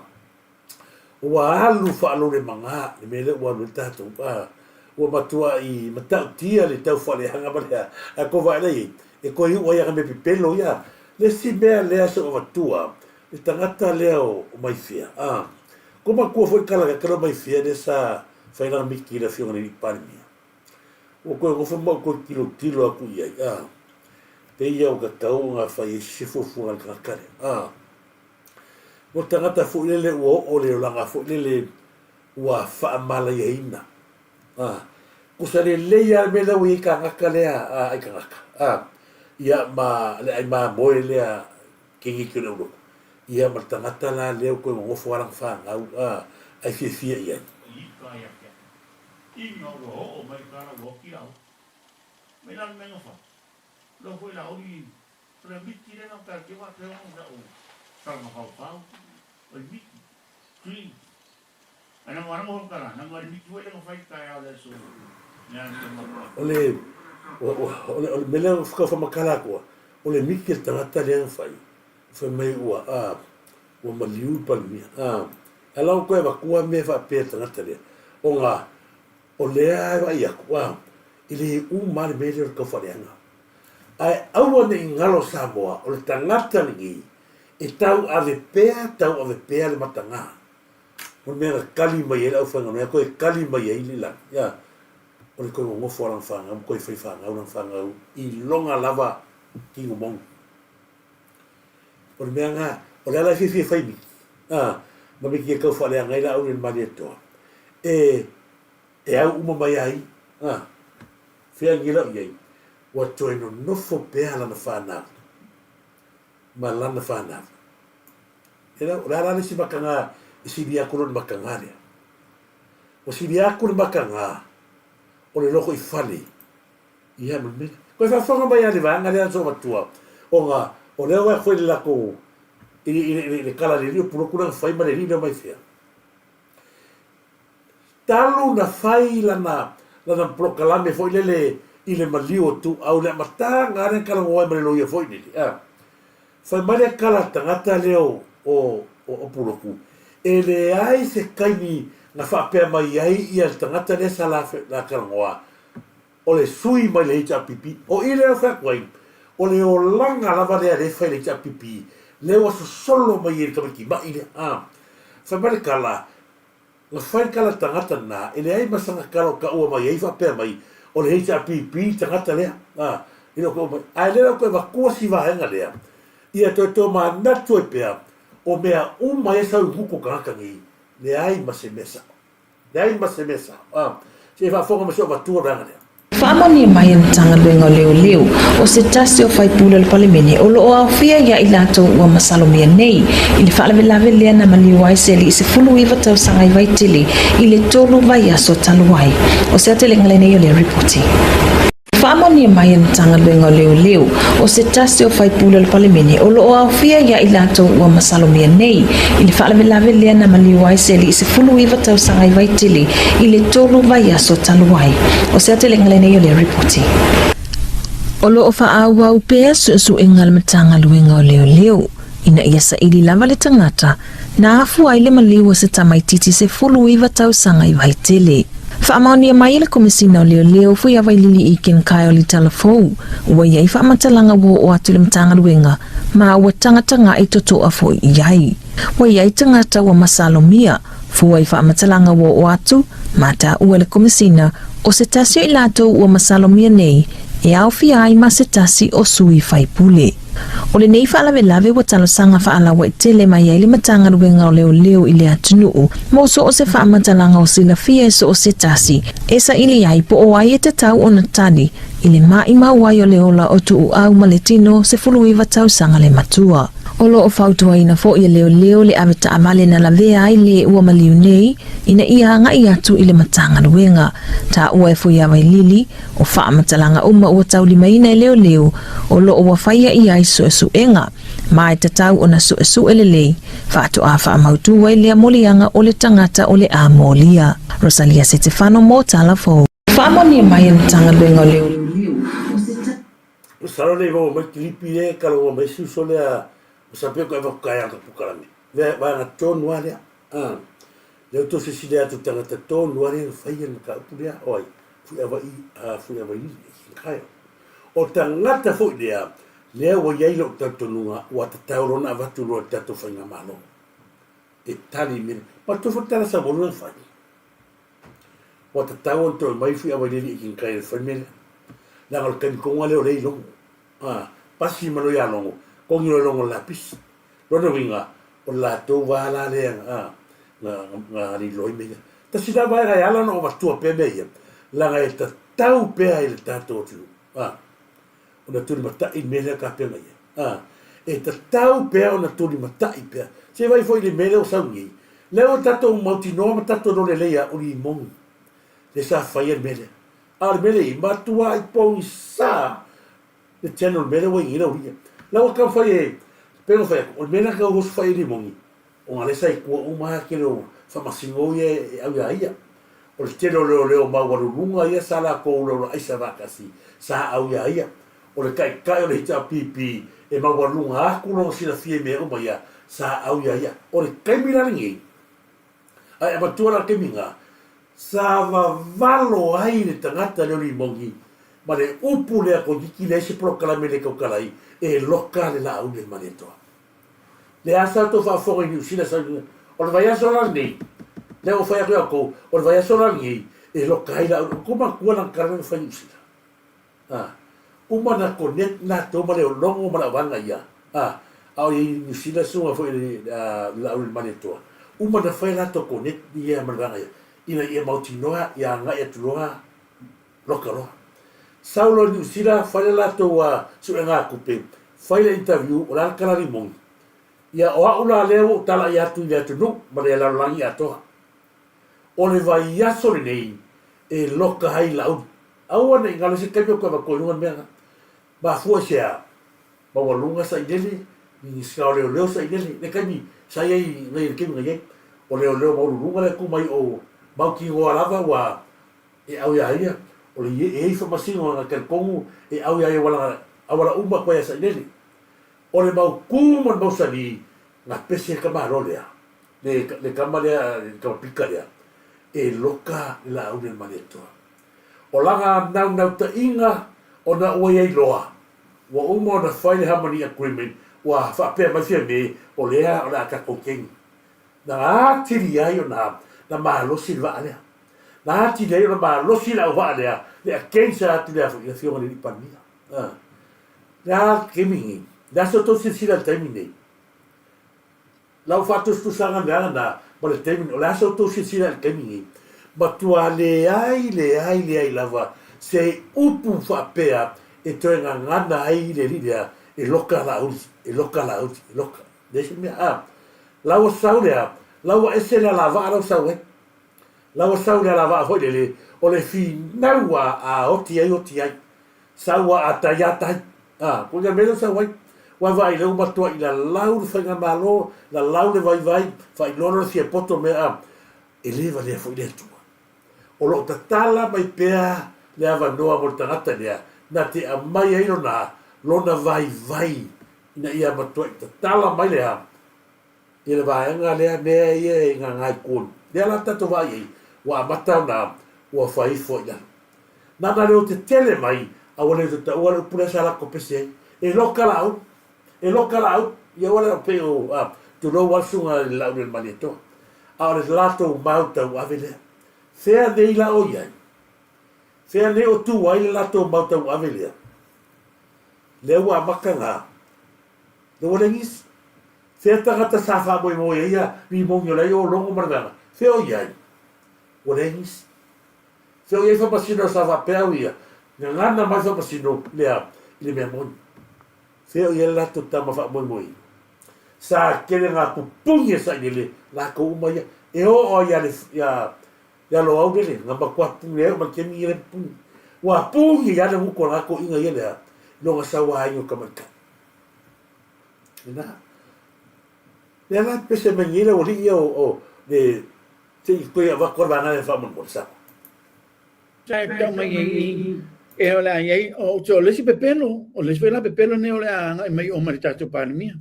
wa alu fa alu le manga le mele wa le tato wa matua I mata tia le tau fa le hanga ba a ko va le e ko I wa ya me pipelo ya le si me le aso wa tua le tangata le o mai fia ko ma ko foi kala ka mai fia de sa fa ina miki le fio ni palmia o ko fa mo ko kilo aku ia te ia o ka tau nga fa I sifu fu al kakare o tangata fu lele o le langa fu lele wa fa mala yaina ko sa le ya me la wi ka ngaka le ai ka ngaka ia ma le ai ma mo le kingi kilo ro ia ma tangata la le ko mo fo ara fa au ai fi ia I no ro o mai kana wo ki au me lan me no fa lo foi la ori tra miti le no ka ki wa te o sama hau o miti clean ana mara mo kala na mara miti wele no fai kai ala so ole mele fuka fa makala ko ole miti tangata le fai fa mai wa maliu palmi ala ko va ko me fa pe tangata le o nga ole ai wa ile mal mele ko fa le ai au ne ngalo Samoa o tangata ni e tau ave pea le matanga o mea kali mai ele au whanga mea koe kali mai ele la ya o le koe mo fo lang whanga koe whai whanga au lang whanga au I longa lava ki ngomong o le mea ngā o le ala whiwhi whai mi ma me ki e kau whalea ngai la au le mani atoa e au uma mai ai whia ngira iei wa toe no nofo pea lana whanau malana fana ela ora si makanga isi dia kulo makanga le o si dia kulo makanga o le loko I fale ia me ko fa fonga mai ale vanga le so matua o nga o le wa foi la ko le kala le rio pulo kuna fai ma le rio mai fia talu na fai lana prokalame foi le ile malio tu au le mata ngare kala ngoi ma le loia foi ni fai ma le kala tangata leo o puloku ele ai se kaini na fa pe mai ai ia tangata le sala la kala ngoa o le sui mai le ita pipi o ile o fa kwai o le o langa lava le fai le ita pipi le o solo mai e kamiki ma ile fa ma le kala la fai kala tangata na ele ai masanga kala ka ua mai ai fa pe mai o le ita pipi tangata le ilo ko mai ai le ko va kuasi va hanga le ia to ma na to pe o mea uma e sau huko kangi le ai masemesa se fa fonga ma so va tu ranga le Whaamoni mai ana tanga luenga leo leo o se tasi o whaipula le palemene o loo au fia ia I lato ua masalomia nei I le whaalawelawe lea na maliwai se li I se fulu iwa tau sanga I waitili I le tolu vai aso taluai o se atelenga nei o le reporti. Whaamoni mai ana tanga luenga leo leo o se tasi o whaipula le palemene o loo au fia ia I lato ua masalomia nei I le whaalawelawe lea na maliwai se li I se fulu iwa tau sanga I waitili I le tolu vai aso taluai o se atelenga nei o le reporti. O loo whaawau pea su inga le matanga luenga o leo leo ina ia sa ili lava le tangata na afu ai le maliwa se tamaititi se fulu iwa tau sanga I waitili. Whaamaonia mai le komisina o leo leo fui awai lili I ken kai o li talafou ua iai whaamatalanga wo o atu le matanga luenga ma ua tangatanga I toto afo iai ua iai tangata ua masalomia fuai whaamatalanga wo o atu ma ta ua le komisina o se tasi o I lato ua masalomia nei e au fia ai ma se tasi o sui whaipule. O le nei whaalawelawe wa talosanga whaalawa I tele mai ai le matanga ruenga o leo leo I le atunuu mo so o se whaamatalanga o sila fia so o se tasi e sa ili ai po o ai e te tau o na tali I le mai mauai o leola o tu au maletino se fuluiva tau sanga le matua. O lo o whautua ina fo I leo leo le aweta amale na lavea ai le ua maliu nei ina ia hanga I atu I le matanga ruenga ta ua e fui awai lili o whaamatalanga uma ua tau lima ina leo leo o lo o wafaya I ai so esu enga mai te tau o na so esu elelei whaatu a whaamautu wai lea molianga o le tangata o le a molia. Rosalia Setefano mo talafo. Whaamoni mai ana tanga luenga leo leo. O saro le vo mai klipi e kalo mai su sole a sape ko eva kaya ka pukalami. Ve va na ton wale le to se sile atu tanga ton wale fai na ka pulia oi. Fu eva I kai. O tangata fu dia le o yai lo tatonunga wa taurona va tu lo tato fanga malo. E tali min pa to fu tala sa bolu fai. Wa tawon to mai fu eva I kai family. La al kan ko wale o le lo pasi malo ya longo ko ngiro longo lapis lo no vinga o la to wala le nga ri lo me ta si da vai ya la no va tu pe me la ga ta tau pe ai ta to tu o na tu mata I me le ka pe me e ta tau pe o na tu mata I pe se vai foi le me o sangi le o ta to montino ta to no le ya o li mon le sa fai el me al me le matua I po sa le channel mele wa ina uia la o ka fai pero fai o mena ka o fai ni mongi o ngale sai ko o ma ke lo fa masingo ye au ia o le telo le ma wa lunga ia sala ko lo ai sa va kasi sa au ia o le kai o le ta pipi e ma wa lunga ku no si la fie me o ma ia sa au ia o le kai mira ni ai ma tu la ke minga sa va valo ai le tangata le mongi ma le upu le ko diki le se proclame le ko kalai e locale la u le maneto le asa to fa fo ni usina sa o vai a sola ni le o fa ko o vai a sola ni e locale la ko ma ko na karne fa usina uma na connect na to ma le longo ma la vanga ia au i usina so fo la u le maneto uma na fa la to connect ia ma vanga ia ina ia mautinoa ia nga e tuloa lokalo saulo ni sira fale la to wa su nga kupe fai le interview o la kala limong ia o aula leo tala ia tu ia tu no ma le la langi atoa o le vai ia so nei e loka hai lau au ana ngalo se kemio ko ba ko lunga mea ba fu sia ba wa lunga sa idele ni ska leo sa idele le kami sa ai nei ke ngai o leo ba lunga le ku mai o ba ki o lava wa e au ia o le e fa masingo na kel kongu e au ia wala awala uma ko sa idele o le mau kuma mau sali na pese ka malolea le kamalea ka pika lea e loka la une maleto o langa nau ta inga o na ua iai loa wa uma na final harmony agreement wa fa pe mai fia me o lea o la ka kokeng na atiri ai o na malo silva alea na atiri ai o na malo silva va alea le kensa atiri a fio ni pania ya kemingi da so to sila termine lau fatus tu sanga na ma le termine la so to sila kemingi ma tu le ai lava se upu fa pea e toenga ngana ai le lidia e loka la loka deixa me lau saurea lau esela lava lau saue lau saurea lava foi le o le fi naua a oti ai saua atayata ko ya melo saue wa vai le uma tua ila lau fanga malo la lau le vai fa iloro si e poto me eleva le foi le tua o lo tatala mai pea le ava noa mo tangata lea na te amai ai lona vai ina ia matua i tatala mai lea i le vaenga lea nea ia e ngā ngai kōn lea la tato vai ei wa amatau na ua fai fo ia nana leo te tele mai a wale te ta ua pura sa lako pese e loka lau ia wale pe o tu lo wasunga le lau le maneto a le lato mauta u ave lea fea nei la o iai fea nei o tu ai le lato mauta u ave lea le ua maka ngā le wale ngis fea tangata sa wha mo ia mi mongio lei o longo maragana fea o iai wale ngis fea o iai whapasino sa wha pea ia ngana mai whapasino lea le mea moni fea o iai lato tama wha mo sa kere ngā pupungi sa ile la ko umaya e o ia le ya lo au dele ngamba kwa pule ma kemi ile pu wa pu ya le ko la ko inga ile lo nga sa wa yo kamaka na ya la pese menile o rio o de te ko ya va ko bana le fa mo sa sai ta mai e ola ai o to le si pepelo o le svela pepelo ne ola mai o marita to pa mia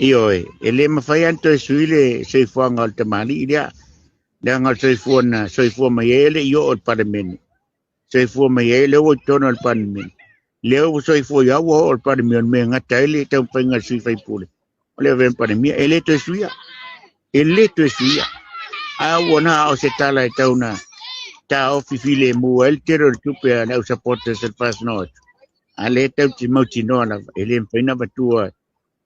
io ele mafai anto suile se fuanga al tamali dia dengan soifua mai ele io al parlamento soifua mai ele o tono al parlamento leo soifua ya o al parlamento me ngata ele te penga sui fai pule ole ven parlamento ele to suia a wona o se tala tauna ta ofifile mu el tero tupe na supporters el fast note ale te timotino na ele pena batua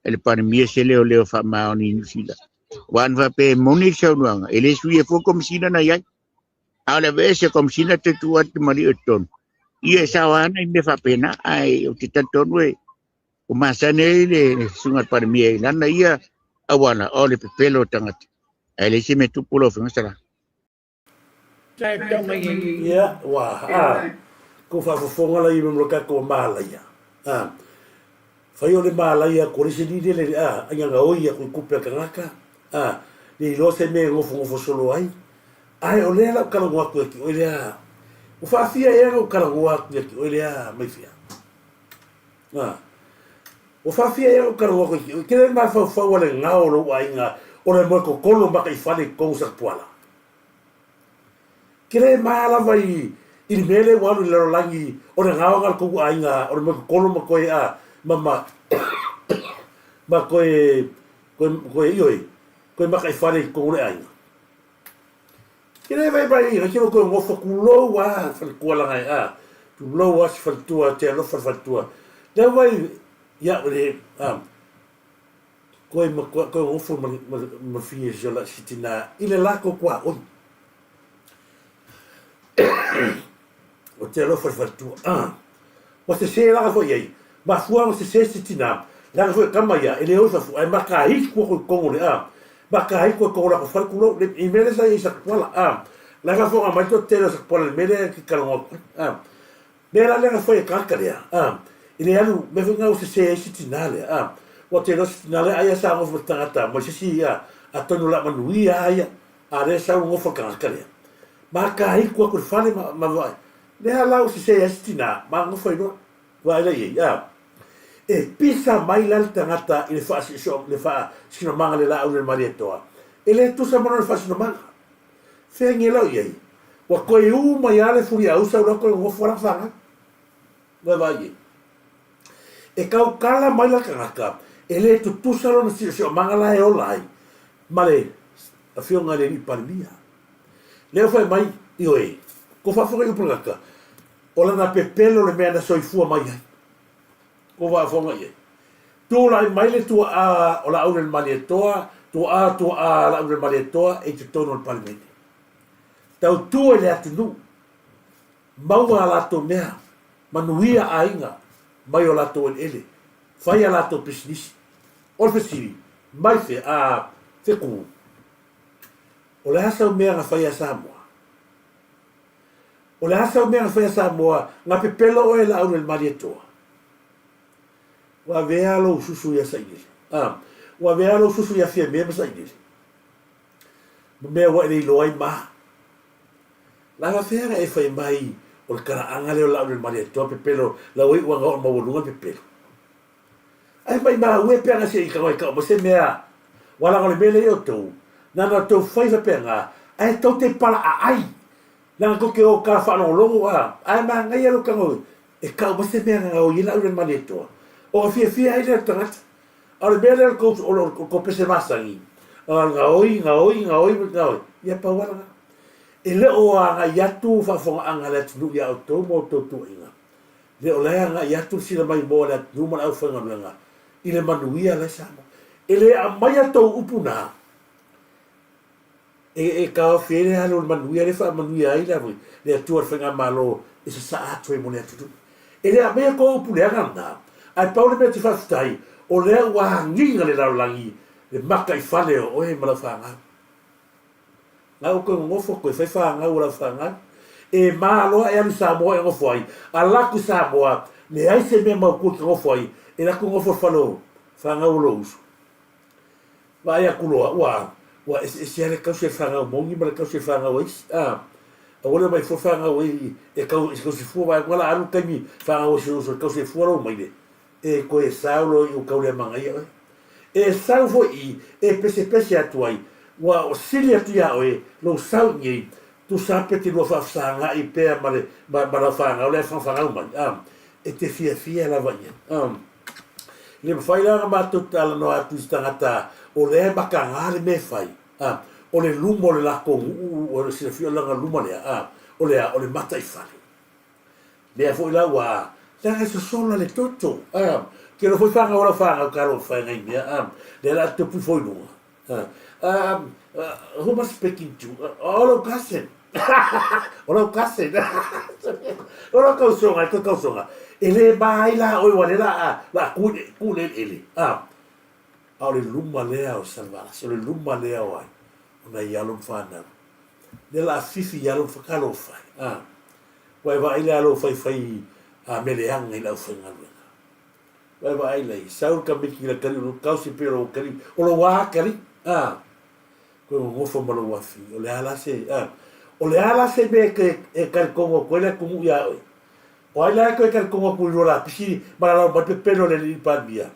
el parlamento se leo fa ma oni nusila wan va pe moni sauang ele sui fo komsina na ya ala vese komsina te tuat mari oton ia sawana me fa pena ai o titanton we o masane le sungat par mi na ia awana ole pelo tangat ele se me tu pulo fengara sai ta mai ia wa ko fa fonga la ibe mloka ko mala ia fai o le mala ia ko le sini le anga oia ko kupe kanaka ni lo se me ngofo solo ai o le la kala ngwa ko ki o le o fa fia e o kala ngwa ko ki o le mai fia o fa fia e o kala ngwa ko ki ke le ma fa wala nga o lo ai nga o le mo ko kolo ma kai fale ko sa tuala ke le ma la vai il mele walu le langi o le nga o ko ai nga o le mo ko kolo ma ko mama ma ko ioi ko makai fare ko le ai kile vai bai ri ko ngo fa kulo wa fa ko la ai tu lo wa fa tua te lo fa tua le vai ya le ko ngo fa ma fi je la sitina ile la ko kwa on o te lo fa tua o te se la fo ye ma fua se se tina la fo kama ya ele o fa ai makahi ko ko le a makahi ko ko la ko fa ko le imele sa isa wala a la ga fo ma to tele sa por el mele ki kalo a me la le fo e kakale a ele alu me venga o se se tina le a o te los tina le ai sa mo tangata mo se si a tonu la manuia ai a re sa mo fo kakale makahi ko ko fa le ma vai le ala o se se tina ma ngo fo no wa le ya e pisa mai lal tangata i le fa so le fa sino manga le la o le marietoa ele tu sa mono le fa sino manga fe ngelo ye wa ko u mai ale furi au sa lo ko ngo fora fanga va vai e ka kala mai la tangata ele tu sa lo si so manga la e olai male a fio ngale ni palmia le fa mai io e ko fa fo ko plaka ola na pepelo le mena soifua mai ai ko va fonga ye tu la mai le tu a o la au le marietoa tu a la au le marietoa e te tono al parlamento tau tu le atunu mau la to mea manuia ainga mai o la to ele fai la to business o fesiri mai fe a te ku o la sa mea nga fai a Samoa o la sa mea nga fai a Samoa nga pepelo o la au le marietoa wa vea lo susu ya saini wa vea lo susu ya fie me saini me wa ni lo ai ma la va fea e fai mai o kara angale o la o maria to pepelo la wi wa ngo mo lunga pepelo ai mai ma we pe nga se i ka mo se mea wala ngole mele yo to na to fai fa penga ai to te pala ai na ko ke o ka fa no longo ai ma ngai lo ka ngo e ka mo se mea nga o ila o maria to o fia ai le tangata al bele ko pese masangi nga oi ya pa wala ele o nga yatu fa fo anga le tu ya to mo to inga le o le nga yatu sila mai mo le tu mo au fa nga ile manuia le sama ele a mai to upuna e ka fere halo manuia le fa manuia ile le tu fa nga malo e sa atu mo le tu ele a mai ko upuna nga ai paule me te whaftai, o lea waha nginga le laulangi, le maka I whale o e mala whanga. Ngā o koe ngofo koe whai whanga o la whanga, e maa loa e anu Samoa e ngofo ai, a laku Samoa, le aise mea mau kua ki ngofo ai, e laku ngofo whalo, whanga o lo usu. Wa ea kuloa, wa e se ale kausi e whanga o mongi, mara kausi e whanga o isi, a wale mai fo whanga o e kausi fua, wa wala anu taimi whanga o se usu, kausi e fua ro mai de. E koe saulo I o kaule mangai oe. E sau fo I, e pese atu ai, wa o sili atu ia oe, lo sau ngei, tu sape te lua whafsanga I pēr mara whanga, o lea whawhanga umai. E te fia la vanya. Le mwhailanga mātou tala no atu I tangata, o lea baka ngāre me whai. O le lumo le lako, o le sila fia langa luma lea, o le mata I whale. Lea fo ila wa, Tanga so sola le toto. Ke lo foi fanga ora fanga o caro fai ngai mea. Le la te pu foi no. Who must speaking to? Olo kasen. Olo kasen. Olo kausonga, ko kausonga. Ele bai la o wale la kule ele. Au le lumba lea o salva. So le lumba lea o ai. Ona yalo fana. Le la fifi yalo fakalo fai. Wai vai le alo fai a mele anga I lau whenga luenga. Wai wa ai lei, saur ka miki la kari, o kausi pero o kari, o lo waa kari, koe o ngofo malo wafi, o le ala se me e kari kongo, koe le kumu ia oi. O ai lai koe kari kongo kui rola, pisi, mara lau mai pepeno le li pandia.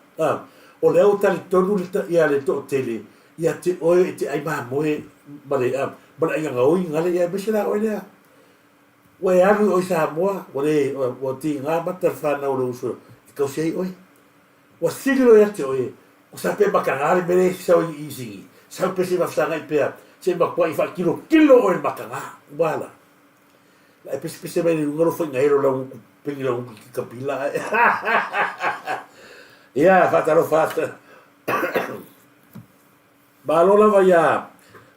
O le au tali tonu ia le to tele, ia te oe e te ai maa moe, mare ai anga oi, ngale ia mesela oi lea. Wai alu o Samoa, o ti ngā matar whana o rauso, I kausei oi. Wa sigilo ia te oi, o sa pe makangare mere sau I singi, sau pe se mafsanga I pea, se makua I kilo oi makanga, wala. La e pese mai ni ngaro whainga hero lau pengi lau ki kapila. Ia, whataro whata. Malola vai a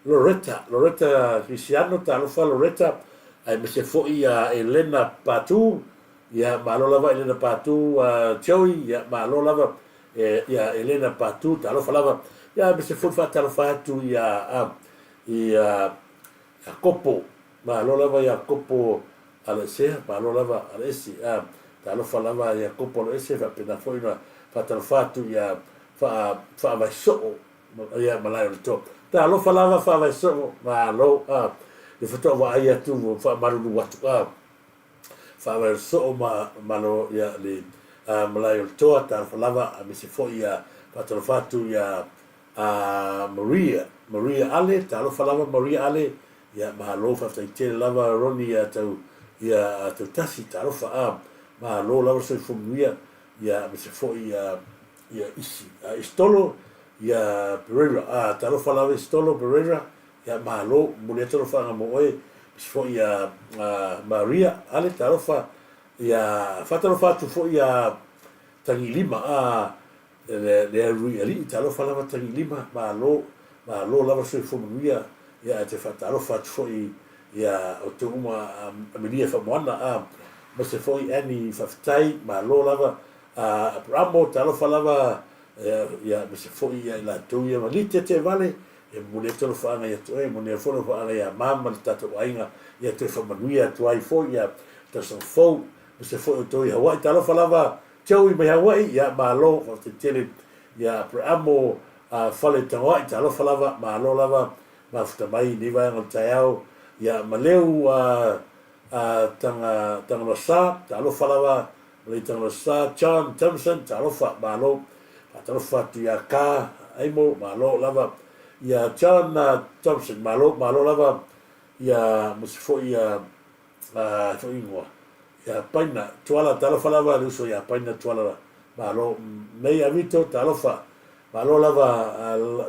Loretta Cristiano, ta alofa Loretta, ai me se foi a Elena Patu, ia malo lava ele na patu Joey ia malo lava ia Elena patu talo falava ia be se fu fa talo fa tu ia kopo malo lava ia kopo ala se malo lava ala esi talo falava ia kopo ala esi fa pena foi na fa talo fa tu ia fa vai so ia malai to talo falava fa vai so malo le fa to va ia tu fa malu watu fa so malo ya le malai to ta falava me se foi ya patro fatu ya Maria Ale ta lo falava Maria Ale ya malo fa te lava Roni ya tu tasi ta lo fa malo lava se fumia ya me se foi ya isi istolo ya Pereira ta lo falava istolo Pereira ya malo muleta lo fa mo foi ya Maria ale tarofa ya fatarofa tu foi ya tangilima le ali tarofa lava tangilima malo lava se fomia ya te fatarofa tu foi ya o tu uma amilia famoana ma se foi ani faftai malo lava ramo tarofa lava ya ma se foi ya la tu ya malite te vale e muleto fa nga ya toe mo ne fo fa ya mama tato ainga ya te fa manuia to ai fo ya ta so fo se fo to ya wa ta lo falava teu i me hawaii ya malo o te tele ya amo fale ta wa ta lo falava malo lava ma fta mai ni va ngol taiao ya maleu tanga lo sa ta lo falava le tanga lo sa John Thompson ta lo fa malo ta lo fa tu ya ka ai mo malo lava ya John Thompson malo lava ya musfo ya fo ingwa ya paina tuala talo falava luso ya paina tuala malo nei avito talo fa malo lava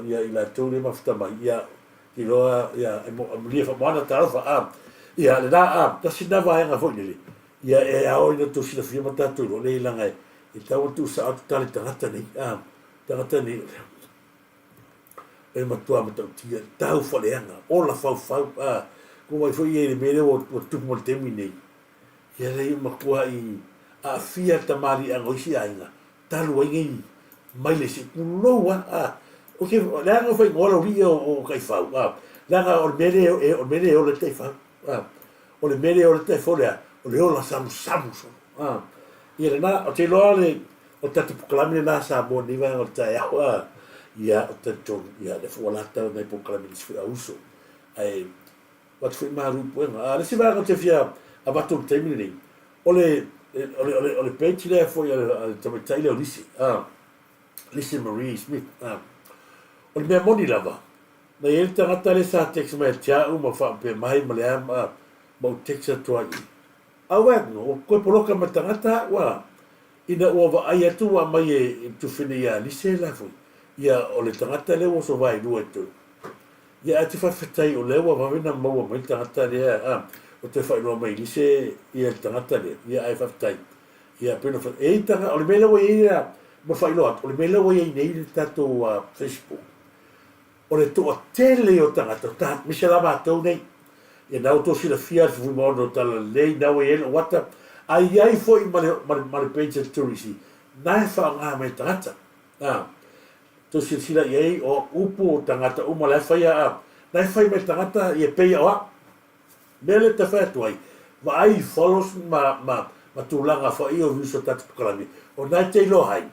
ya ila tuli mafta ma ya ilo ya amlia fa mana talo fa ya le da ta sinava nga fo ni ya o ina tu sila fima tatu lo le langa e tau tu sa tali tangata ni e matua mata tia tau faleanga ola fau ko mai foi ele mele o tu mo terminei ia le makua i a fia tamari a ngoisi ainga talu aingi mai le si kuloa o ke la nga foi ngola ri o kai fau la nga o mele o le te fau o le mele o le te folia o le ola samu ia le na o te loa le o tatu pukalami na sa mo ni va o te ia o te ton ia le fualata nei pukalami si a uso ai wat foi maru poema le si va o te fia a batu terminei ole page le foi te taile o lisi Marie Smith ole me moni lava na ele tangata le sa text mai tia uma fa pe mai male mo text to ai awe no ko poloka matangata wa ina o va ai tu wa mai tu finia lisi la foi ia o le tangata le o so vai dua tu ia te fa fetai o le wa va vena mo mai tangata le o te fa no mai lise ia tangata le ia ai fa fetai ia pena fa e tanga o le mele o ia mo fa lo o le mele o ia nei tato Facebook o le to tele o tangata ta mi se lava to nei ia na to si la fia fu mo no tala le na o ia WhatsApp ai foi male page Turisi na fa nga me tangata to sila ye o upu tangata uma la faia na fai me tangata ye pe o mele te fa tu ai va ai follows ma tulanga fa io viso tat kalami o na te lo hai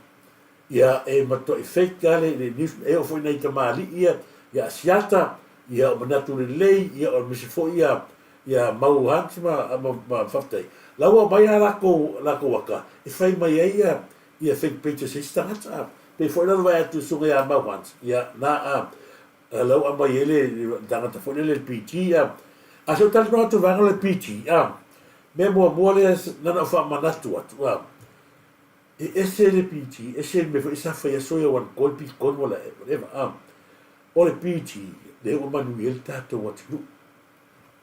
ia e ma to effect gale le news e o foi nei te mali ia siata ia o natu le lei ia o mi se fo ia mau hansma ma faftai lawa mai ala ko waka e fai mai ia fake pictures start pe foi na vai tu sunga ya ma once ya na lo amba ele danga ta foi le PT a so tal no tu va le PT me mo le na fa manatu e ese le PT ese me foi sa fa so ya wan golpi con wala whatever o le PT le o manuel tato what you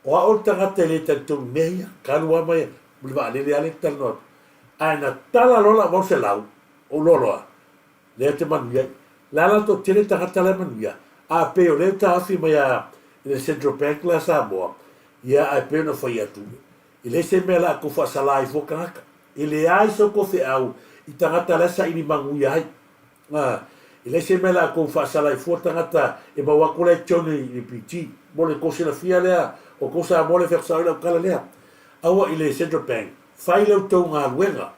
o tanga tele tato meia kalwa mai le va le ale tal no ana tala lola vo se lau o lolo le te manuia la to tele tangata le manuia a pe o le ta afi mai le Central Bank la Samoa ia a pe no foi atu ile se me la ko fa sala i fo kanaka I le ai so ko fe au I tangata la sa ini mangu ai. I le se mela ko fa sala I fo tangata e ba wa ko le toni I piti. Mo le ko se la fia lea o ko sa mo le fe sa la kala lea. Awa I le Central Bank. Fai le to nga wenga.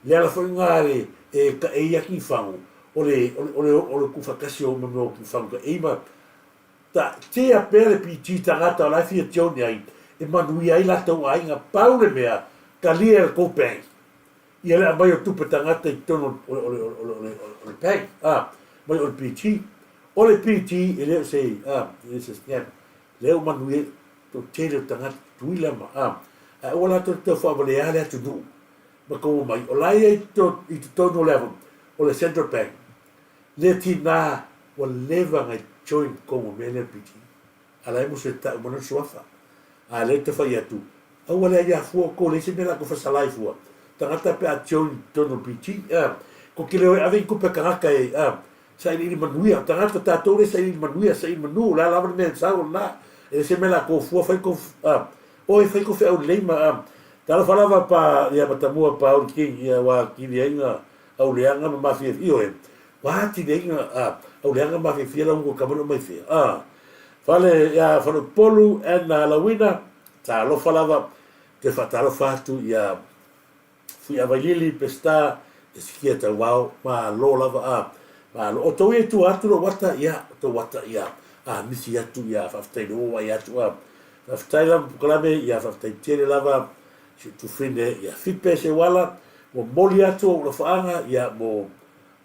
Le ala fo nga le e ka e yaki fangu. O le ku fa kasi o mo ku fangu ka e ma ta te a pere piti tangata la fia toni ai. E manui ai la to ai nga paule mea ka lia ko bank. Ia le mai o tupe tangata I tono o le peg. Mai o le PT. O le PT, e leo se, e se snap. Leo manue, to tele o tangata tuila ma. O la to te whaamale ale atu nu. Ma kou mai, o lai I to tono level, o le Central Bank. Le tina, o leva ngai join kongo me le PT. Ala e mo se ta umana suafa. Le te whai atu. Au ala ia fua ko le se mela ko whasalai fua. Tangata pe a join tono PT. Ko kile o ave kupe karaka e sa ini manuia. Tangata tātou le sa ini manuia, sa ini manu. La lava me sao na. E se mela ko fua whai ko o e whai ko whai au leima. Tala whalava pa ia matamua pa au king ia wa kiri ainga au leanga ma mafia io e. Wahati leanga au leanga mafia fia la ungo kamano mai fia. Fale ia whanu polu e na lawina. Ta lo whalava te whataro whatu ia fui availili pesta e sikia ta wao ma lo lava ma lo o to e tu atu lo wata ia to wata ia misi atu ia faftai no ia atu faftai la klame ia faftai tele lava si tu finde ia fipe se wala mo moli atu lo faanga ia mo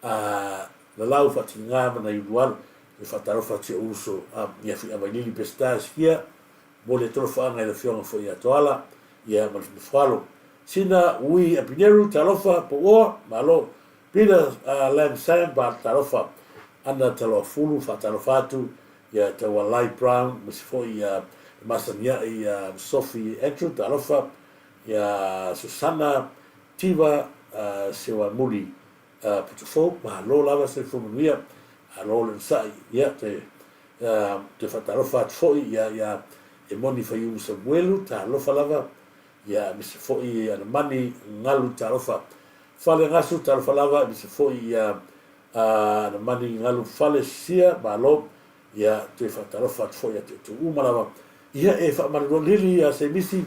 la lau fatinga mana yudual e fataro fati uso ia fui availili pesta sikia mo le tolo faanga le fionga fo ia toala ia ma falo sina ui a pineru talofa po o malo pina lam sam ba talofa ana talo fulu fa talofatu ya tawalai brown misfo ya masania ya sophie entru talofa ya susana tiva sewa muli putufo malo lava se fumuia alo le sai ya te fa talofa fo ya e moni fa yu samuelu talofa lava ya misi foi ana mani ngalu tarofa fale ngasu tarofa lava misi foi ya ana mani ngalu fale sia balo ya te fa tarofa foi ya te uma lava ya e fa manu lili ya se misi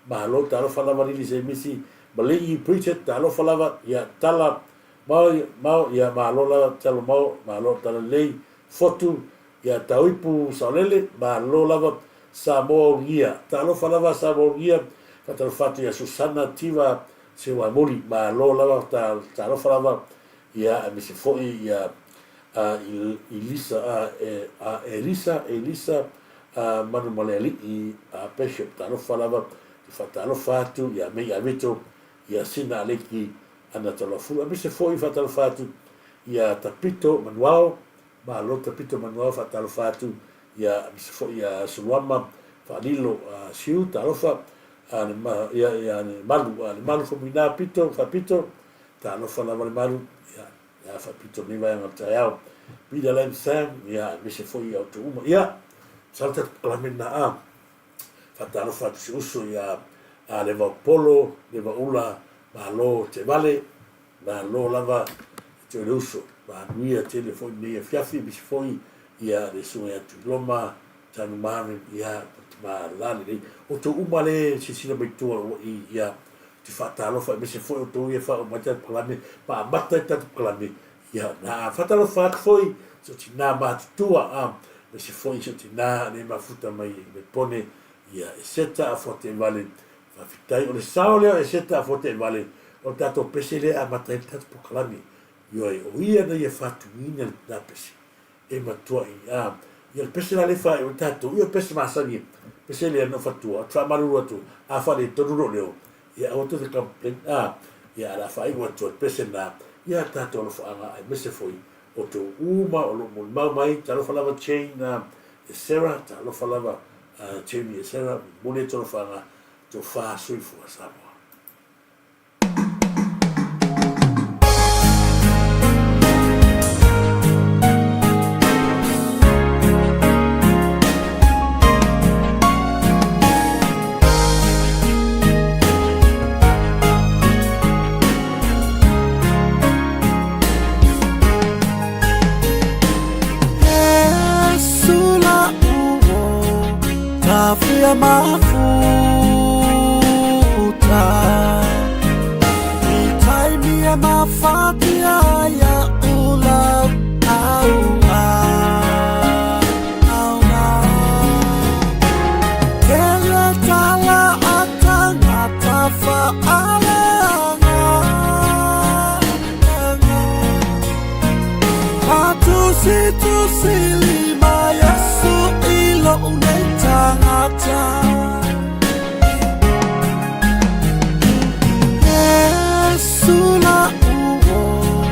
balo tarofa lava lili se misi balei preacher tarofa lava ya tala mau ya malo lava talo mau malo tala lei fotu ya tauipu salele balo lava Samoa gia tarofa lava Samoa gia Kata fatu ya Susana tiva se wa moli ma lo lava ta lo falava ya mi se foi ya Elisa manu maleli I bishop ta lo falava ta lo fatu ya me ya vito ya sina leki ana ta lo fu mi se foi fa ta lo fatu ya tapito manuao ma lo tapito manuao fa ta lo fatu ya mi se foi ya suama fa lilo siu ta lo fa malu fo mina pito fa pito ta no fa la malu ya fa pito ni vai ngata ya pida len sam ya mi se foi auto uma ya salta la minna fa ta no fa uso ya le va polo le va ula ma lo te vale ma lo lava te uso ma mia telefoni ni fiafi mi se foi ya le so ya tu loma tanu mami ya ma lani o to umale si sina bitua ia ti fatalo fa me se foi o to ia fa o mata plame pa mata ta plame ia na fatalo fa foi so ti na ma tua me se foi so ti na ne ma futa mai me pone ia seta a forte vale fa fitai o le saole e seta a forte vale o tato pesele a mata ta plame io o ia na ia fatu ina na pesi e ma tua ia le pese la le fai o tatou ia pese masani pese le no fatua tra maru atu a fale tonu ro leo ia o to the complaint ia la fai o to pese na ia tatou lo fa ai mese foi o to uma o lo mau mai ta lo falava chain e Sarah ta lo falava chain e Sarah mole to lo fa to fa sui fu Samoa. tafia mafuta itaimia mafatia ya ulau auna kele tala atanga tafa alanga tusili Yesu ilo unetangata Yesu la uo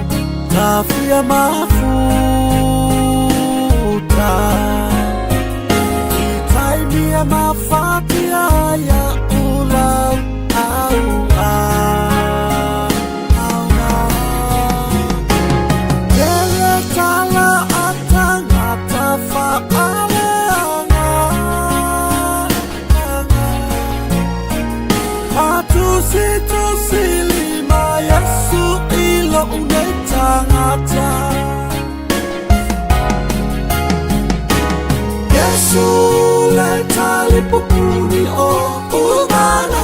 tafia mafuta itaimia mafatia ya ulau Tusili Yesu ilo unetangata Yesu leta lipupuni o umana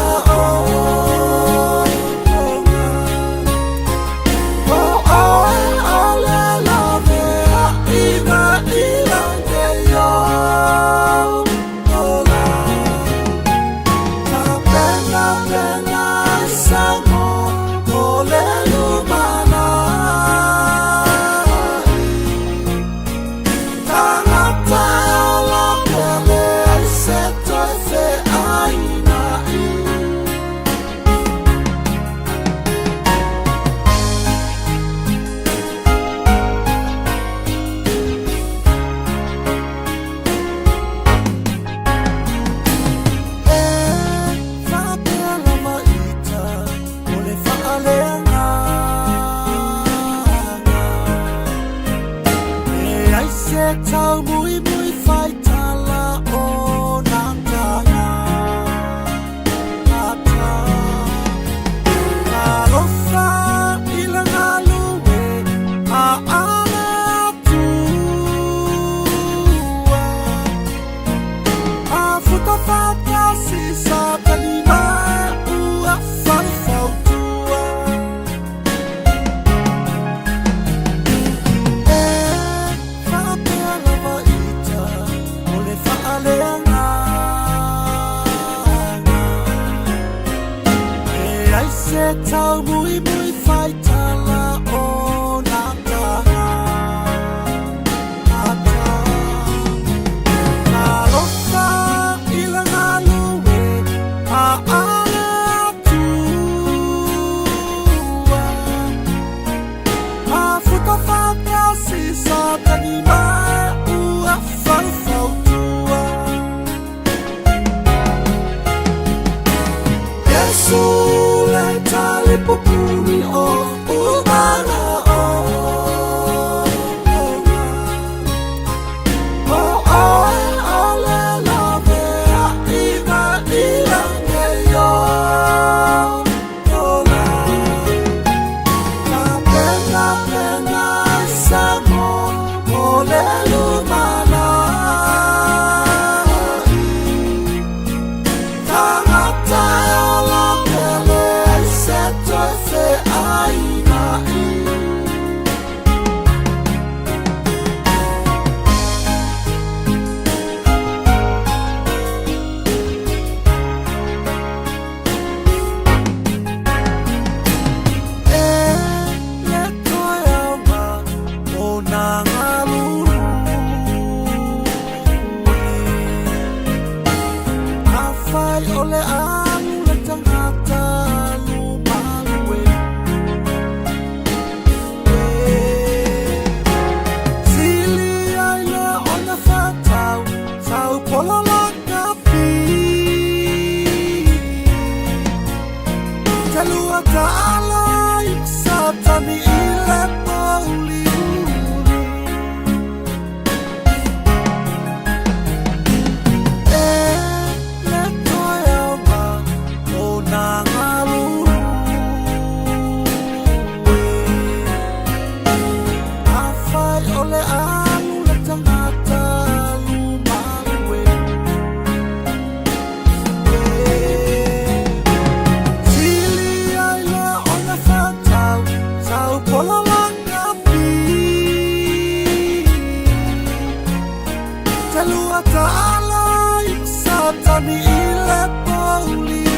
ni ile pauli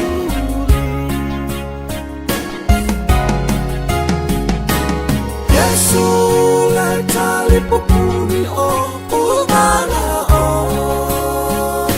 Yesu leta lipopuni o umana o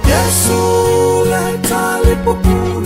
Yesu leta lipopuni